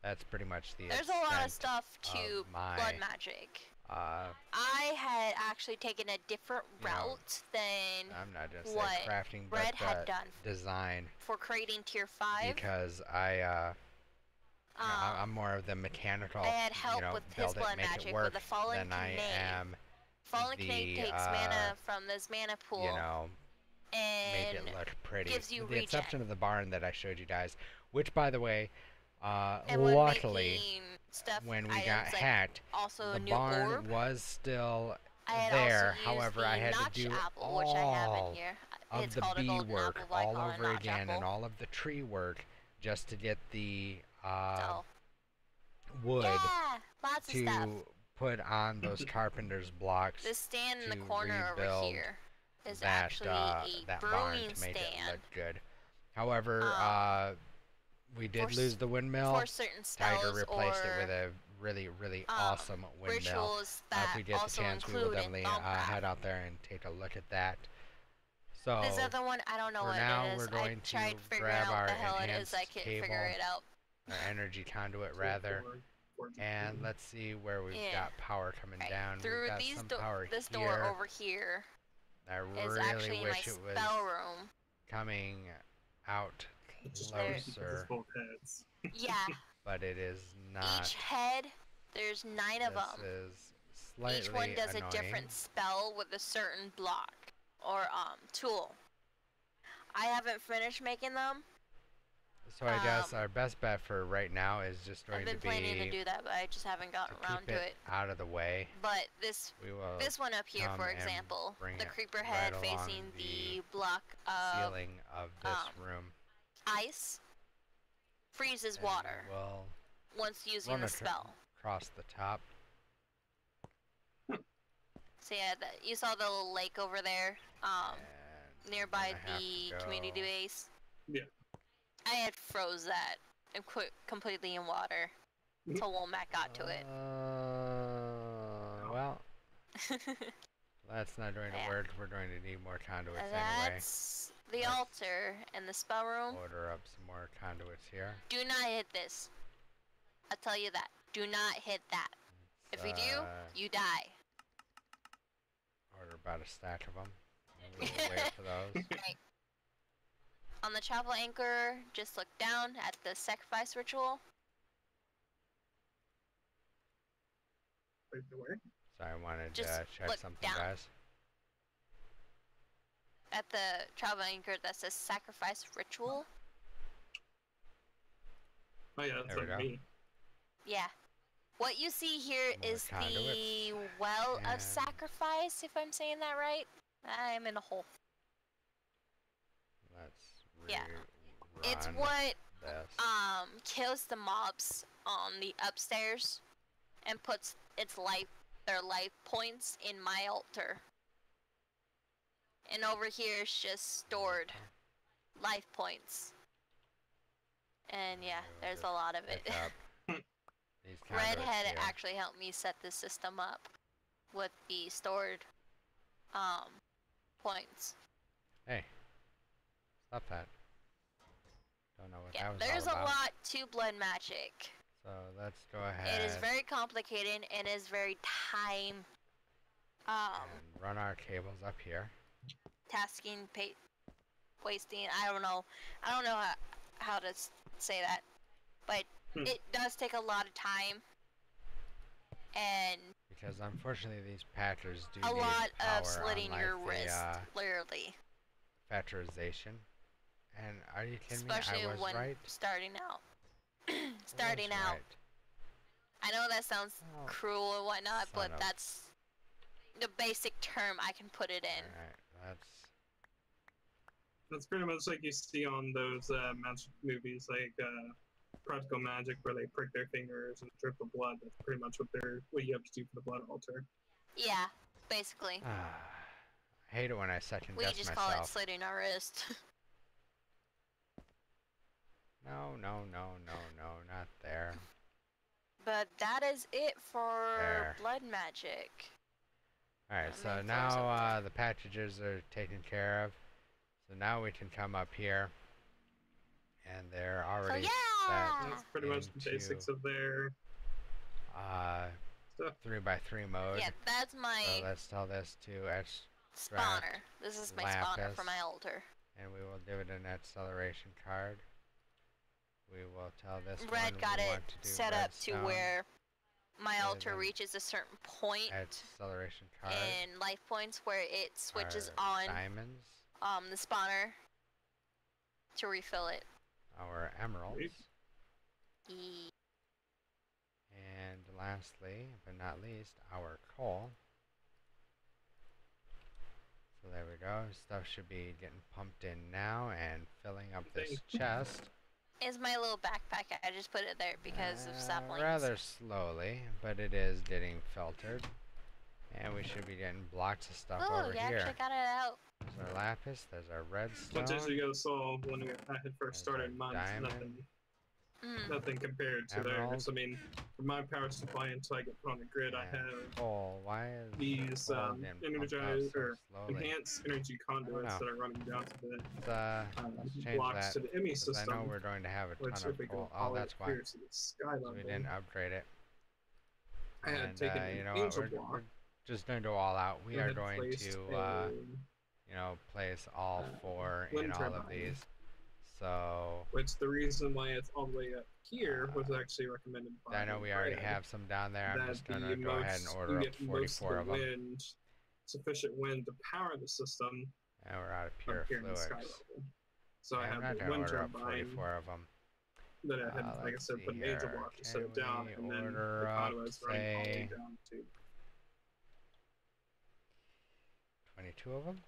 that's pretty much the there's a lot of extent stuff to of my, blood magic. Uh, I had actually taken a different You know, route than I'm not just what crafting, Red but had done design, for creating tier 5. because I, you know, I'm more of the mechanical, I had help you know, with his build it, blood make magic it work, with the Fallen than I Knave. am, Fallen the, Knave takes mana from this mana pool you know, make and it look pretty. gives you With the regen. exception of the barn that I showed you guys, which, by the way, and when luckily, making stuff when we items got like hacked, also the new barn orb, was still I had there. also used However, the I had notch to do apple, which I have all in here. of It's the called a bee golden work apple, but I all call it a over notch again, and apple. all of the tree work just to get the So, wood yeah, lots of stuff. to put on those carpenter's blocks This stand in the to corner over rebuild here is that actually a that barn brewing to make it stand look good. However, we for did s- lose the windmill. for certain Tiger spells replaced it or with a really awesome windmill. rituals If that we get the also chance, we will include in definitely Thaumcraft. head out there and take a look at that. So This other one, I don't know for what now, it is. we're going I tried to figuring grab out our what the hell it is. I enhanced can't cable, figure it out. our energy conduit rather, and let's see where we've Yeah. got power coming Right. down. Through We've got these some do- power this here. door over here I is really actually my wish it was spell room. coming out Just closer, both heads. Yeah. but it is not. Each head, there's 9 of This them. is slightly Each one does annoying. a different spell with a certain block or tool. I haven't finished making them. So I guess our best bet for right now is just going I've been to be planning to do that, but I just haven't gotten to around keep to it it. out of the way. But this We will one up here, come for and example, bring the it creeper right head along facing the the block of ceiling of this room. ice freezes and water we will once using run the it spell. across the top. So yeah, you saw the little lake over there, and nearby then I have the to community go- base. Yeah. I had froze that and completely in water until Womack got to it. Well, that's not going to Yeah. work. We're going to need more conduits And anyway. that's the Let's altar and the spell room. Order up some more conduits here. Do not hit this. I'll tell you that. Do not hit that. If you do, you die. Order about a stack of them. We will wait for those. Right. On the travel anchor, just look down at the sacrifice ritual. Wait, where? So I wanted Just to check look something, down. guys. At the travel anchor that says sacrifice ritual. Oh yeah, that's There we like go. me. Yeah. What you see here More is the conduits. well And- of sacrifice, if I'm saying that right. I'm in a hole. Let's Yeah. run It's what this. kills the mobs on the upstairs and puts their life points in my altar. And over here is just stored life points. And yeah, We will there's a just lot of it. pick up these conduits Redhead here. actually helped me set this system up with the stored points. Hey, stop that. Don't know what Yeah, that was there's all a about. lot to blood magic. So let's go ahead It is very complicated and is very time and run our cables up here. tasking, wasting. I don't know how to say that, but it does take a lot of time and Because unfortunately these patchers do a need lot power, of slitting unlike your the, wrist, literally, Patcherization. And are you kidding especially me? I was when right. starting out. I starting was out. right. I know that sounds Oh, cruel and whatnot, son but of- that's the basic term I can put it in. Alright, that's That's pretty much like you see on those magic movies, like Practical Magic, where they prick their fingers and drip of blood. That's pretty much what you have to do for the blood altar. Yeah, basically. I hate it when I second We guess just call it myself. slitting our wrist. No, not there. But that is it for There. blood magic. Alright, That so makes ours now up the patchages are taken care of. So now we can come up here. And they're So already yeah! That's pretty much the basics into- of their set stuff. 3x3 mode. Yeah, that's my So let's tell this to spawner. This is my spawner for lapis. my altar. and we will give it an acceleration card. We will tell this Red one got we it want to do set up to redstone, where my and altar then reaches a certain point acceleration card. in life points where it switches our on diamonds, the spawner to refill it. our emeralds, E- and lastly, but not least, our coal. go. Stuff should be getting pumped in now and filling up this Thank- chest. Is my little backpack. I just put it there because of saplings. Rather slowly, but it is getting filtered. And we should be getting blocks of stuff Oh, over you here. actually got it out. There's our lapis, there's our Which, as redstone. you guys saw when I had first There's our started, mine's diamond. nothing compared to Emerald. theirs. I mean, for my power supply until I get put on the grid, I and have coal. Why is these coal getting pumped out energized so or slowly? enhanced energy conduits know. that are running down to the Let's change blocks that, to the EMI 'cause I system. know we're going to have a Which, ton if we of go coal. Oh, all the way that's why. clear to the sky level, We didn't upgrade it. I had And taken you an know what? angel We're block. just going to go all out. We and are had going placed to, a, you know, place all four in wind all of turbine. these. So which the reason why it's all the way up here was actually recommended by I know we already Brad, have some down there. I'm that just going the to go ahead and most- order you up get most 44 of the them. wind, sufficient wind to power the system And we're out of pure up here in the sky fluids. level. So I I'm have not the going to wind order up turbine 44 of them. that I had, like I Let's said, see put an angel here. block to set Can it down, we and then order the up, conduits running all the way say, down to 22 of them?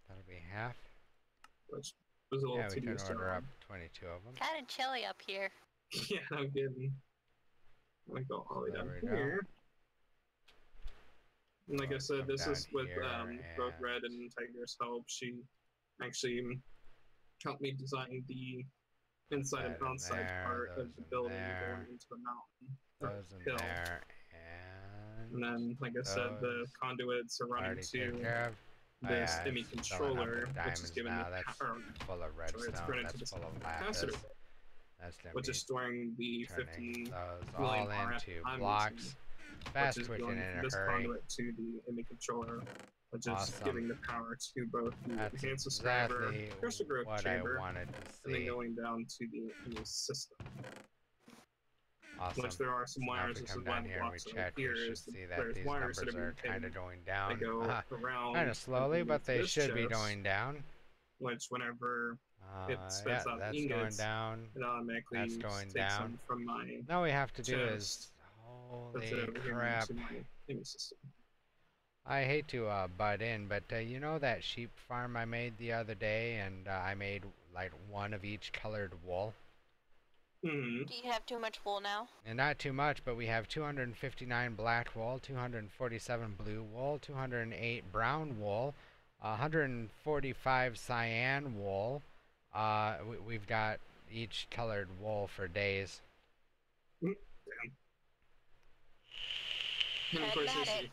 That'll be half. which was a little Yeah, we can tedious order job. up 22 of them. Kind of chilly up here. Yeah, I'm kidding. I go all the way There down we go. here. And like I I'll said, come this down is with here both and- Red and Tiger's help. She actually helped me design the inside That and in outside there, part of those the in building there, going into the mountain. or Those in hill. there. And then, like I said, the those conduits are running already taken to care of. this yeah, EMI it's filling up controller, with which is diamonds giving now. the That's power, full of sorry, it's redstone. running to That's the full of capacitor, lapis. That's gonna which be is storing the turning 50 those million all RF into time blocks. machine, Fast which is twitching going in from a this hurry. conduit to the EMI controller, which is Awesome. giving the power to both the That's enhanced subscriber, exactly crystal growth what chamber, I wanted to and then see. going down to the EMI system. Awesome. Which there are some So now wires. if we This is come why down the here and we blocks are check, here we should is see that there's these wires that numbers are are being kind of taken. going They down. go around Kind of slowly, but they this should be chest, going down. Which whenever it Yeah, spits out that's ingots, going down. it automatically That's going takes down. them from my Now we have to do is, chest, puts it holy over here crap. into my EMI system. I hate to butt in, but you know that sheep farm I made the other day, and I made like one of each colored wool, Hmm. Do you have too much wool now? and not too much, but we have 259 black wool, 247 blue wool, 208 brown wool, 145 cyan wool. We've got each colored wool for days. And of Heading course, at as it. you,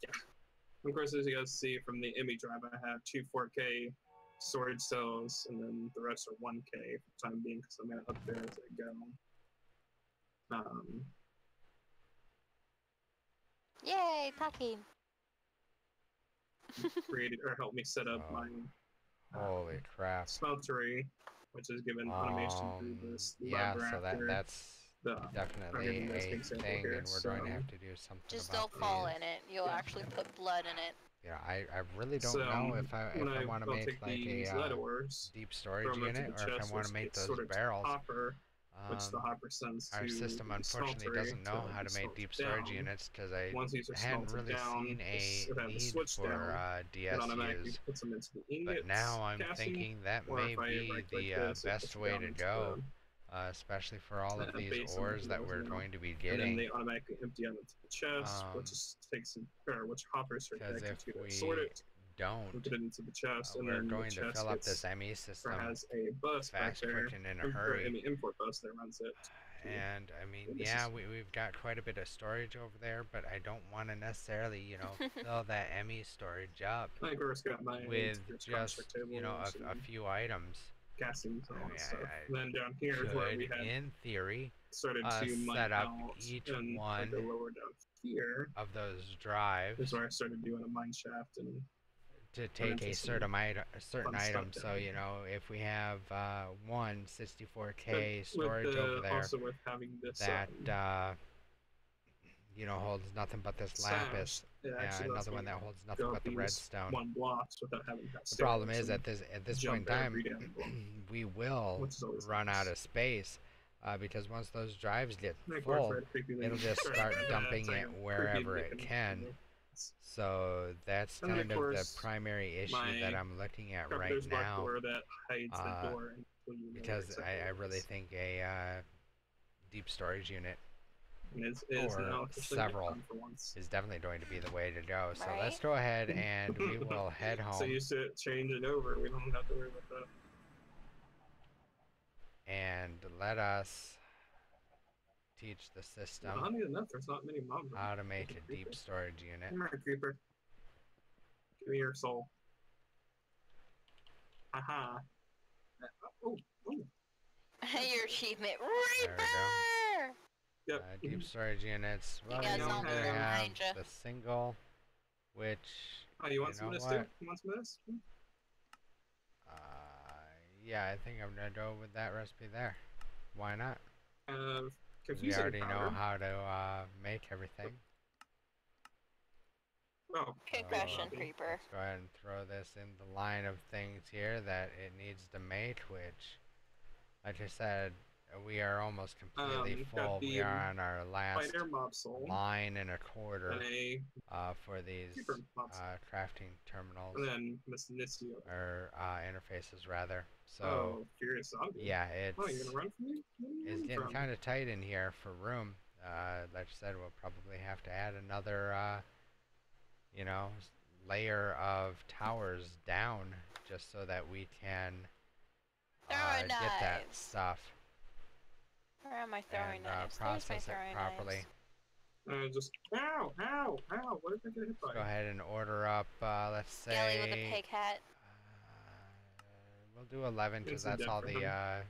yeah. Of course, as you guys see from the EMI drive, I have two 4K storage cells, and then the rest are 1K for the time being, because I'm gonna up there as I go. Yay, talking. Created or helped me set up Oh. my Holy crap. smeltery, which is given automation through this Yeah, lever so after that's the definitely this a example thing, here, and we're going to so have to do something Just about don't fall these. in it. You'll Yeah. actually put blood in it. Yeah, I really don't So, know if I when want to I'll make take like these a lead ores, deep throw storage 'em into unit, the or if chest, I want which to make gets those sorted to barrels. hopper, which the hopper sends Our to system the unfortunately smeltery doesn't know to how be to make smelted deep storage down. units because I Once these are hadn't smelted really down, seen a it has a need switch for down. It automatically DSUs. puts them into the ingots. But now I'm casting, thinking that or may if I be right-click the this, it best puts it way down to into go, especially for all of the these base of ores the that wheels we're now. going to be And then getting. they automatically empty out into the chest, Um, which is takes which hoppers are Because connected if to we it, sort it, don't, and put it into the chest, and we're then going the to chest fill up gets, this ME or system has a bus back fast there, twitching in a or hurry. any import bus that runs it. And I mean, This yeah, is- we've got quite a bit of storage over there, but I don't want to necessarily, fill that ME storage up I of course got my with experience just, construct tables a and few items. castings and all that I- stuff. I And then down here is where we Could, had in theory, started to mine set up out, each and like the one lower down here of those drives is where I started doing a mine shaft and to take a into some certain item, fun stuff So, down. if we have one 64K with storage the, over there also with having this that holds nothing but this lapis, it and actually lets another one me that holds nothing go but the these redstone. one blocks without having to have The problem stairs is and at this jump point in time, every damn block, we will which is always run out nice. of space because once those drives get And of course, full, Red creepy it'll lady just started start with that, dumping it's like it a creepy wherever it looking can. thing. So that's And of kind of the course, primary issue that my I'm looking at right There's black now, door that hides the door until you know because exactly I what it really is. think a deep storage unit And is or now officially several done for once. is definitely going to be the way to go. So let's Right? go ahead and we will head So home you should change it over. We don't have to worry about that. and let us teach the system Oddly enough, there's not many mobs. how to make a deep storage unit. Come here, creeper. Give me your soul. Haha. Oh, oh. Your achievement, There we go. Reaper! Yep. Deep storage units. Well, guys we don't either have them have behind ya. the single, which Oh, you want some know of this too? what? You want some of this? uh, yeah, I think I'm gonna go with that recipe there. Why not? We Confusing already know powder. how to make everything. Oh, Good So, question, Creeper. let's go ahead and throw this in the line of things here that it needs to mate, which, like I said, we are almost completely got full. We the are on our last spider mob soul. line and a quarter And a for these creeper mob soul. crafting terminals, And then Miss Nistio. or interfaces rather. So Oh, Furious Zombie. yeah, it's Oh, you're gonna run from me? Where are you it's running getting from? kind of tight in here for room. Like I said, we'll probably have to add another, you know, layer of towers down just so that we can Throwing get that knives. stuff Where am I throwing and knives? There's my process it throwing properly. knives. Just ow, ow, ow! What did I get hit by? Let's go ahead and order up. Let's Skelly with a say pig hat. we'll do 11 because It's a that's all different the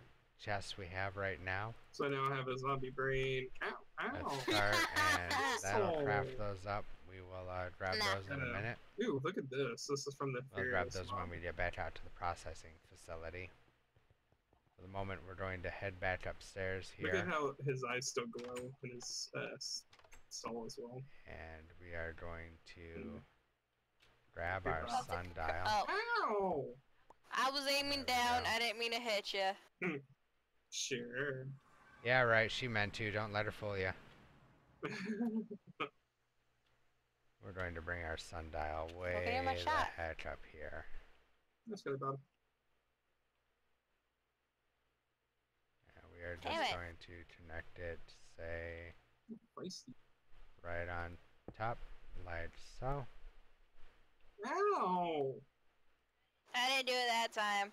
chests we have right now. So now I have a zombie brain. Ow, ow! Let's start, and that'll craft Asshole. those up. We will grab Nah. those in a minute. Ooh, look at this. This is from the We'll grab Furious those when mob. we get back out to the processing facility. For the moment, we're going to head back upstairs Look at here, how his eyes still glow in his stall as well. and we are going to grab Good our job. sundial. Oh, Ow! I was aiming There we down. go. I didn't mean to hit you. Sure. Yeah, right, she meant to. Don't let her fool you. We're going to bring our sundial way at my the shot. heck up here. That's good about And we are Damn just it. going to connect it, say, feisty. right on top, like so. Ow! I didn't do it that time.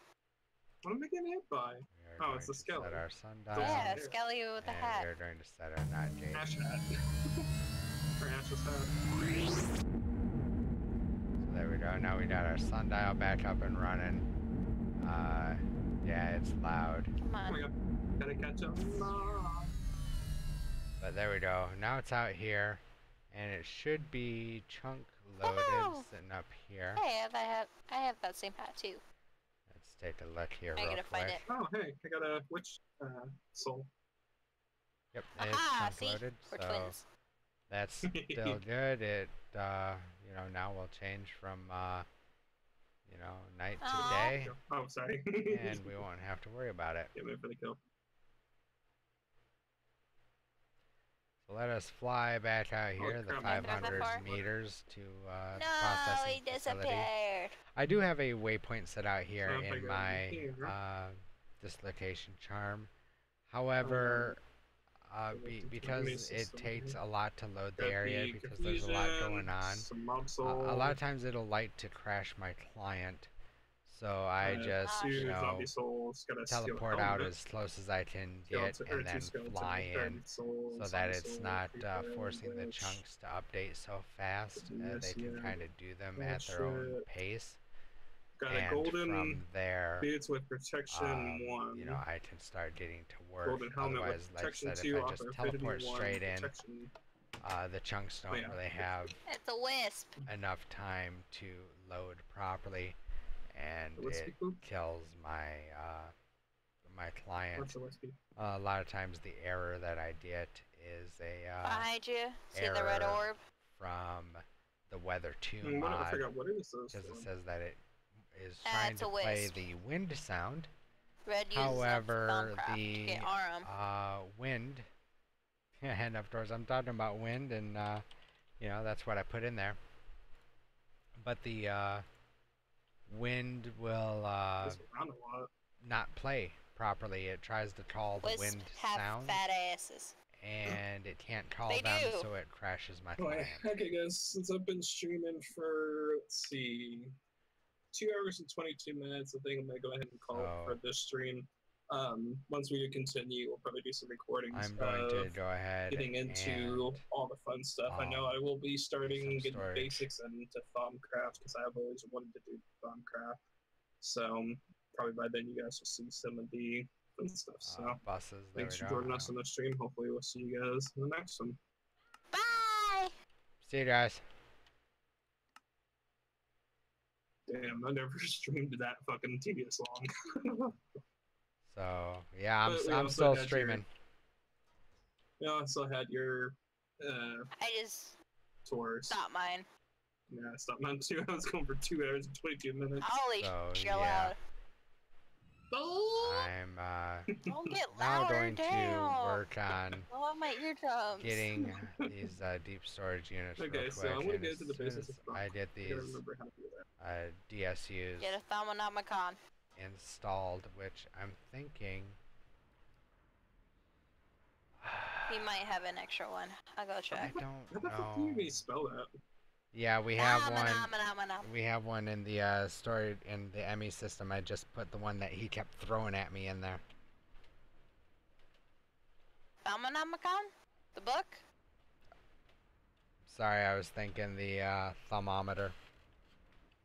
What am I getting hit by? We are Oh, going it's the to skeleton. set our sundial. Yeah, there. Skelly with a And hat. we're going to set our knot gauge. Ash hat. Or Ash's hat. So there we go. Now we got our sundial back up and running. Yeah, it's loud. Come Oh my on. god. Gotta catch up. But there we go. Now it's out here, and it should be chunk loaded Oh. sitting up here. Hey, I have that same hat too. Let's take a look here I real gotta find quick. it. Oh, hey, I got a witch soul. Yep, it's Aha, chunk see? loaded, We're so twins. that's still good. It, you know, now will change from, you know, night to Aw. day, Oh, sorry. and we won't have to worry about it. Get me for the kill. So let us fly back out here, the crap. Can I throw that 500 far? meters to the No, processing he facility. disappeared. I do have a waypoint set out here Oh, my in God, my here. dislocation charm. However, because Telekinesis it over takes here. a lot to load the Got area the because there's a lot going confusion, on. Some mob A soul. lot of times it'll like to crash my client, so I just, two you know, zombie souls, gotta steal teleport out helmet, as close as I can get skeleton- or and two then skeletons, fly in, third soul, so that zombie it's soul, not creeper, forcing the witch. chunks to update so fast. Yes, They can yeah. kind of do them at their own Bullshit. pace, Got a and golden from there, boots with protection 1. you know, I can start getting to work. Golden helmet Otherwise, with like I protection said, 2, if I offer just affinity teleport 1, straight in, protection. the chunks don't yeah. really have It's a wisp. enough time to load properly, and The wispy it poop? kills my my client. What's a wispy? A lot of times the error that I get is a Behind you. See the red error orb? from the Weather 2 What, I mod, forgot what it is. Those because it for. says that it is trying That's to a play wisp. the wind sound. Red uses However, Thumbcraft to the get Arum. wind, and of course I'm talking about wind, and you know, that's what I put in there. but the wind will It's around a lot. not play properly. It tries to call the Wisp wind have sounds, fat asses. and it can't call They them, do. so it crashes my Alright, client. okay guys, since I've been streaming for, let's see, 2 hours and 22 minutes, I think I'm gonna go ahead and call it for So- this stream. Once we continue, we'll probably do some recordings I'm going to of go ahead getting into and all the fun stuff. I know I will be starting some getting storage. basics into Thumbcraft because I've always wanted to do Thumbcraft. So probably by then you guys will see some of the fun stuff. So buses. There thanks we for go. joining us on the stream. Hopefully we'll see you guys in the next one. Bye! See you guys. Damn, I never streamed that fucking tedious long. So yeah, But we I'm also still had streaming. You also had your I just tours. stopped mine. Yeah, I stopped mine too. I was going for 2 hours and 22 minutes. Holy So, chill yeah. out. Oh! Don't I'm get now louder going to down. work on Blow out my eardrums. getting these deep storage units real Okay, quick. so I'm gonna And get as to the soon business as of I get I these gotta remember how to do that. DSUs Get a Thaumonomicon. installed, which I'm thinking. He might have an extra one. I'll go I check. don't How the fuck do know. you even spell that? Yeah, we have one. Nom-a-nom-a-nom-a-nom. We have one in the storage in the ME system. I just put the one that he kept throwing at me in there. Thaumonomicon? The book? Sorry, I was thinking the thermometer.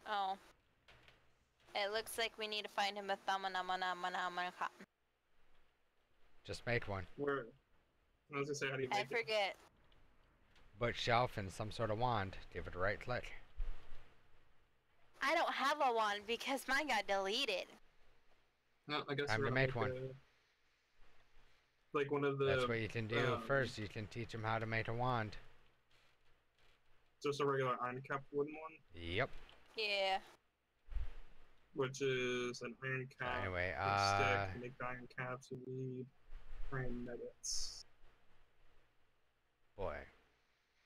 Oh. It looks like we need to find him a Thaumonomicon. Just make one. Where? I was gonna say, how do you I make it? forget. Bookshelf and some sort of wand. Give it a right click. I don't have a one because mine got deleted. No, I guess Time we're to gonna make one. Like one of the That's what you can do. um, First, you can teach them how to make a wand. just a regular iron cap wooden one, Yep. Yeah. which is an iron cap. Anyway, big stick. To make the iron caps, you need iron nuggets. boy.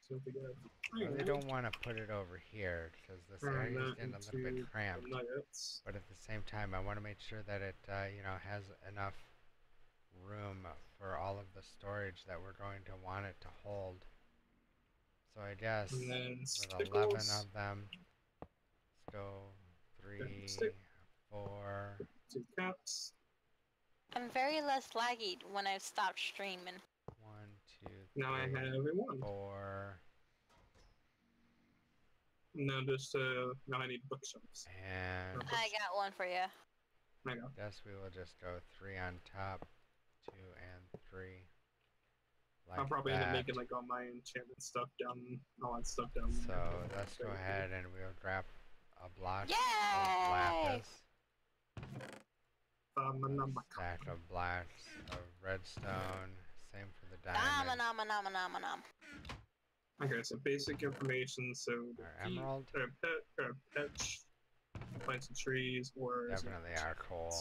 So if we get I iron really don't want to put it over here because this turn area is that getting a little into bit cramped. the nuggets. But at the same time, I want to make sure that it, has enough room for all of the storage that we're going to want it to hold. So I guess And then with 11 stickles, of them, let's go 3, stick. 4. 2 caps. I'm very less laggy when I've stopped streaming. 1, 2, Now I 3, have a 1. 4, Now now I need bookshelves. and I got one for you. I go. guess we will just go 3 on top, 2 and 3. Like I'll probably end up that. making like all my enchantment stuff down, all that stuff down So there. let's go ahead and we'll drop a block of Yay! lapis, Number. stack of blocks of redstone, same for the diamond, Nom-a-nom-a-nom-a-nom-a-nom. Okay, so basic information. So the our emerald, petch, plants and trees, or definitely our coal,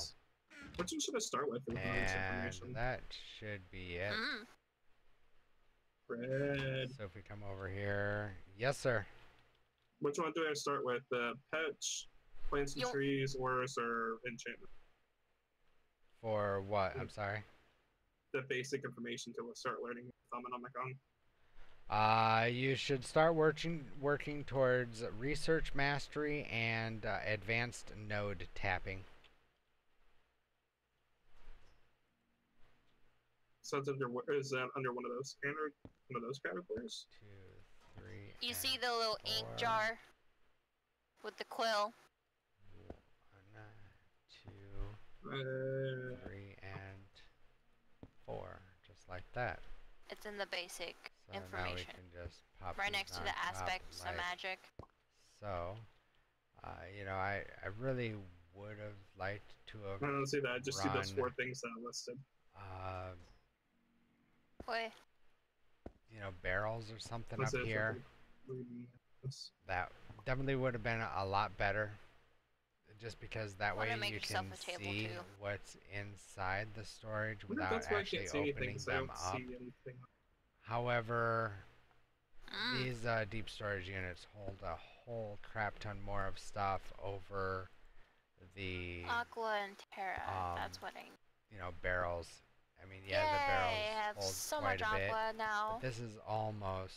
which one should I start with? For the bonus and information? that should be it. Mm. Red. So if we come over here, yes sir, Which one do I start with? The petch, plants and Yo- trees, or enchantment? for what? I'm sorry. The basic information to start learning Thaumonomicon. You should start working towards research mastery and advanced node tapping. So it's is that under one of those categories? 2, 3. You and see the little ink 4. jar with the quill? 1, 2, Uh, 3, and 4, just like that. It's in the basic So now we information. can just pop Right these next to on the top aspects like of magic. so. I really would have liked to I have don't see that. I just see those Run. 4 things that I listed. Wait. barrels or something That's up it, here. reading this. That definitely would have been a lot better. Just because that Wanna way make you yourself can a table, see too. what's inside the storage I wonder if without that's why I actually can't see anything, opening 'cause I them don't up. see anything. However, Mm. these deep storage units hold a whole crap ton more of stuff over the Aqua and Terra. That's what I need. you know, barrels. I mean, yeah, Yay, the I barrels have hold so quite much a bit, Aqua now. but this is almost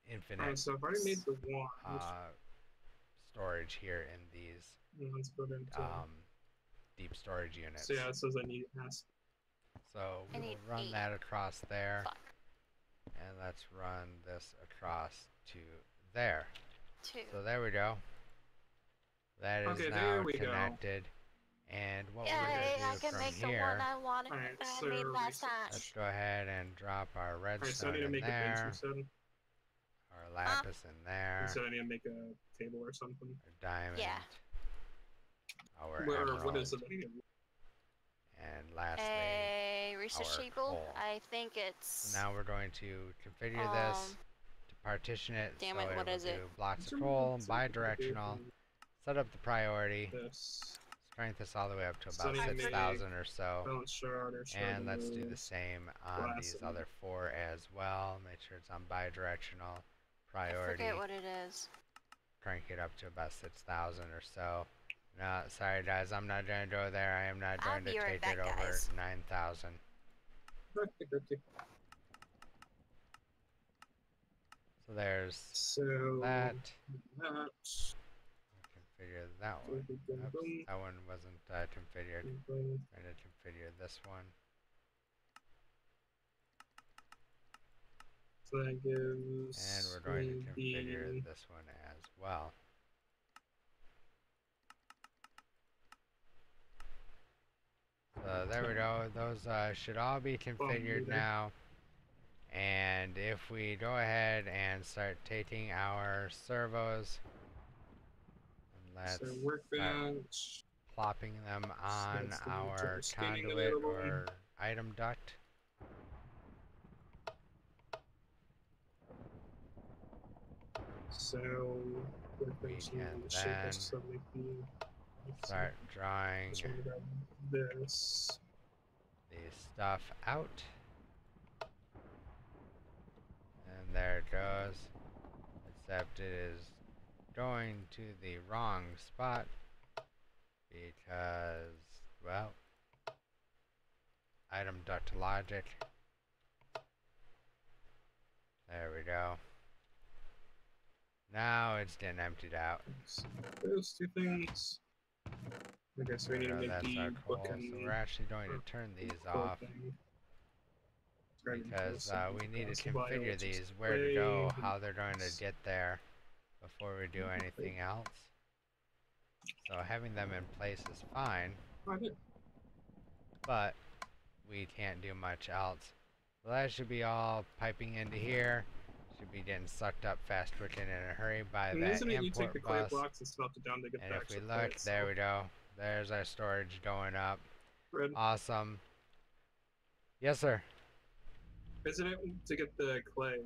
infinite Alright, so I've already made the wand. storage here in these Let's put into. deep storage units. So yeah, it says I need acid. So I we'll need run 8. that across there, Fuck. and let's run this across to there. 2. So there we go. That is Okay, now there we go. connected. And what Yay, we're I gonna do can from make the here, one I wanted Alright, that so I made last research. time. let's go ahead and drop our Alright, so I redstone need to in make a bench there, instead. our lapis in there, Instead, I need to make a table or something. our diamond, Yeah. our Or emerald, what is it? I need to- and lastly, A research our table. coal. I think it's. So now we're going to configure this to partition it damn so it, what will is it? do blocks What's of your coal, name? bi-directional, set up the priority, This. strength this all the way up to So about I need to make 6,000 or so. Balance shard or shard. And let's do the same on glass these and- other 4 as well. Make sure it's on bi-directional I priority. forget what it is. Crank it up to about 6,000 or so. No, sorry guys, I'm not going to go there. I am not I'll going to be right take back, it over guys. 9,000. So there's So that. that. Configure that one. Oops, that one wasn't configured. I'm going to configure this one. So that gives. And we're going to me configure the- this one as well. So there we go. Those should all be configured there. now. And if we go ahead and start taking our servos, and let's So start workbench. plopping them on let's do our triple scanning conduit available. or item duct. So workbench can and shape then this so like Start drawing Just wanna grab this. the stuff out. And there it goes. Except it is going to the wrong spot because, well, item duct logic. There we go. Now it's getting emptied out. So those two things. Okay, so we need to make That's the our coal. book So and we're actually going to turn these coal off thing. because we need to Glass vial, configure which is these, where to go, clay, how they're going to get there before we do anything else. So having them in place is fine, Oh, I did. but we can't do much else. So that should be all piping into here. Should be getting sucked up fast quick and in a hurry by And that isn't it you take the import clay bus. blocks and smelt it down to get And the if we actual clay look, there we itself? go. There's our storage going up. Red. Awesome. Yes, sir. Isn't it to get the clay?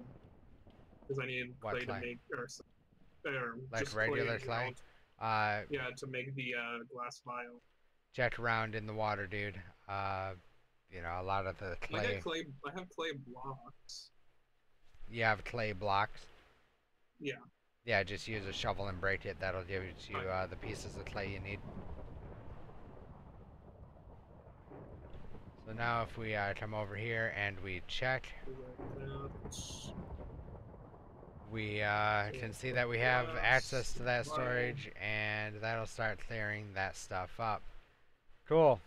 Because I need What clay clay? to make, Like just regular in clay? general. Yeah, to make the glass vial. Check around in the water, dude. You know, a lot of the I clay. got clay. I have clay blocks. You have clay blocks. Yeah. Yeah, just use a shovel and break it. That'll give you Right. the pieces of clay you need. So now if we come over here and we check, we can see that we have access to that storage, and that'll start clearing that stuff up. Cool.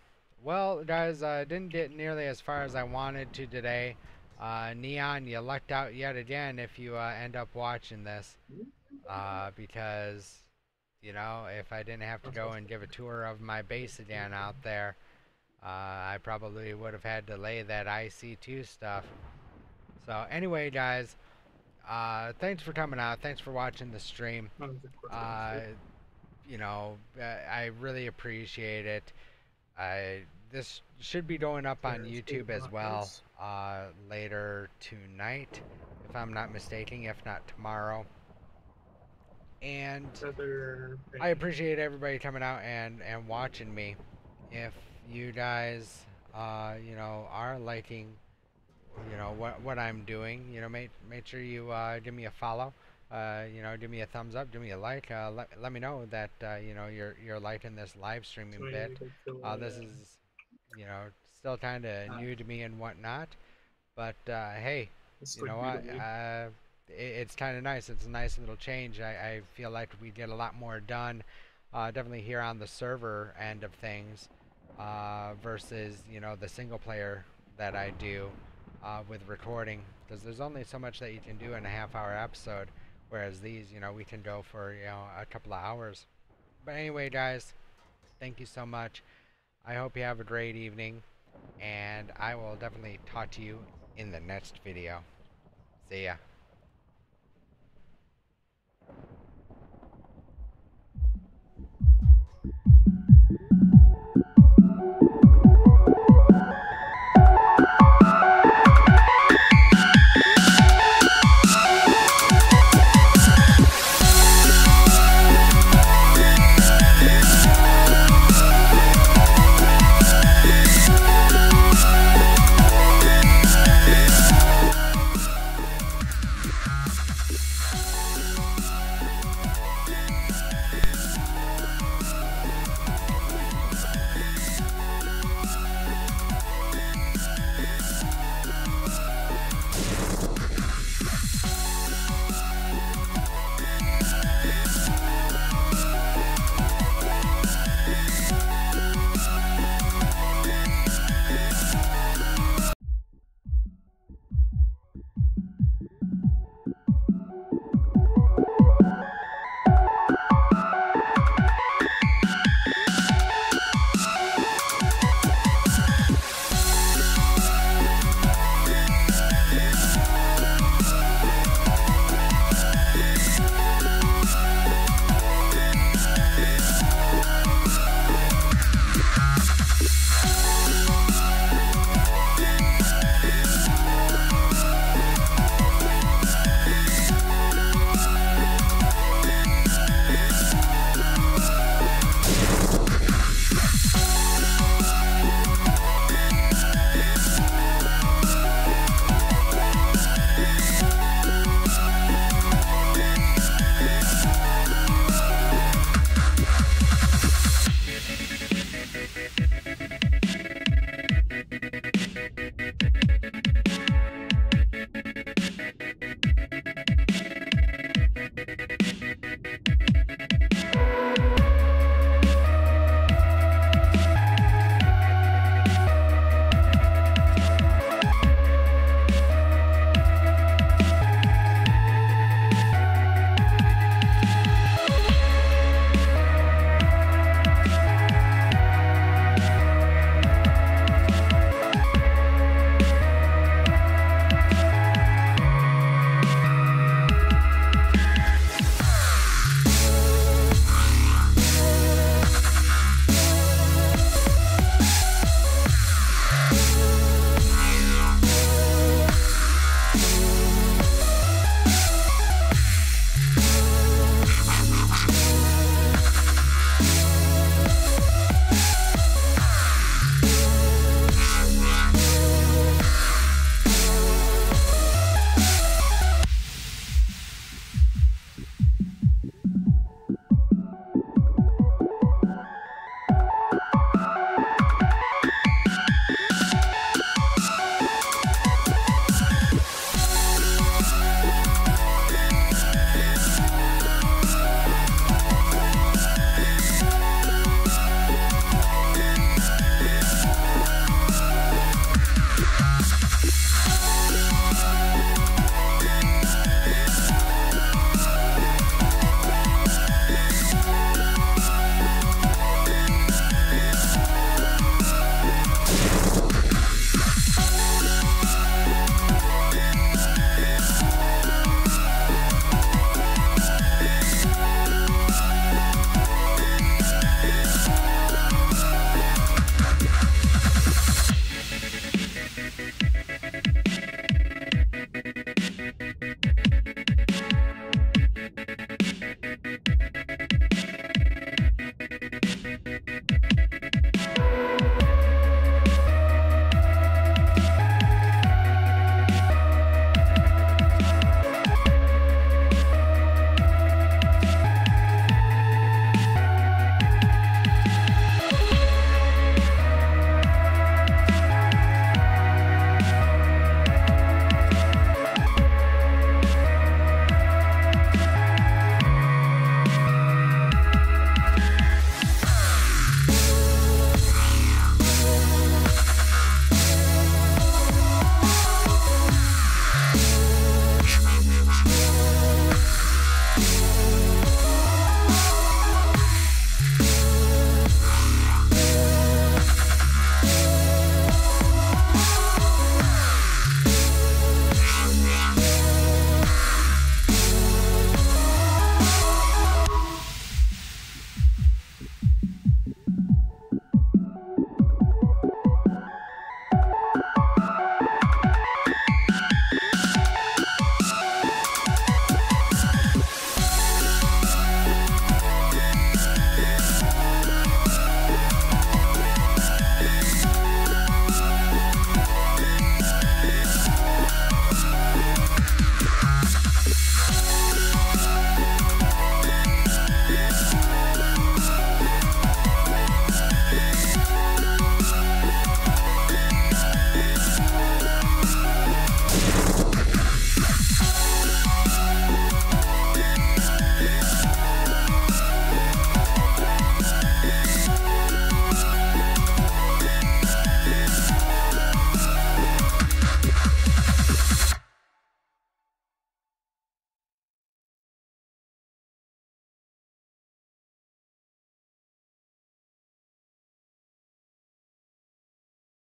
Well, guys, didn't get nearly as far as I wanted to today. Neon, you lucked out yet again if you end up watching this, because, you know, if I didn't have to go and give a tour of my base again out there, I probably would have had to lay that IC2 stuff. So anyway, guys, thanks for coming out. Thanks for watching the stream. You know, I really appreciate it. This should be going up on YouTube as well later tonight, if I'm not mistaken, if not tomorrow. And I appreciate everybody coming out and watching me. If you guys, you know, are liking, you know, what I'm doing, you know, make sure you give me a follow. you know, give me a thumbs up, give me a like. Let me know that you know you're liking this live streaming So bit. This yeah. is, you know, still kind of new to me and whatnot, but hey, It's you like know what? readable. It's kind of nice. It's a nice little change. I feel like we get a lot more done, definitely here on the server end of things, versus, you know, the single player that I do with recording, because there's only so much that you can do in a half-hour episode, whereas these, you know, we can go for, you know, a couple of hours. But anyway, guys, thank you so much. I hope you have a great evening, and I will definitely talk to you in the next video. See ya.